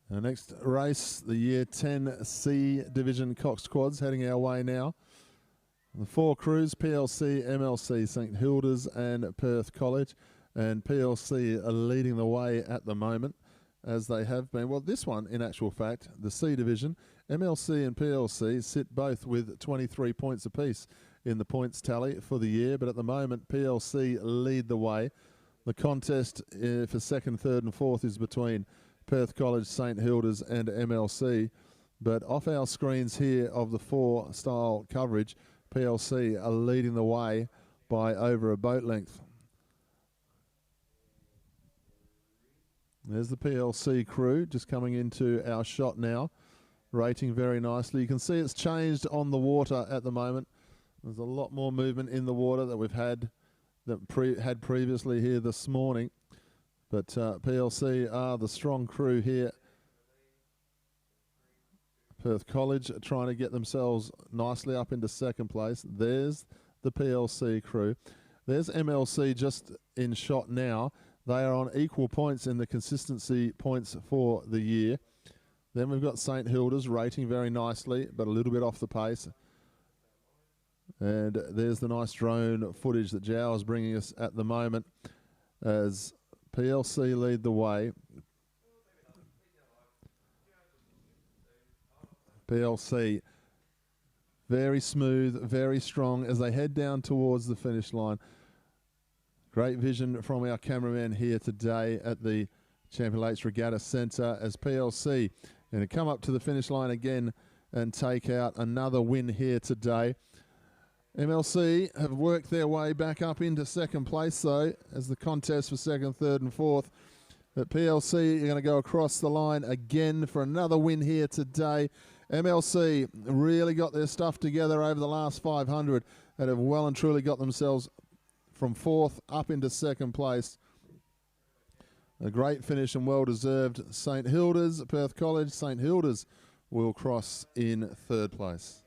Our next race, the Year 10 C Division Coxed Quads, heading our way now. The 4 crews, PLC, MLC, St Hilda's and Perth College. And PLC are leading the way at the moment, as they have been. Well, this one, in actual fact, the C Division, MLC and PLC sit both with 23 points apiece in the points tally for the year. But at the moment, PLC lead the way. The contest for second, third and fourth is between Perth College, St Hilda's and MLC. But off our screens here of the 4-style coverage, PLC are leading the way by over a boat length. There's the PLC crew just coming into our shot now, rating very nicely. You can see it's changed on the water at the moment. There's a lot more movement in the water that we've had previously here this morning. But PLC are the strong crew here. Perth College are trying to get themselves nicely up into second place. There's the PLC crew. There's MLC just in shot now. They are on equal points in the consistency points for the year. Then we've got St Hilda's rating very nicely, but a little bit off the pace. And there's the nice drone footage that Jow is bringing us at the moment as PLC lead the way. PLC very smooth, very strong as they head down towards the finish line. Great vision from our cameraman here today at the Champion Lakes Regatta Centre as PLC going to come up to the finish line again and take out another win here today. MLC have worked their way back up into second place though as the contest for second, third and fourth. But PLC are going to go across the line again for another win here today. MLC really got their stuff together over the last 500 and have well and truly got themselves from fourth up into second place. A great finish and well deserved. St Hilda's, Perth College, St Hilda's will cross in third place.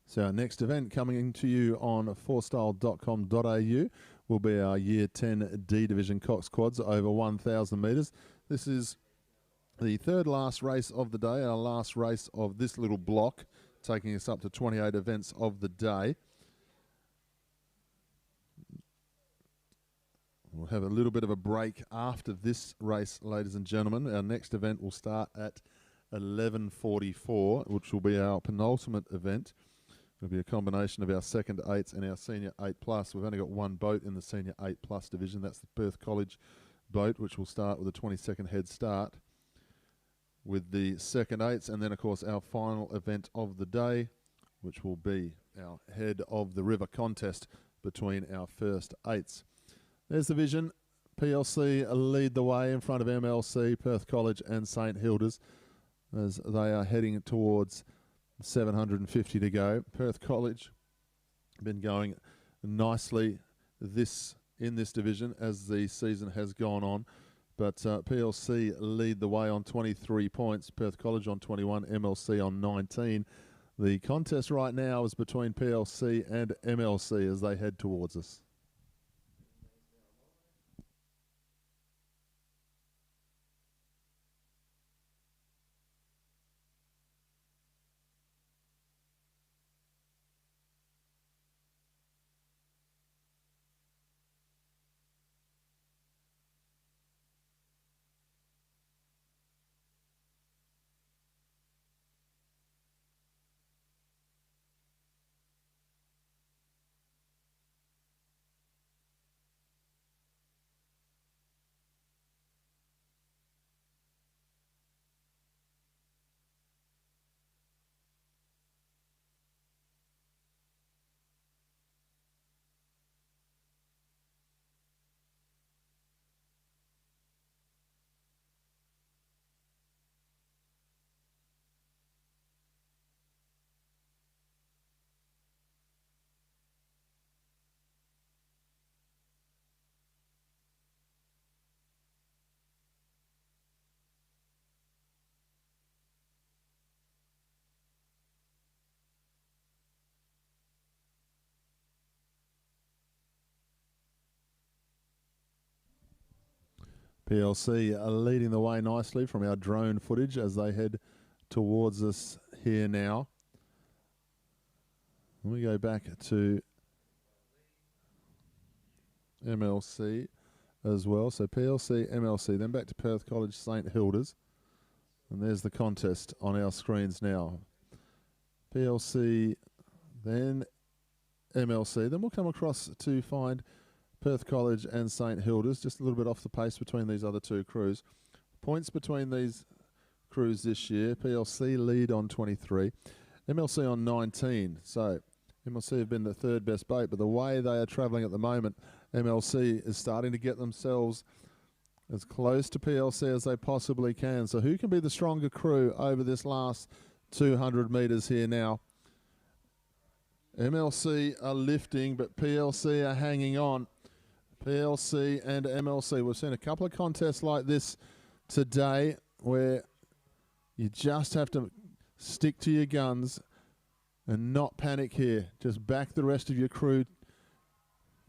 So our next event coming to you on fourstyle.com.au will be our Year 10 D Division Cox Quads over 1,000 metres. This is the third last race of the day, our last race of this little block, taking us up to 28 events of the day. We'll have a little bit of a break after this race, ladies and gentlemen. Our next event will start at 11:44, which will be our penultimate event. It'll be a combination of our second 8s and our senior 8+. We've only got one boat in the senior 8+ division. That's the Perth College boat, which will start with a 20-second head start with the second 8s. And then, of course, our final event of the day, which will be our head of the river contest between our first 8s. There's the vision. PLC lead the way in front of MLC, Perth College and St Hilda's as they are heading towards 750 to go. Perth College been going nicely in this division as the season has gone on, but PLC lead the way on 23 points, Perth College on 21, MLC on 19. The contest right now is between PLC and MLC as they head towards us. PLC are leading the way nicely from our drone footage as they head towards us here now. We go back to MLC as well. So PLC, MLC, then back to Perth College, St Hilda's. And there's the contest on our screens now. PLC, then MLC. Then we'll come across to find Perth College and St Hilda's, just a little bit off the pace between these other two crews. Points between these crews this year. PLC lead on 23, MLC on 19. So MLC have been the third best bait, but the way they are travelling at the moment, MLC is starting to get themselves as close to PLC as they possibly can. So who can be the stronger crew over this last 200 metres here now? MLC are lifting, but PLC are hanging on. PLC and MLC. We've seen a couple of contests like this today where you just have to stick to your guns and not panic here. Just back the rest of your crew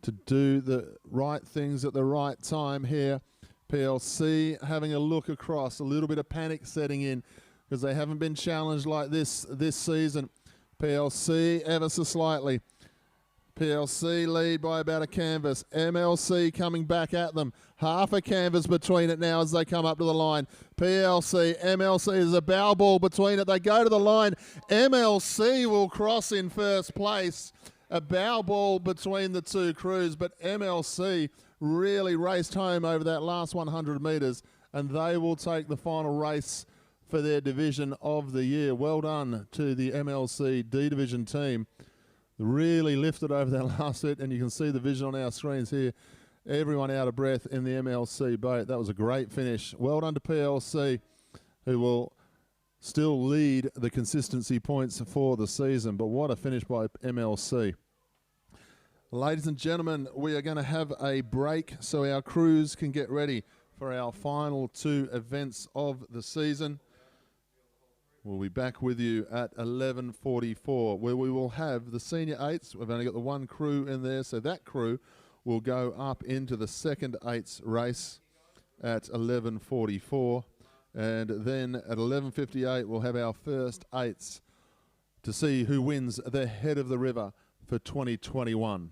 to do the right things at the right time here. PLC having a look across, a little bit of panic setting in because they haven't been challenged like this season. PLC ever so slightly. PLC lead by about a canvas. MLC coming back at them. Half a canvas between it now as they come up to the line. PLC, MLC, there's a bow ball between it. They go to the line. MLC will cross in first place. A bow ball between the two crews, but MLC really raced home over that last 100 metres, and they will take the final race for their division of the year. Well done to the MLC D Division team. Really lifted over that last bit, and you can see the vision on our screens here. Everyone out of breath in the MLC boat. That was a great finish. Well done to PLC, who will still lead the consistency points for the season, but what a finish by MLC. Ladies and gentlemen, we are going to have a break so our crews can get ready for our final two events of the season. We'll be back with you at 11:44, where we will have the senior eights. We've only got the one crew in there, so that crew will go up into the second eights race at 11:44. And then at 11:58, we'll have our first eights to see who wins the head of the river for 2021.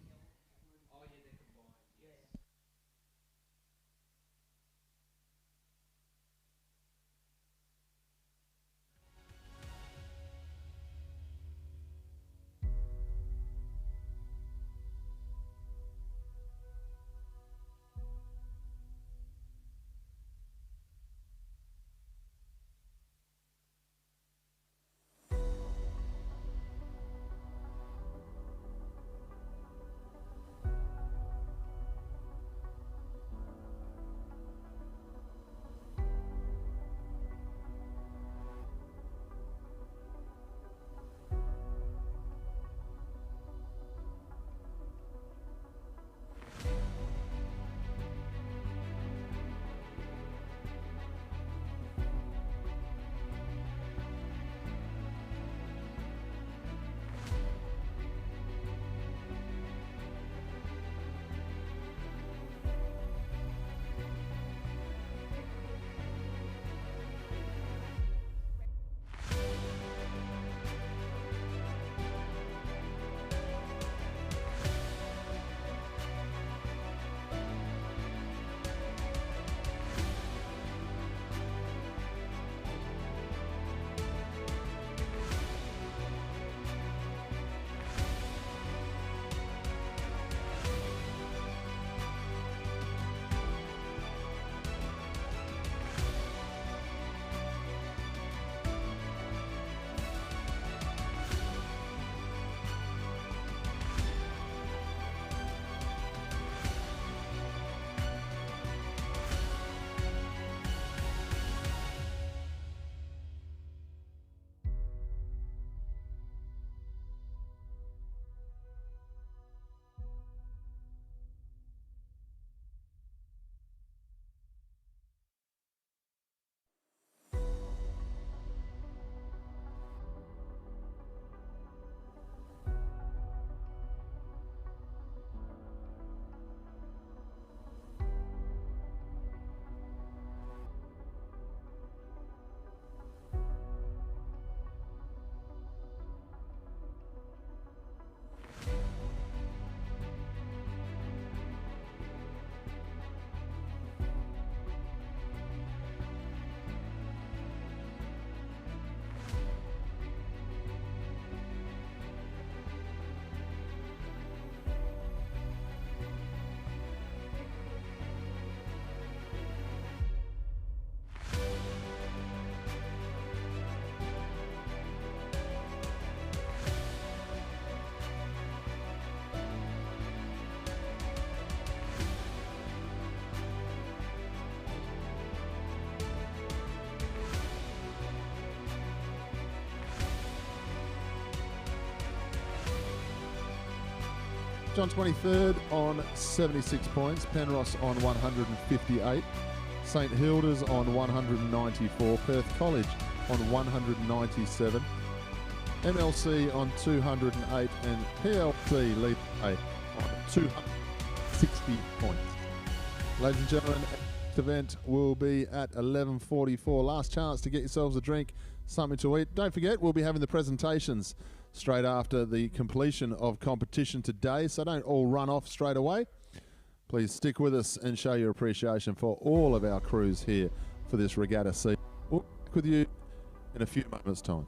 John 23rd on 76 points. Penrose on 158. St Hilda's on 194. Perth College on 197. MLC on 208 and PLC lead on 260 points. Ladies and gentlemen, the event will be at 11:44. Last chance to get yourselves a drink, something to eat. Don't forget, we'll be having the presentations straight after the completion of competition today, so don't all run off straight away. Please stick with us and show your appreciation for all of our crews here for this regatta season. We'll be back with you in a few moments' time.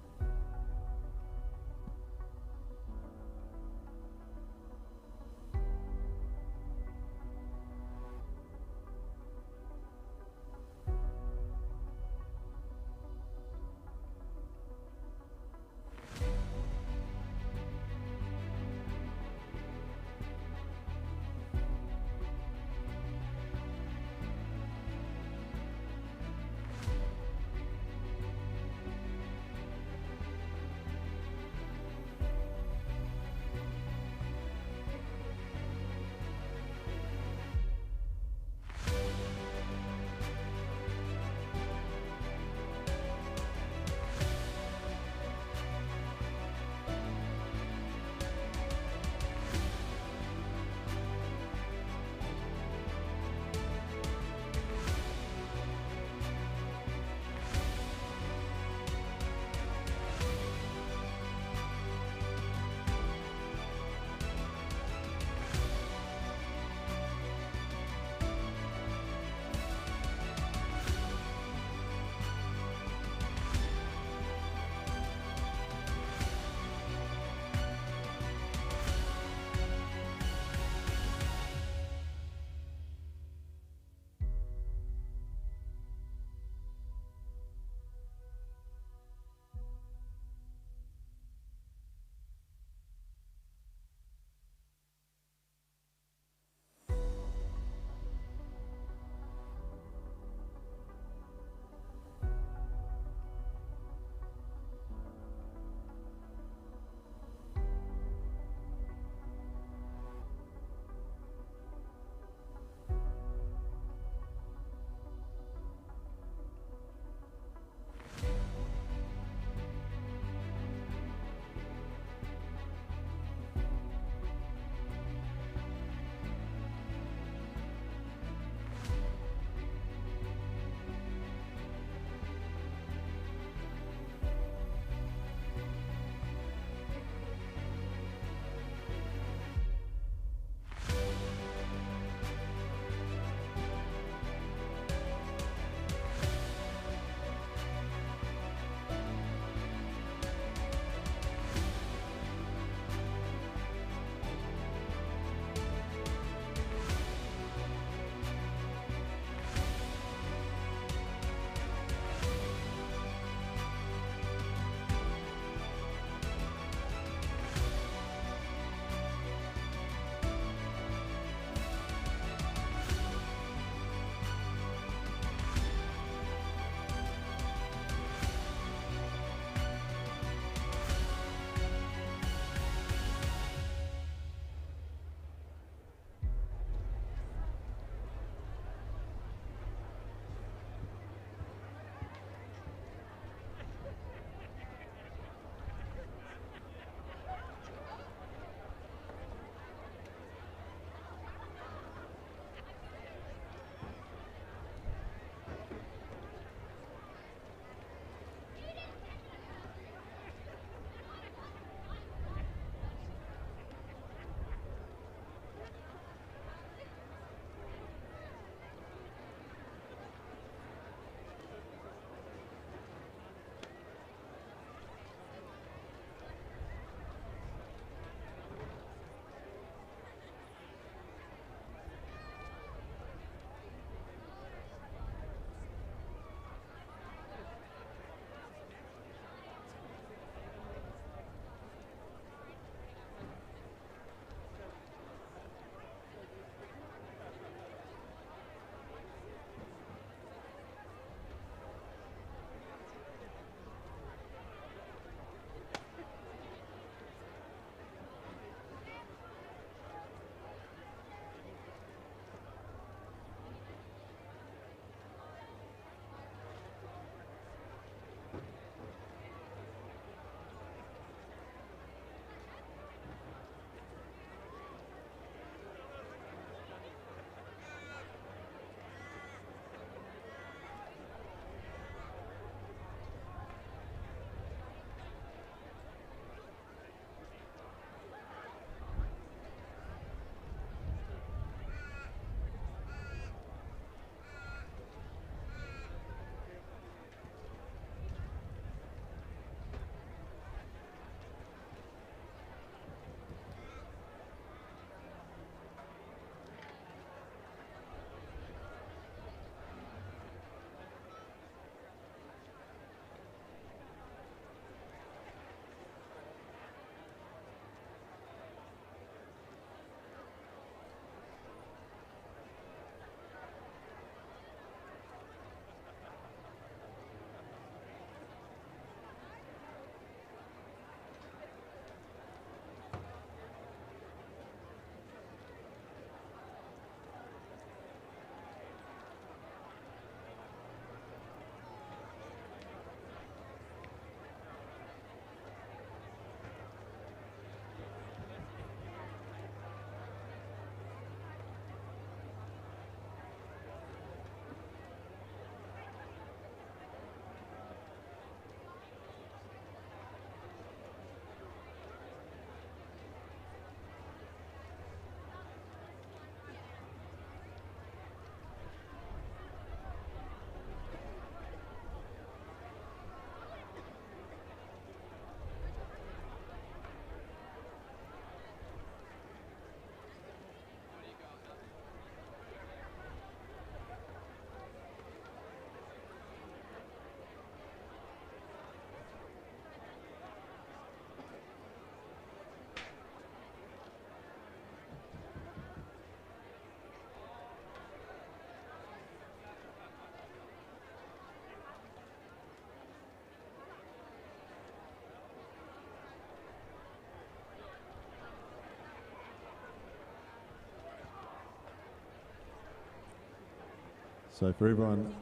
So for everyone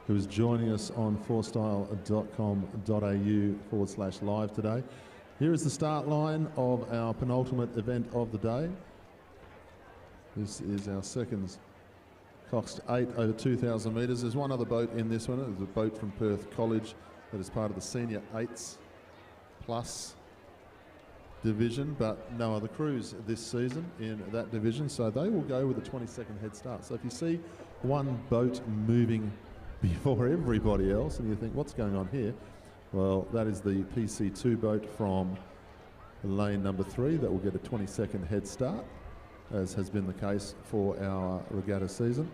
who is joining us on fourstyle.com.au/live today, here is the start line of our penultimate event of the day. This is our second Coxed 8 over 2,000 metres. There's one other boat in this one. There's a boat from Perth College that is part of the senior 8s plus division, but no other crews this season in that division, so they will go with a 20-second head start. So if you see one boat moving before everybody else and you think, what's going on here? Well, that is the PC2 boat from lane number 3 that will get a 20-second head start, as has been the case for our regatta season.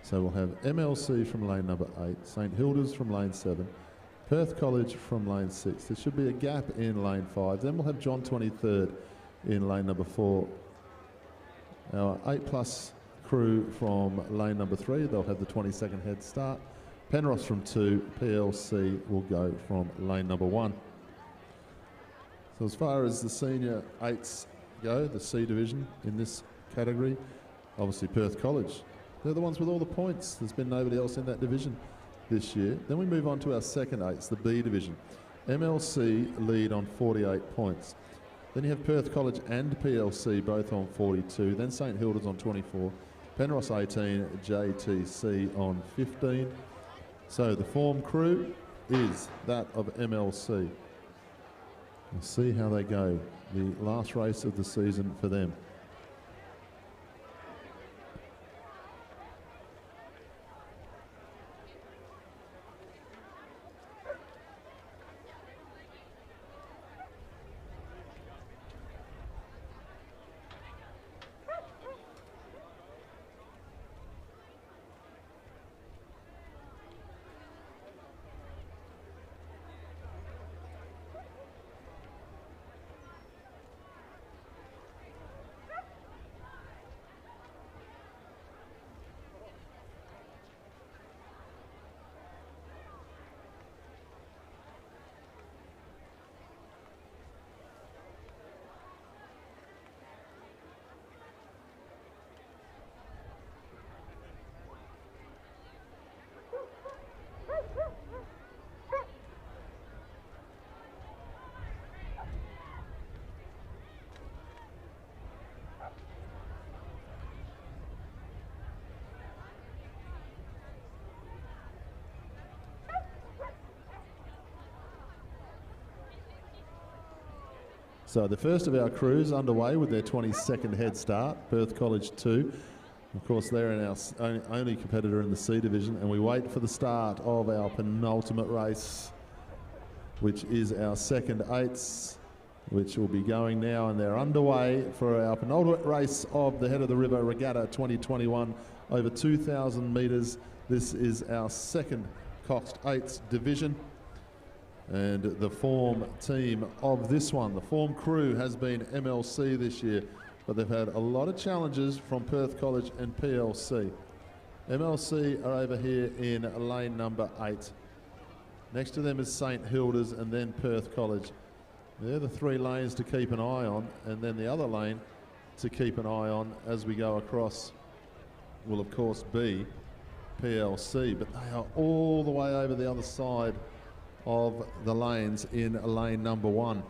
So we'll have MLC from lane number 8, St Hilda's from lane 7, Perth College from lane 6. There should be a gap in lane 5. Then we'll have John 23rd in lane number 4. Our 8 plus crew from lane number 3, they'll have the 20-second head start. Penrith from 2, PLC will go from lane number 1. So as far as the senior 8s go, the C division in this category, obviously Perth College. They're the ones with all the points. There's been nobody else in that division this year. Then we move on to our second 8s, the B division. MLC lead on 48 points. Then you have Perth College and PLC both on 42. Then St Hilda's on 24. Penrith 18, JTC on 15. So the form crew is that of MLC. We'll see how they go. The last race of the season for them. So the first of our crews underway with their 20-second head start, Perth College 2. Of course, they're in our only competitor in the C division, and we wait for the start of our penultimate race, which is our second 8s, which will be going now, and they're underway for our penultimate race of the Head of the River Regatta 2021 over 2,000 metres. This is our second Coxed 8s division. And the form team of this one, the form crew, has been MLC this year, but they've had a lot of challenges from Perth College and PLC. MLC are over here in lane number 8. Next to them is St Hilda's and then Perth College. They're the 3 lanes to keep an eye on, and then the other lane to keep an eye on as we go across will of course be PLC, but they are all the way over the other side of the lanes in lane number 1.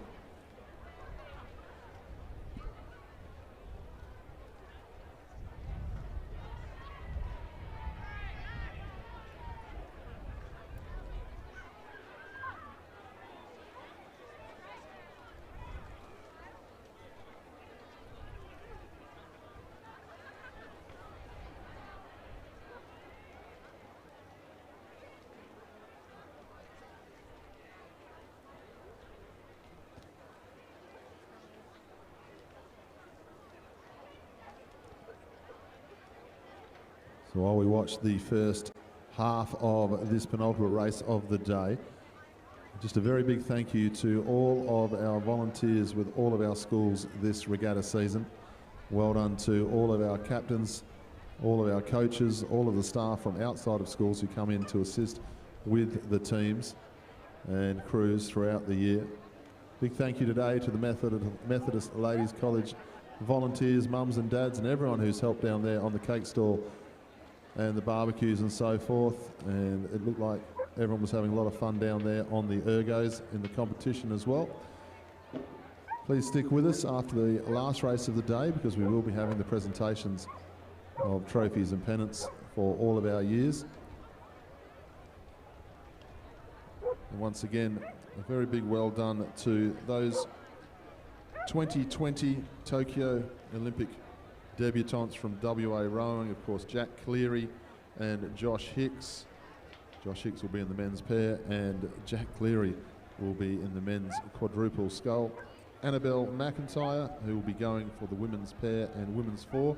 So while we watch the first half of this penultimate race of the day, just a very big thank you to all of our volunteers with all of our schools this regatta season. Well done to all of our captains, all of our coaches, all of the staff from outside of schools who come in to assist with the teams and crews throughout the year. Big thank you today to the Methodist Ladies College volunteers, mums and dads, and everyone who's helped down there on the cake stall and the barbecues and so forth. And it looked like everyone was having a lot of fun down there on the ergos in the competition as well. Please stick with us after the last race of the day, because we will be having the presentations of trophies and pennants for all of our years. And once again, a very big well done to those 2020 Tokyo Olympic debutantes from WA rowing. Of course, Jack Cleary and Josh Hicks. Josh Hicks will be in the men's pair, and Jack Cleary will be in the men's quadruple scull. Annabelle McIntyre, who will be going for the women's pair and women's four.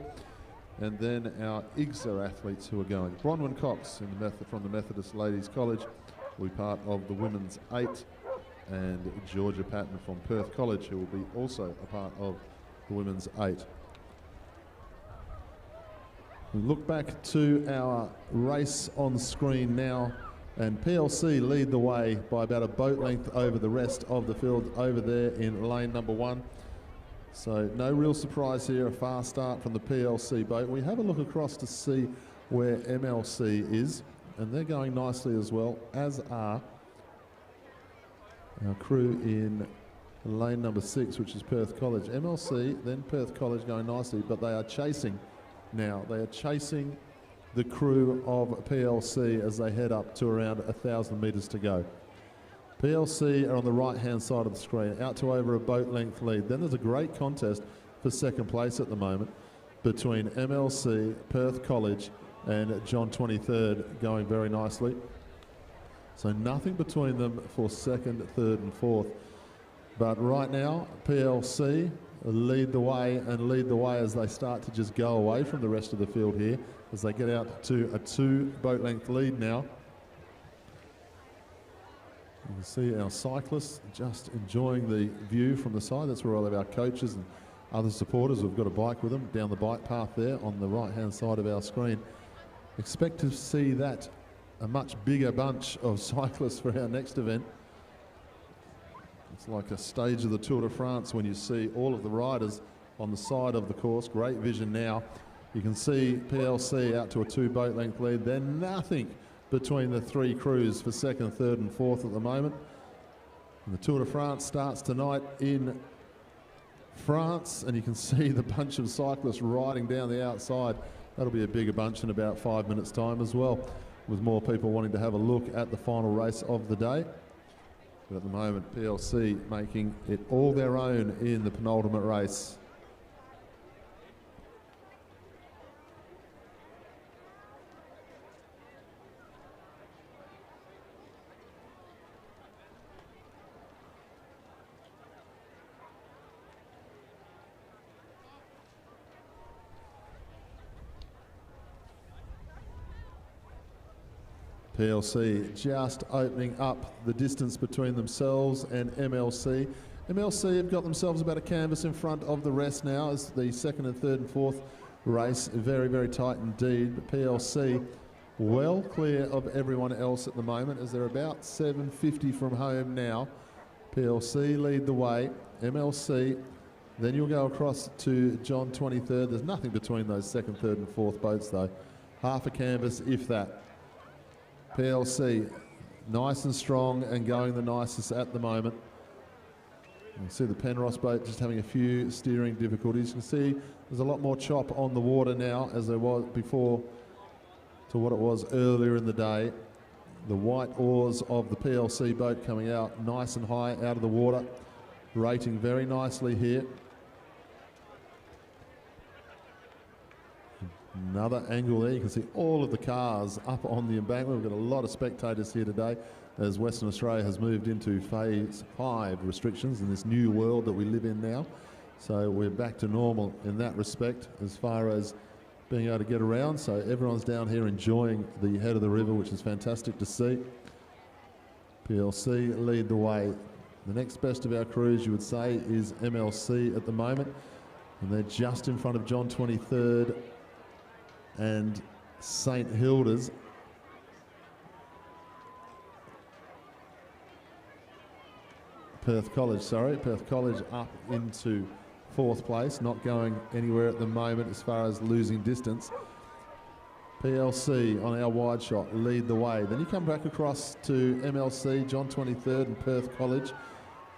And then our IGSSA athletes who are going. Bronwyn Cox from the Methodist Ladies College will be part of the women's 8. And Georgia Patton from Perth College, who will be also a part of the women's 8. We look back to our race on screen now, and PLC lead the way by about a boat length over the rest of the field over there in lane number 1. So no real surprise here, a fast start from the PLC boat. We have a look across to see where MLC is, and they're going nicely as well, as are our crew in lane number 6, which is Perth College. MLC, then Perth College going nicely, but they are chasing now. They are chasing the crew of PLC as they head up to around 1,000 metres to go. PLC are on the right-hand side of the screen, out to over a boat length lead. Then there's a great contest for second place at the moment between MLC, Perth College and John 23rd, going very nicely. So nothing between them for second, third and fourth. But right now, PLC lead the way as they start to just go away from the rest of the field here, as they get out to a 2 boat length lead now. You can see our cyclists just enjoying the view from the side. That's where all of our coaches and other supporters who've got a bike with them down the bike path there on the right-hand side of our screen. Expect to see that a much bigger bunch of cyclists for our next event. It's like a stage of the Tour de France when you see all of the riders on the side of the course. Great vision now. You can see PLC out to a 2 boat length lead. They're nothing between the 3 crews for second, third and fourth at the moment. And the Tour de France starts tonight in France, and you can see the bunch of cyclists riding down the outside. That'll be a bigger bunch in about 5 minutes time as well, with more people wanting to have a look at the final race of the day. But at the moment, PLC making it all their own in the penultimate race. PLC just opening up the distance between themselves and MLC. MLC have got themselves about a canvas in front of the rest now as the second and third and fourth race. Very, very tight indeed. But PLC well clear of everyone else at the moment, as they're about 750 from home now. PLC lead the way. MLC, then you'll go across to John 23rd. There's nothing between those second, third and fourth boats though. Half a canvas, if that. PLC nice and strong and going the nicest at the moment. You can see the Penrose boat just having a few steering difficulties. You can see there's a lot more chop on the water now as there was before to what it was earlier in the day. The white oars of the PLC boat coming out nice and high out of the water, rating very nicely here. Another angle there, you can see all of the cars up on the embankment. We've got a lot of spectators here today as Western Australia has moved into phase 5 restrictions in this new world that we live in now. So we're back to normal in that respect as far as being able to get around. So everyone's down here enjoying the head of the river, which is fantastic to see. PLC lead the way. The next best of our crews, you would say, is MLC at the moment. And they're just in front of John 23rd and St Hilda's. Perth College up into fourth place, not going anywhere at the moment as far as losing distance. PLC on our wide shot lead the way. Then you come back across to MLC, John 23rd and Perth College.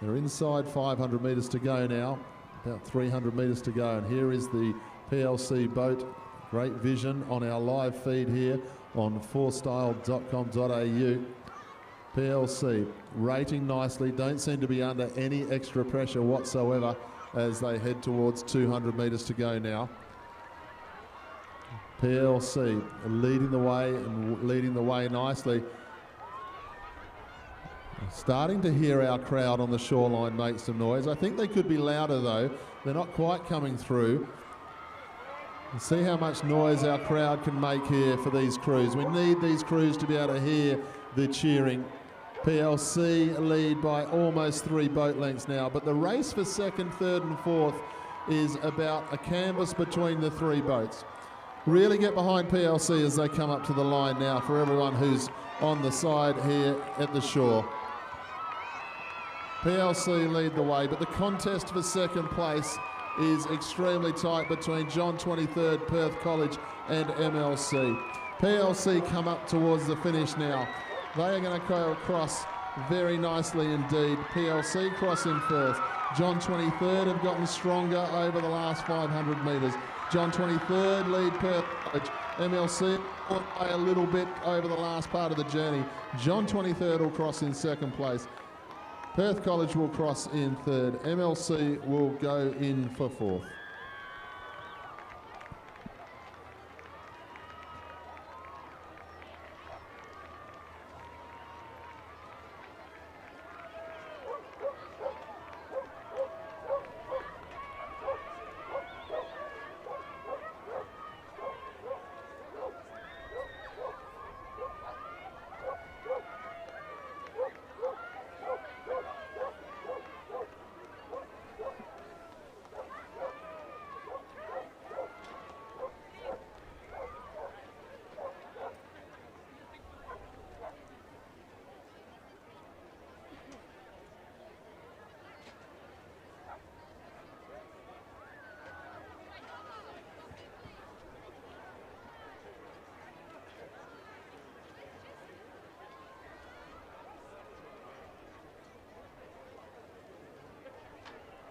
They're inside 500 metres to go now, about 300 metres to go. And here is the PLC boat. Great vision on our live feed here on fourstyle.com.au. PLC rating nicely, don't seem to be under any extra pressure whatsoever as they head towards 200 metres to go now. PLC leading the way and leading the way nicely. Starting to hear our crowd on the shoreline make some noise. I think they could be louder though. They're not quite coming through. And see how much noise our crowd can make here for these crews. We need these crews to be able to hear the cheering. PLC lead by almost 3 boat lengths now, but the race for second, third and fourth is about a canvas between the 3 boats. Really get behind PLC as they come up to the line now for everyone who's on the side here at the shore. PLC lead the way, but the contest for second place is extremely tight between John 23rd, Perth College and MLC. PLC come up towards the finish now. They are going to go across very nicely indeed. PLC crossing first. John 23rd have gotten stronger over the last 500 metres. John 23rd lead Perth College. MLC by a little bit over the last part of the journey. John 23rd will cross in second place. Perth College will cross in third. MLC will go in for fourth.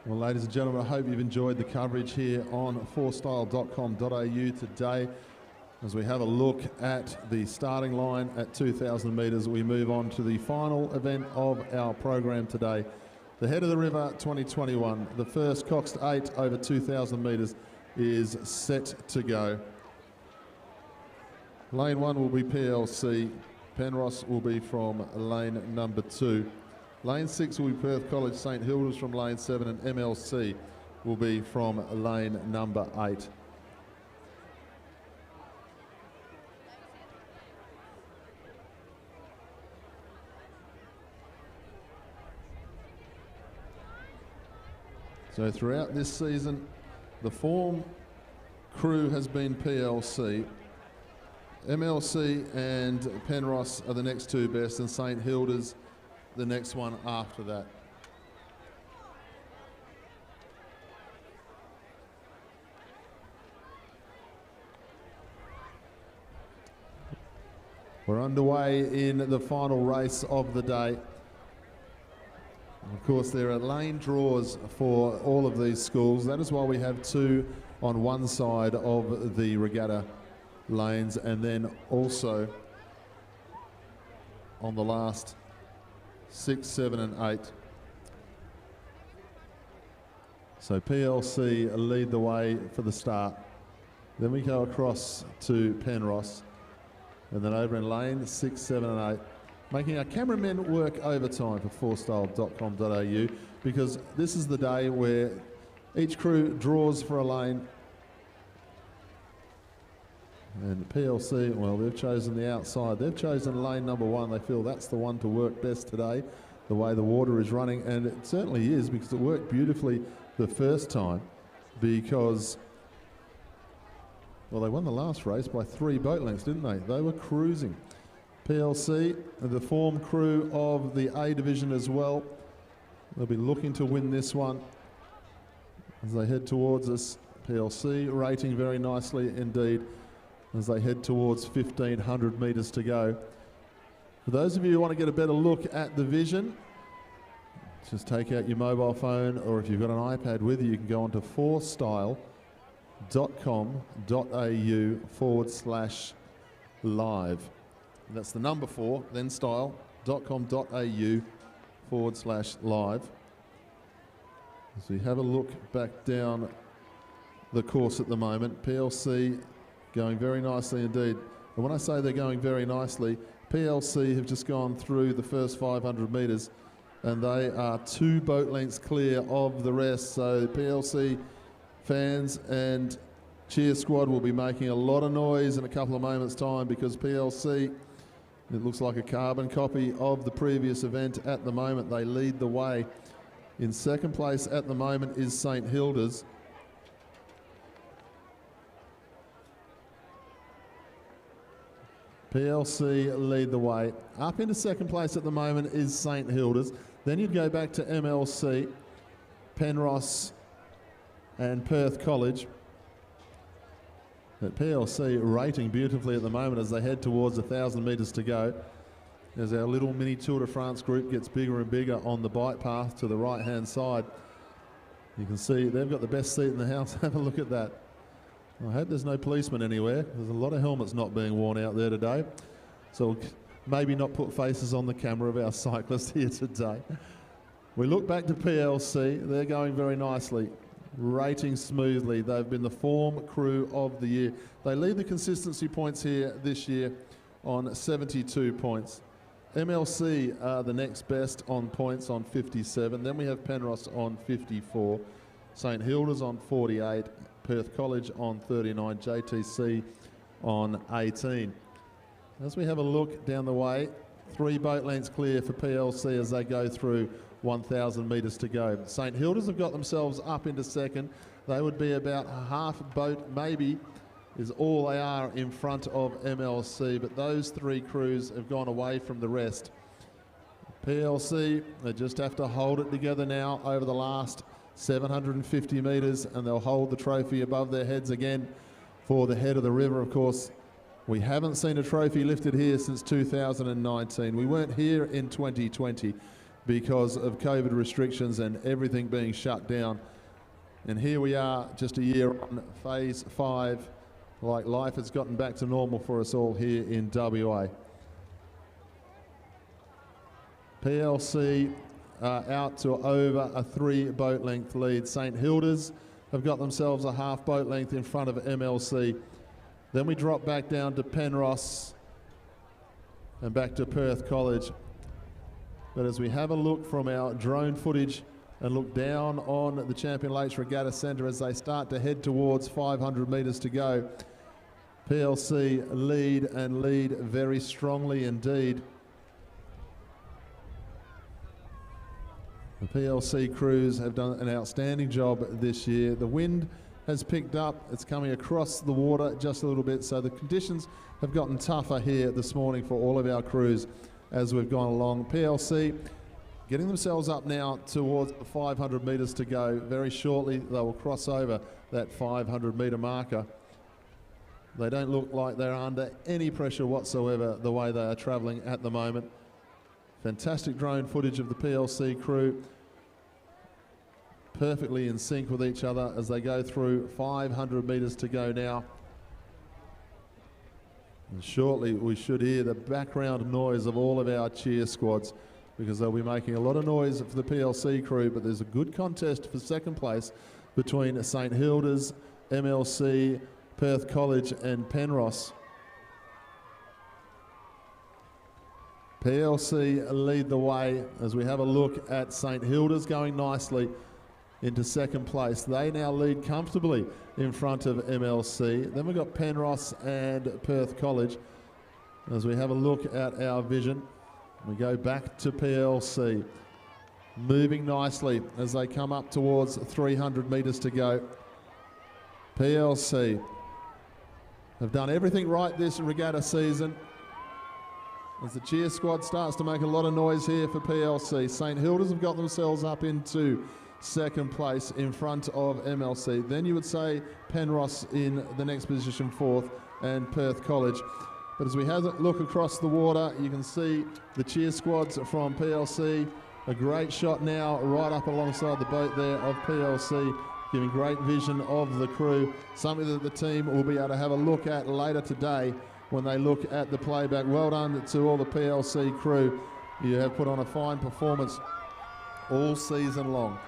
Well, ladies and gentlemen, I hope you've enjoyed the coverage here on fourstyle.com.au today. As we have a look at the starting line at 2,000 metres, we move on to the final event of our program today. The Head of the River 2021, the first Coxed 8 over 2,000 metres is set to go. Lane 1 will be PLC. Penrose will be from lane number 2. Lane 6 will be Perth College, St Hilda's from lane 7, and MLC will be from lane number 8. So throughout this season, the form crew has been PLC. MLC and Penrose are the next 2 best, and St Hilda's the next one after that. We're underway in the final race of the day. Of course, there are lane draws for all of these schools. That is why we have 2 on one side of the regatta lanes, and then also on the last 6, 7 and 8. So PLC lead the way for the start. Then we go across to Penrose, and then over in lane 6, 7 and 8, making our cameramen work overtime for fourstyle.com.au, because this is the day where each crew draws for a lane. And PLC, well, they've chosen the outside. They've chosen lane number 1. They feel that's the one to work best today, the way the water is running. And it certainly is, because it worked beautifully the first time, because, well, they won the last race by 3 boat lengths, didn't they? They were cruising. PLC, the form crew of the A division as well. They'll be looking to win this one. as they head towards us. PLC rating very nicely indeed as they head towards 1,500 metres to go. For those of you who want to get a better look at the vision, just take out your mobile phone, or if you've got an iPad with you, you can go onto 4style.com.au/live. That's the number 4, then style.com.au/live. As we have a look back down the course at the moment, PLC going very nicely indeed. And when I say they're going very nicely, PLC have just gone through the first 500 metres and they are 2 boat lengths clear of the rest. So PLC fans and cheer squad will be making a lot of noise in a couple of moments' time, because PLC, it looks like a carbon copy of the previous event at the moment. They lead the way. In second place at the moment is St Hilda's. PLC lead the way. Up into second place at the moment is St Hilda's. Then you'd go back to MLC, Penrose and Perth College. But PLC rating beautifully at the moment as they head towards 1,000 metres to go. As our little mini Tour de France group gets bigger and bigger on the bike path to the right-hand side. You can see they've got the best seat in the house. Have a look at that. I hope there's no policemen anywhere. There's a lot of helmets not being worn out there today. So maybe not put faces on the camera of our cyclists here today. We look back to PLC. They're going very nicely, rating smoothly. They've been the form crew of the year. They lead the consistency points here this year on 72 points. MLC are the next best on points on 57. Then we have Penrose on 54. St Hilda's on 48. Perth College on 39, JTC on 18. As we have a look down the way, 3 boat lengths clear for PLC as they go through 1,000 metres to go. St Hilda's have got themselves up into second. They would be about a half boat, maybe, is all they are in front of MLC, but those 3 crews have gone away from the rest. PLC, they just have to hold it together now over the last 750 metres, and they'll hold the trophy above their heads again for the head of the river. Of course, we haven't seen a trophy lifted here since 2019. We weren't here in 2020 because of COVID restrictions and everything being shut down. And here we are just a year on, phase 5, like life has gotten back to normal for us all here in WA. PLC out to over a 3 boat length lead. St Hilda's have got themselves a half boat length in front of MLC. Then we drop back down to Penrose and back to Perth College. But as we have a look from our drone footage and look down on the Champion Lakes Regatta Centre as they start to head towards 500 metres to go, PLC lead and lead very strongly indeed. The PLC crews have done an outstanding job this year. The wind has picked up. It's coming across the water just a little bit, so the conditions have gotten tougher here this morning for all of our crews as we've gone along. PLC getting themselves up now towards the 500 metres to go. Very shortly they will cross over that 500 metre marker. They don't look like they're under any pressure whatsoever the way they are travelling at the moment. Fantastic drone footage of the PLC crew, perfectly in sync with each other as they go through 500 metres to go now. And shortly we should hear the background noise of all of our cheer squads, because they'll be making a lot of noise for the PLC crew, but there's a good contest for second place between St Hilda's, MLC, Perth College and Penrose. PLC lead the way as we have a look at St Hilda's going nicely into second place. They now lead comfortably in front of MLC. Then we've got Penrose and Perth College. As we have a look at our vision, we go back to PLC. Moving nicely as they come up towards 300 metres to go. PLC have done everything right this regatta season. As the cheer squad starts to make a lot of noise here for PLC. St Hilda's have got themselves up into second place in front of MLC. Then you would say Penrose in the next position, fourth, and Perth College. But as we have a look across the water, you can see the cheer squads from PLC. A great shot now right up alongside the boat there of PLC, giving great vision of the crew, something that the team will be able to have a look at later today when they look at the playback. Well done to all the PLC crew. You have put on a fine performance all season long.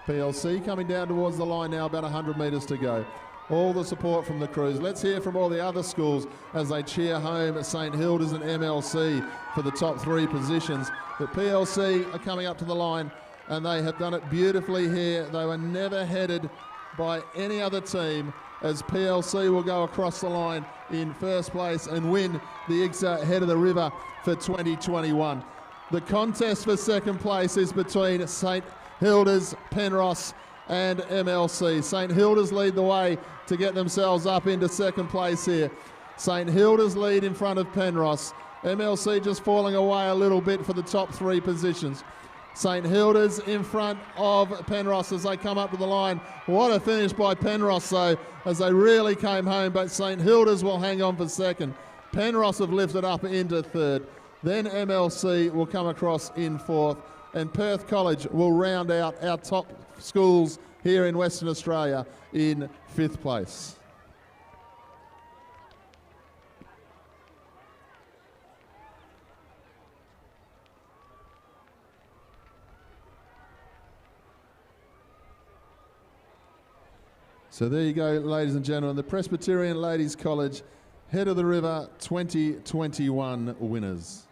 PLC coming down towards the line now, about 100 metres to go. All the support from the crews. Let's hear from all the other schools as they cheer home St Hilda's and MLC for the top three positions. But PLC are coming up to the line, and they have done it beautifully here. They were never headed by any other team, as PLC will go across the line in first place and win the IGSSA Head of the River for 2021. The contest for second place is between St Hilda's, Penrose and MLC. St Hilda's lead the way to get themselves up into second place here. St Hilda's lead in front of Penrose. MLC just falling away a little bit for the top three positions. St Hilda's in front of Penrose as they come up to the line. What a finish by Penrose though, as they really came home, but St Hilda's will hang on for second. Penrose have lifted up into third. Then MLC will come across in fourth, and Perth College will round out our top schools here in Western Australia in fifth place. So there you go, ladies and gentlemen, the Presbyterian Ladies College Head of the River 2021 winners.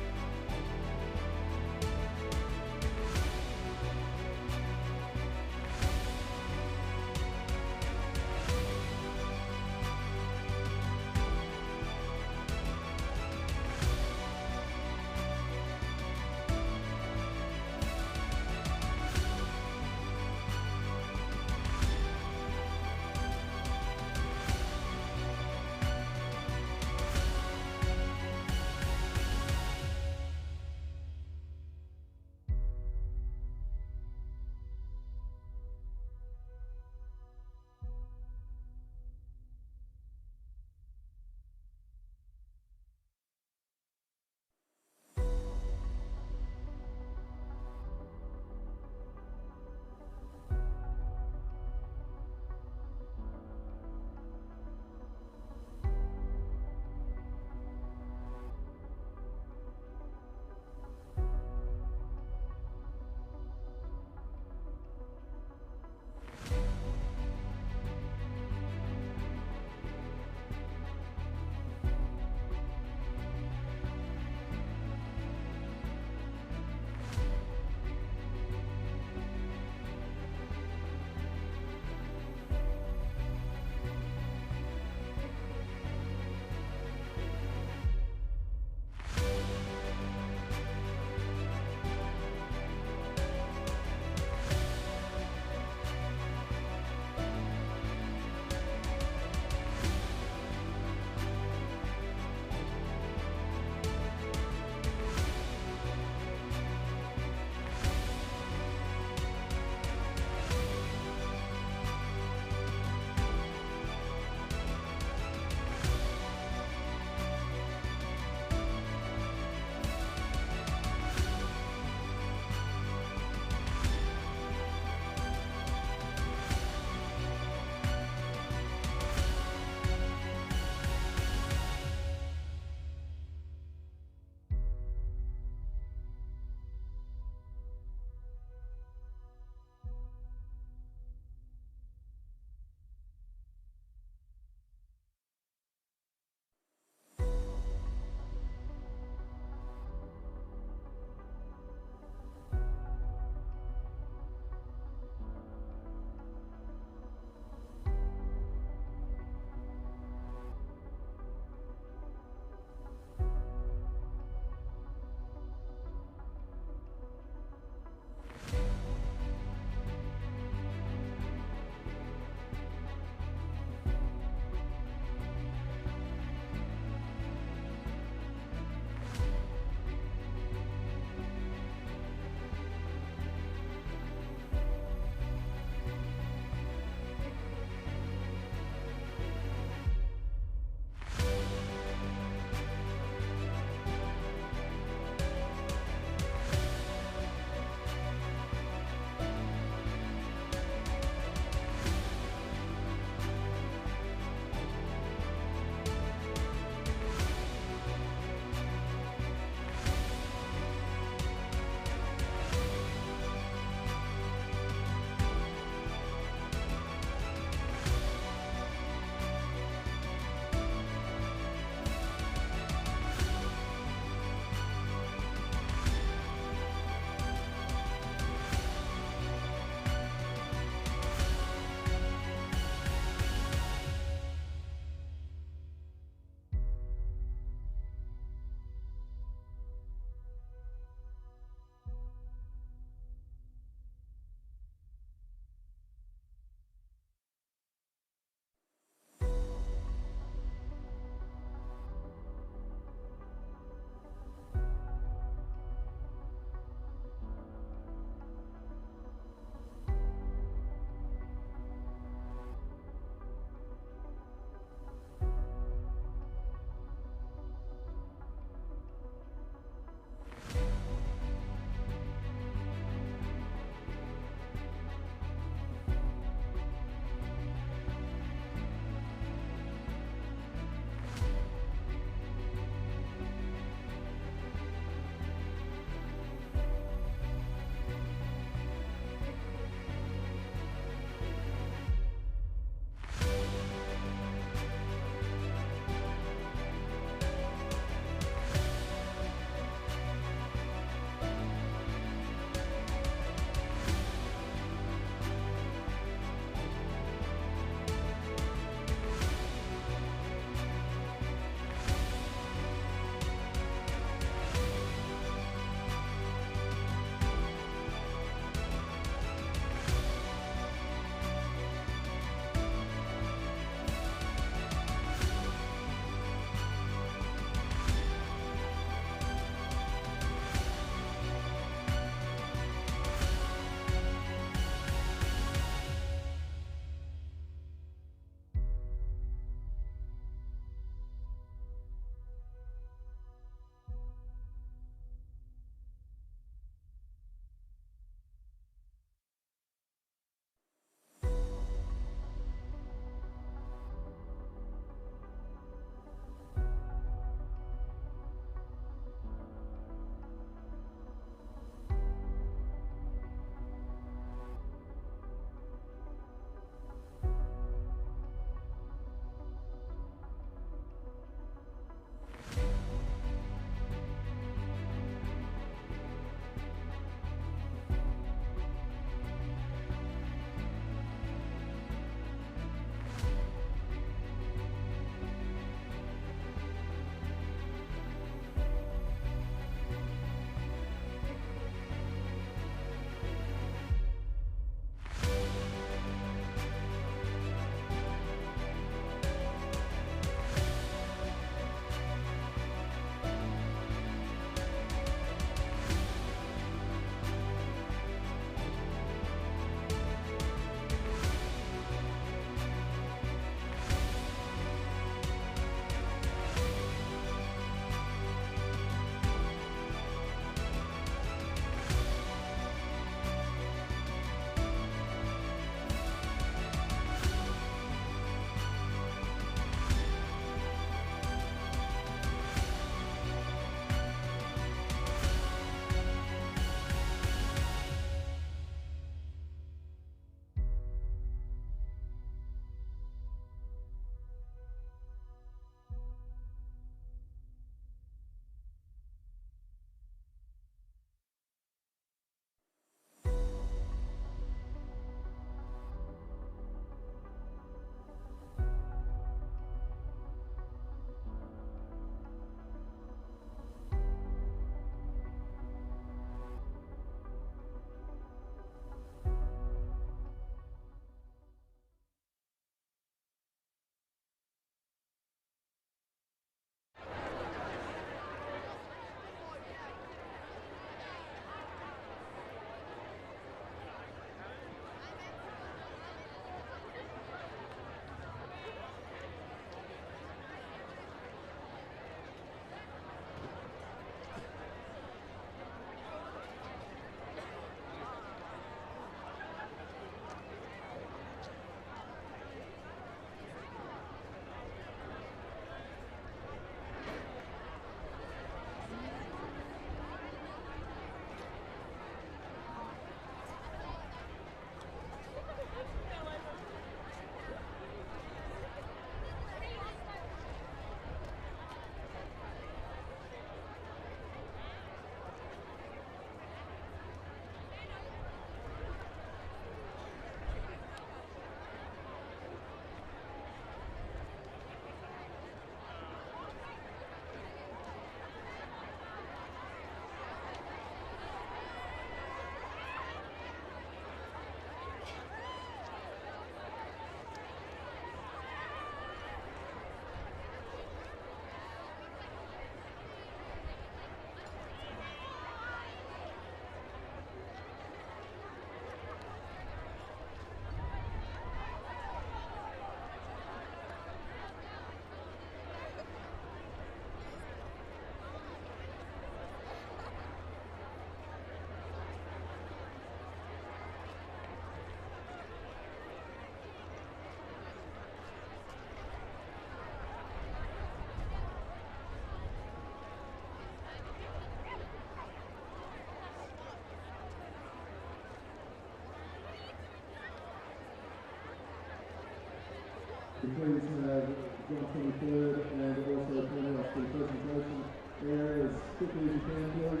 Please have John 23rd and also Penrith for the presentation area as quickly as you can, please.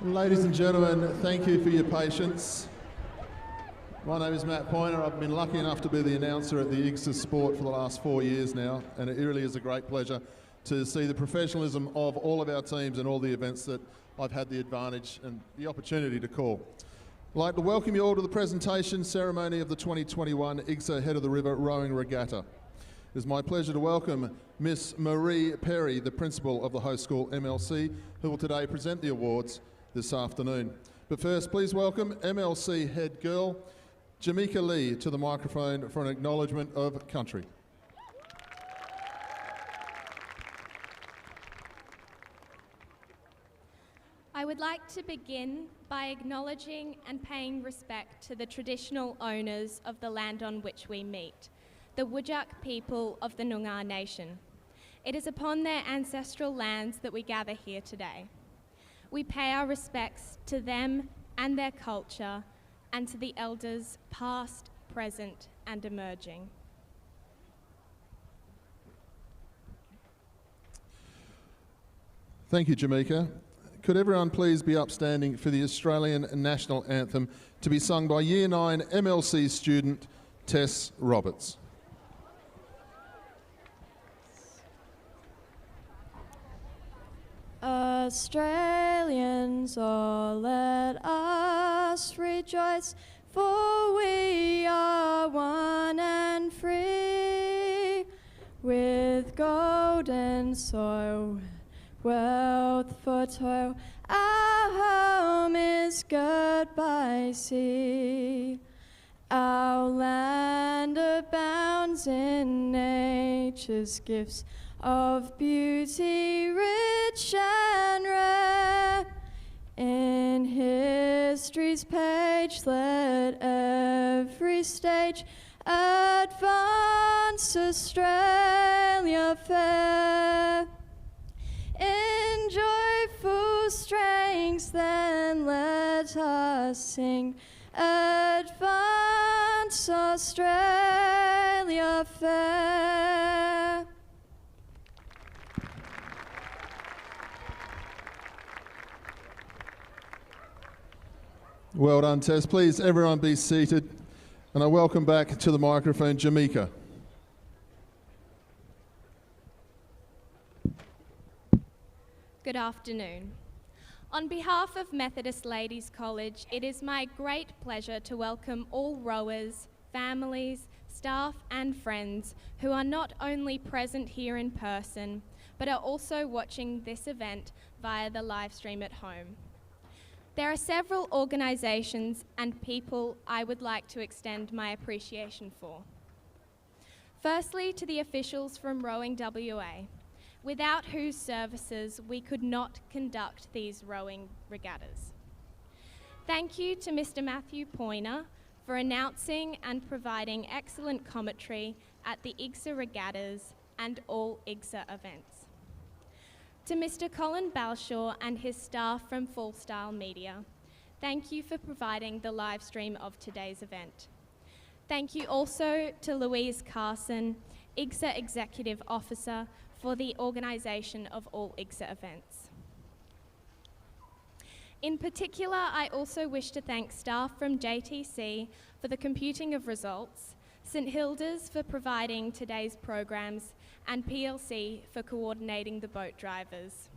Ladies and gentlemen, thank you for your patience. My name is Matt Pointer. I've been lucky enough to be the announcer at the IGSSA Sport for the last 4 years now, and it really is a great pleasure to see the professionalism of all of our teams and all the events that I've had the advantage and the opportunity to call. I'd like to welcome you all to the presentation ceremony of the 2021 IGSSA Head of the River Rowing Regatta. It is my pleasure to welcome Miss Marie Perry, the principal of the host school MLC, who will today present the awards this afternoon. But first, please welcome MLC head girl, Jamaica Lee, to the microphone for an acknowledgement of country. I would like to begin by acknowledging and paying respect to the traditional owners of the land on which we meet, the Whadjuk people of the Noongar Nation. It is upon their ancestral lands that we gather here today. We pay our respects to them and their culture, and to the elders past, present, and emerging. Thank you, Jamaica. Could everyone please be upstanding for the Australian National Anthem to be sung by Year 9 MLC student Tess Roberts. Australians, all let us rejoice, for we are one and free, with golden soil, wealth for toil. Our home is girt by sea. Our land abounds in nature's gifts of beauty rich and rare. In history's page let every stage advance Australia fair. In joyful strength then let us sing, advance Australia fair. Well done, Tess. Please, everyone be seated. And I welcome back to the microphone, Jamaica. Good afternoon. On behalf of Methodist Ladies College, it is my great pleasure to welcome all rowers, families, staff and friends who are not only present here in person, but are also watching this event via the live stream at home. There are several organisations and people I would like to extend my appreciation for. Firstly, to the officials from Rowing WA, without whose services we could not conduct these rowing regattas. Thank you to Mr. Matthew Pointer for announcing and providing excellent commentary at the IGSSA regattas and all IGSSA events. To Mr. Colin Balshaw and his staff from Full Style Media, thank you for providing the live stream of today's event. Thank you also to Louise Carson, IGSSA Executive Officer, for the organisation of all IGSSA events. In particular, I also wish to thank staff from JTC for the computing of results, St Hilda's for providing today's programs, and PLC for coordinating the boat drivers.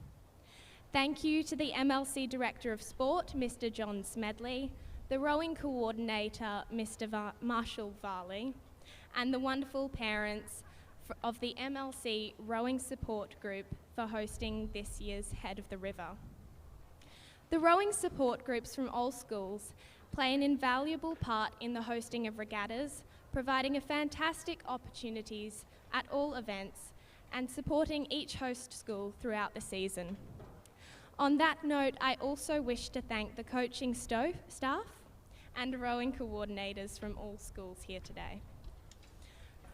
Thank you to the MLC Director of Sport, Mr John Smedley, the rowing coordinator, Mr Marshall Varley, and the wonderful parents of the MLC Rowing Support Group for hosting this year's Head of the River. The rowing support groups from all schools play an invaluable part in the hosting of regattas, providing a fantastic opportunities at all events and supporting each host school throughout the season. On that note, I also wish to thank the coaching staff and rowing coordinators from all schools here today.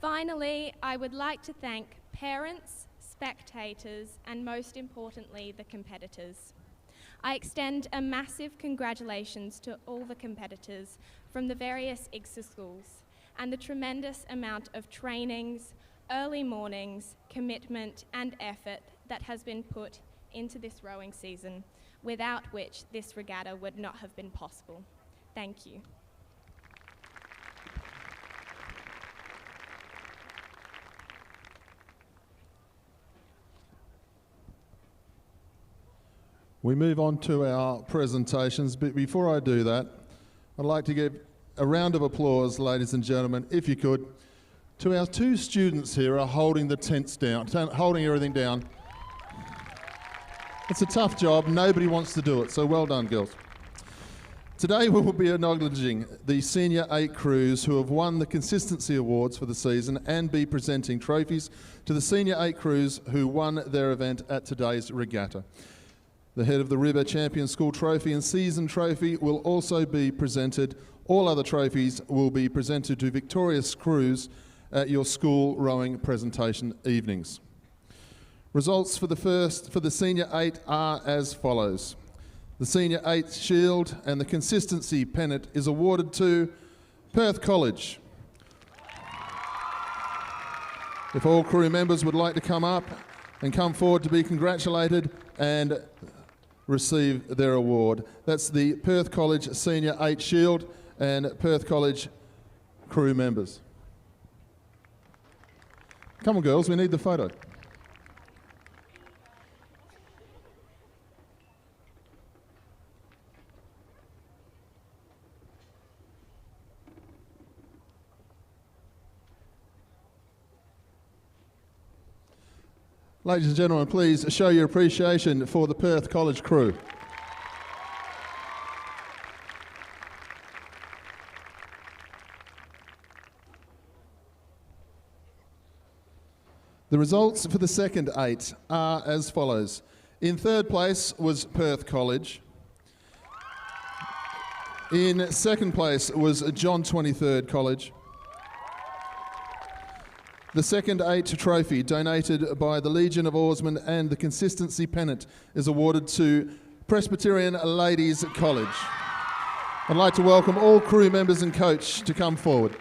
Finally, I would like to thank parents, spectators, and most importantly, the competitors. I extend a massive congratulations to all the competitors from the various IGSSA schools and the tremendous amount of trainings, early mornings, commitment and effort that has been put into this rowing season, without which this regatta would not have been possible. Thank you. We move on to our presentations, but before I do that, I'd like to give a round of applause, ladies and gentlemen, if you could, to our two students here who are holding the tents down, holding everything down. It's a tough job, nobody wants to do it, so well done, girls. Today we will be acknowledging the Senior 8 crews who have won the Consistency Awards for the season and be presenting trophies to the Senior 8 crews who won their event at today's regatta. The Head of the River Champion School Trophy and Season Trophy will also be presented. All other trophies will be presented to victorious crews at your school rowing presentation evenings. Results for the Senior 8 are as follows. The Senior 8 Shield and the Consistency Pennant is awarded to Perth College. If all crew members would like to come up and come forward to be congratulated and receive their award. That's the Perth College Senior 8 Shield and Perth College crew members. Come on girls, we need the photo. Ladies and gentlemen, please show your appreciation for the Perth College crew. The results for the second 8 are as follows. In third place was Perth College. In second place was John 23rd College. The second 8 trophy, donated by the Legion of Oarsmen and the Consistency Pennant, is awarded to Presbyterian Ladies College. I'd like to welcome all crew members and coach to come forward.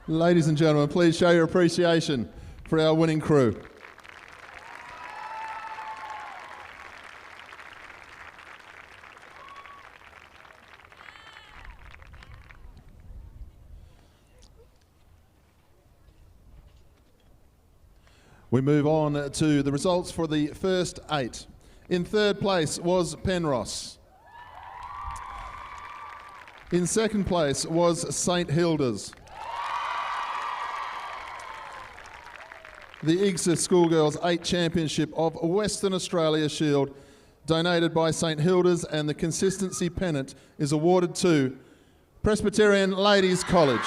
Ladies and gentlemen, please show your appreciation for our winning crew. We move on to the results for the first 8. In third place was Penrose. In second place was St Hilda's. The IGSSA Schoolgirls 8 Championship of Western Australia Shield, donated by St Hilda's and the Consistency Pennant, is awarded to Presbyterian Ladies College.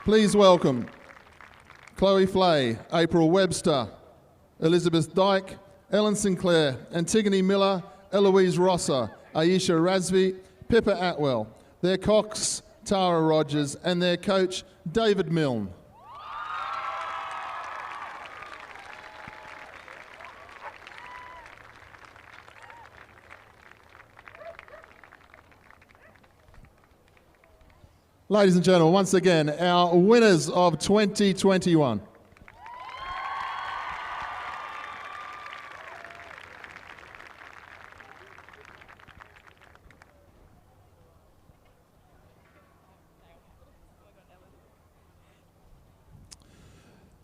Please welcome Chloe Flay, April Webster, Elizabeth Dyke, Ellen Sinclair, Antigone Miller, Eloise Rosser, Aisha Razvi, Pippa Atwell, their Cox, Tara Rogers, and their coach, David Milne. Ladies and gentlemen, once again, our winners of 2021.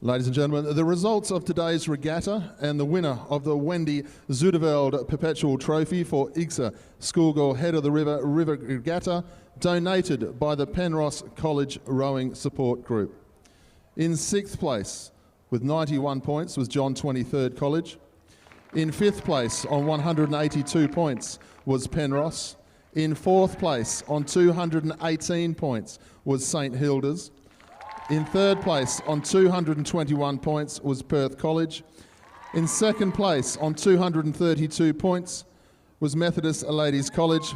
Ladies and gentlemen, the results of today's regatta and the winner of the Wendy Zudeveld Perpetual Trophy for IGSSA Schoolgirl Head of the River Regatta, donated by the Penrose College Rowing Support Group. In 6th place, with 91 points, was John 23rd College. In 5th place, on 182 points, was Penrose. In 4th place, on 218 points, was St Hilda's. In 3rd place, on 221 points, was Perth College. In 2nd place, on 232 points, was Methodist Ladies College.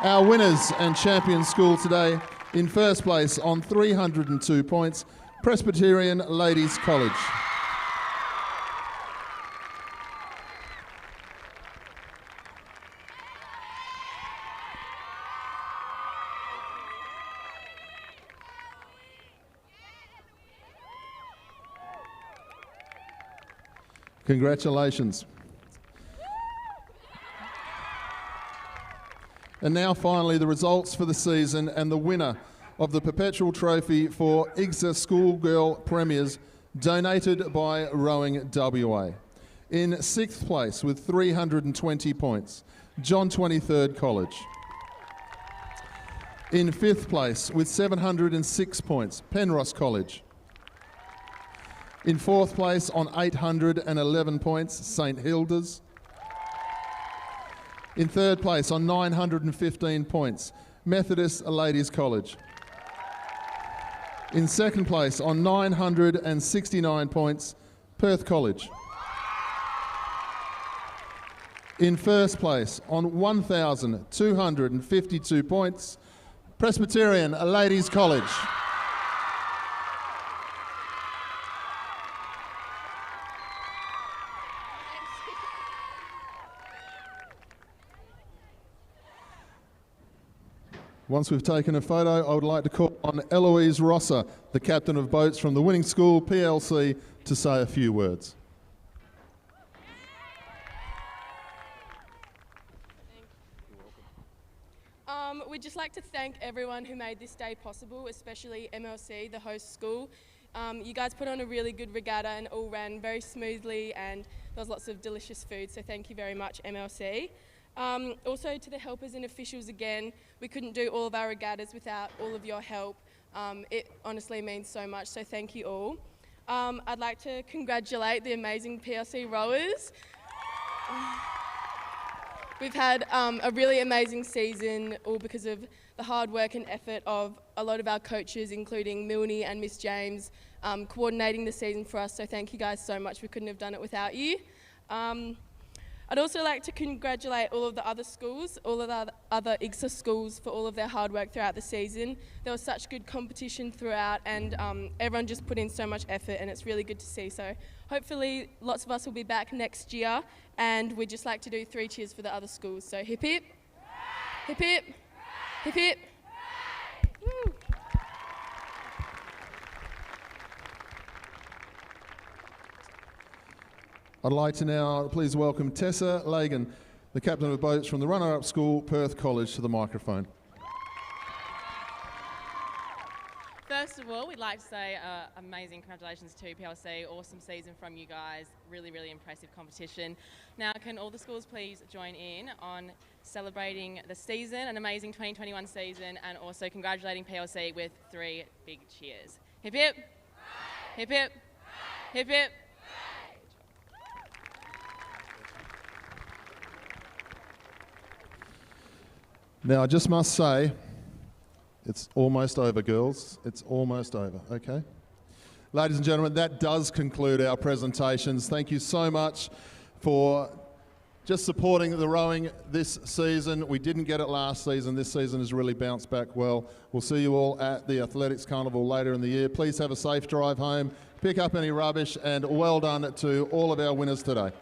Our winners and champion school today, in 1st place, on 302 points, Presbyterian Ladies College. Congratulations. And now finally the results for the season and the winner of the Perpetual Trophy for IGSSA Schoolgirl Premiers, donated by Rowing WA. In 6th place with 320 points, John 23rd College. In 5th place with 706 points, Penrose College. In 4th place on 811 points, St Hilda's. In 3rd place on 915 points, Methodist Ladies College. In 2nd place on 969 points, Perth College. In 1st place on 1,252 points, Presbyterian Ladies College. Once we've taken a photo, I would like to call on Eloise Rosser, the captain of boats from the winning school, PLC, to say a few words. We'd just like to thank everyone who made this day possible, especially MLC, the host school. You guys put on a really good regatta and all ran very smoothly, and there was lots of delicious food, so thank you very much, MLC. Also to the helpers and officials again, we couldn't do all of our regattas without all of your help. It honestly means so much, so thank you all. I'd like to congratulate the amazing PLC rowers. We've had a really amazing season, all because of the hard work and effort of a lot of our coaches, including Milne and Miss James, coordinating the season for us, so thank you guys so much. We couldn't have done it without you. I'd also like to congratulate all of the other schools, all of the other IGSSA schools, for all of their hard work throughout the season. There was such good competition throughout, and everyone just put in so much effort, and it's really good to see. So hopefully lots of us will be back next year, and we'd just like to do 3 cheers for the other schools. So hip hip, hip hip, hip hip. Woo. I'd like to now please welcome Tessa Lagan, the captain of boats from the runner-up school, Perth College, to the microphone. First of all, we'd like to say amazing congratulations to PLC. Awesome season from you guys. Really, really impressive competition. Now, can all the schools please join in on celebrating the season, an amazing 2021 season, and also congratulating PLC with 3 big cheers. Hip hip, hip hip, hip hip. Now, I just must say, it's almost over, girls. It's almost over, okay? Ladies and gentlemen, that does conclude our presentations. Thank you so much for just supporting the rowing this season. We didn't get it last season. This season has really bounced back well. We'll see you all at the Athletics Carnival later in the year. Please have a safe drive home, pick up any rubbish, and well done to all of our winners today.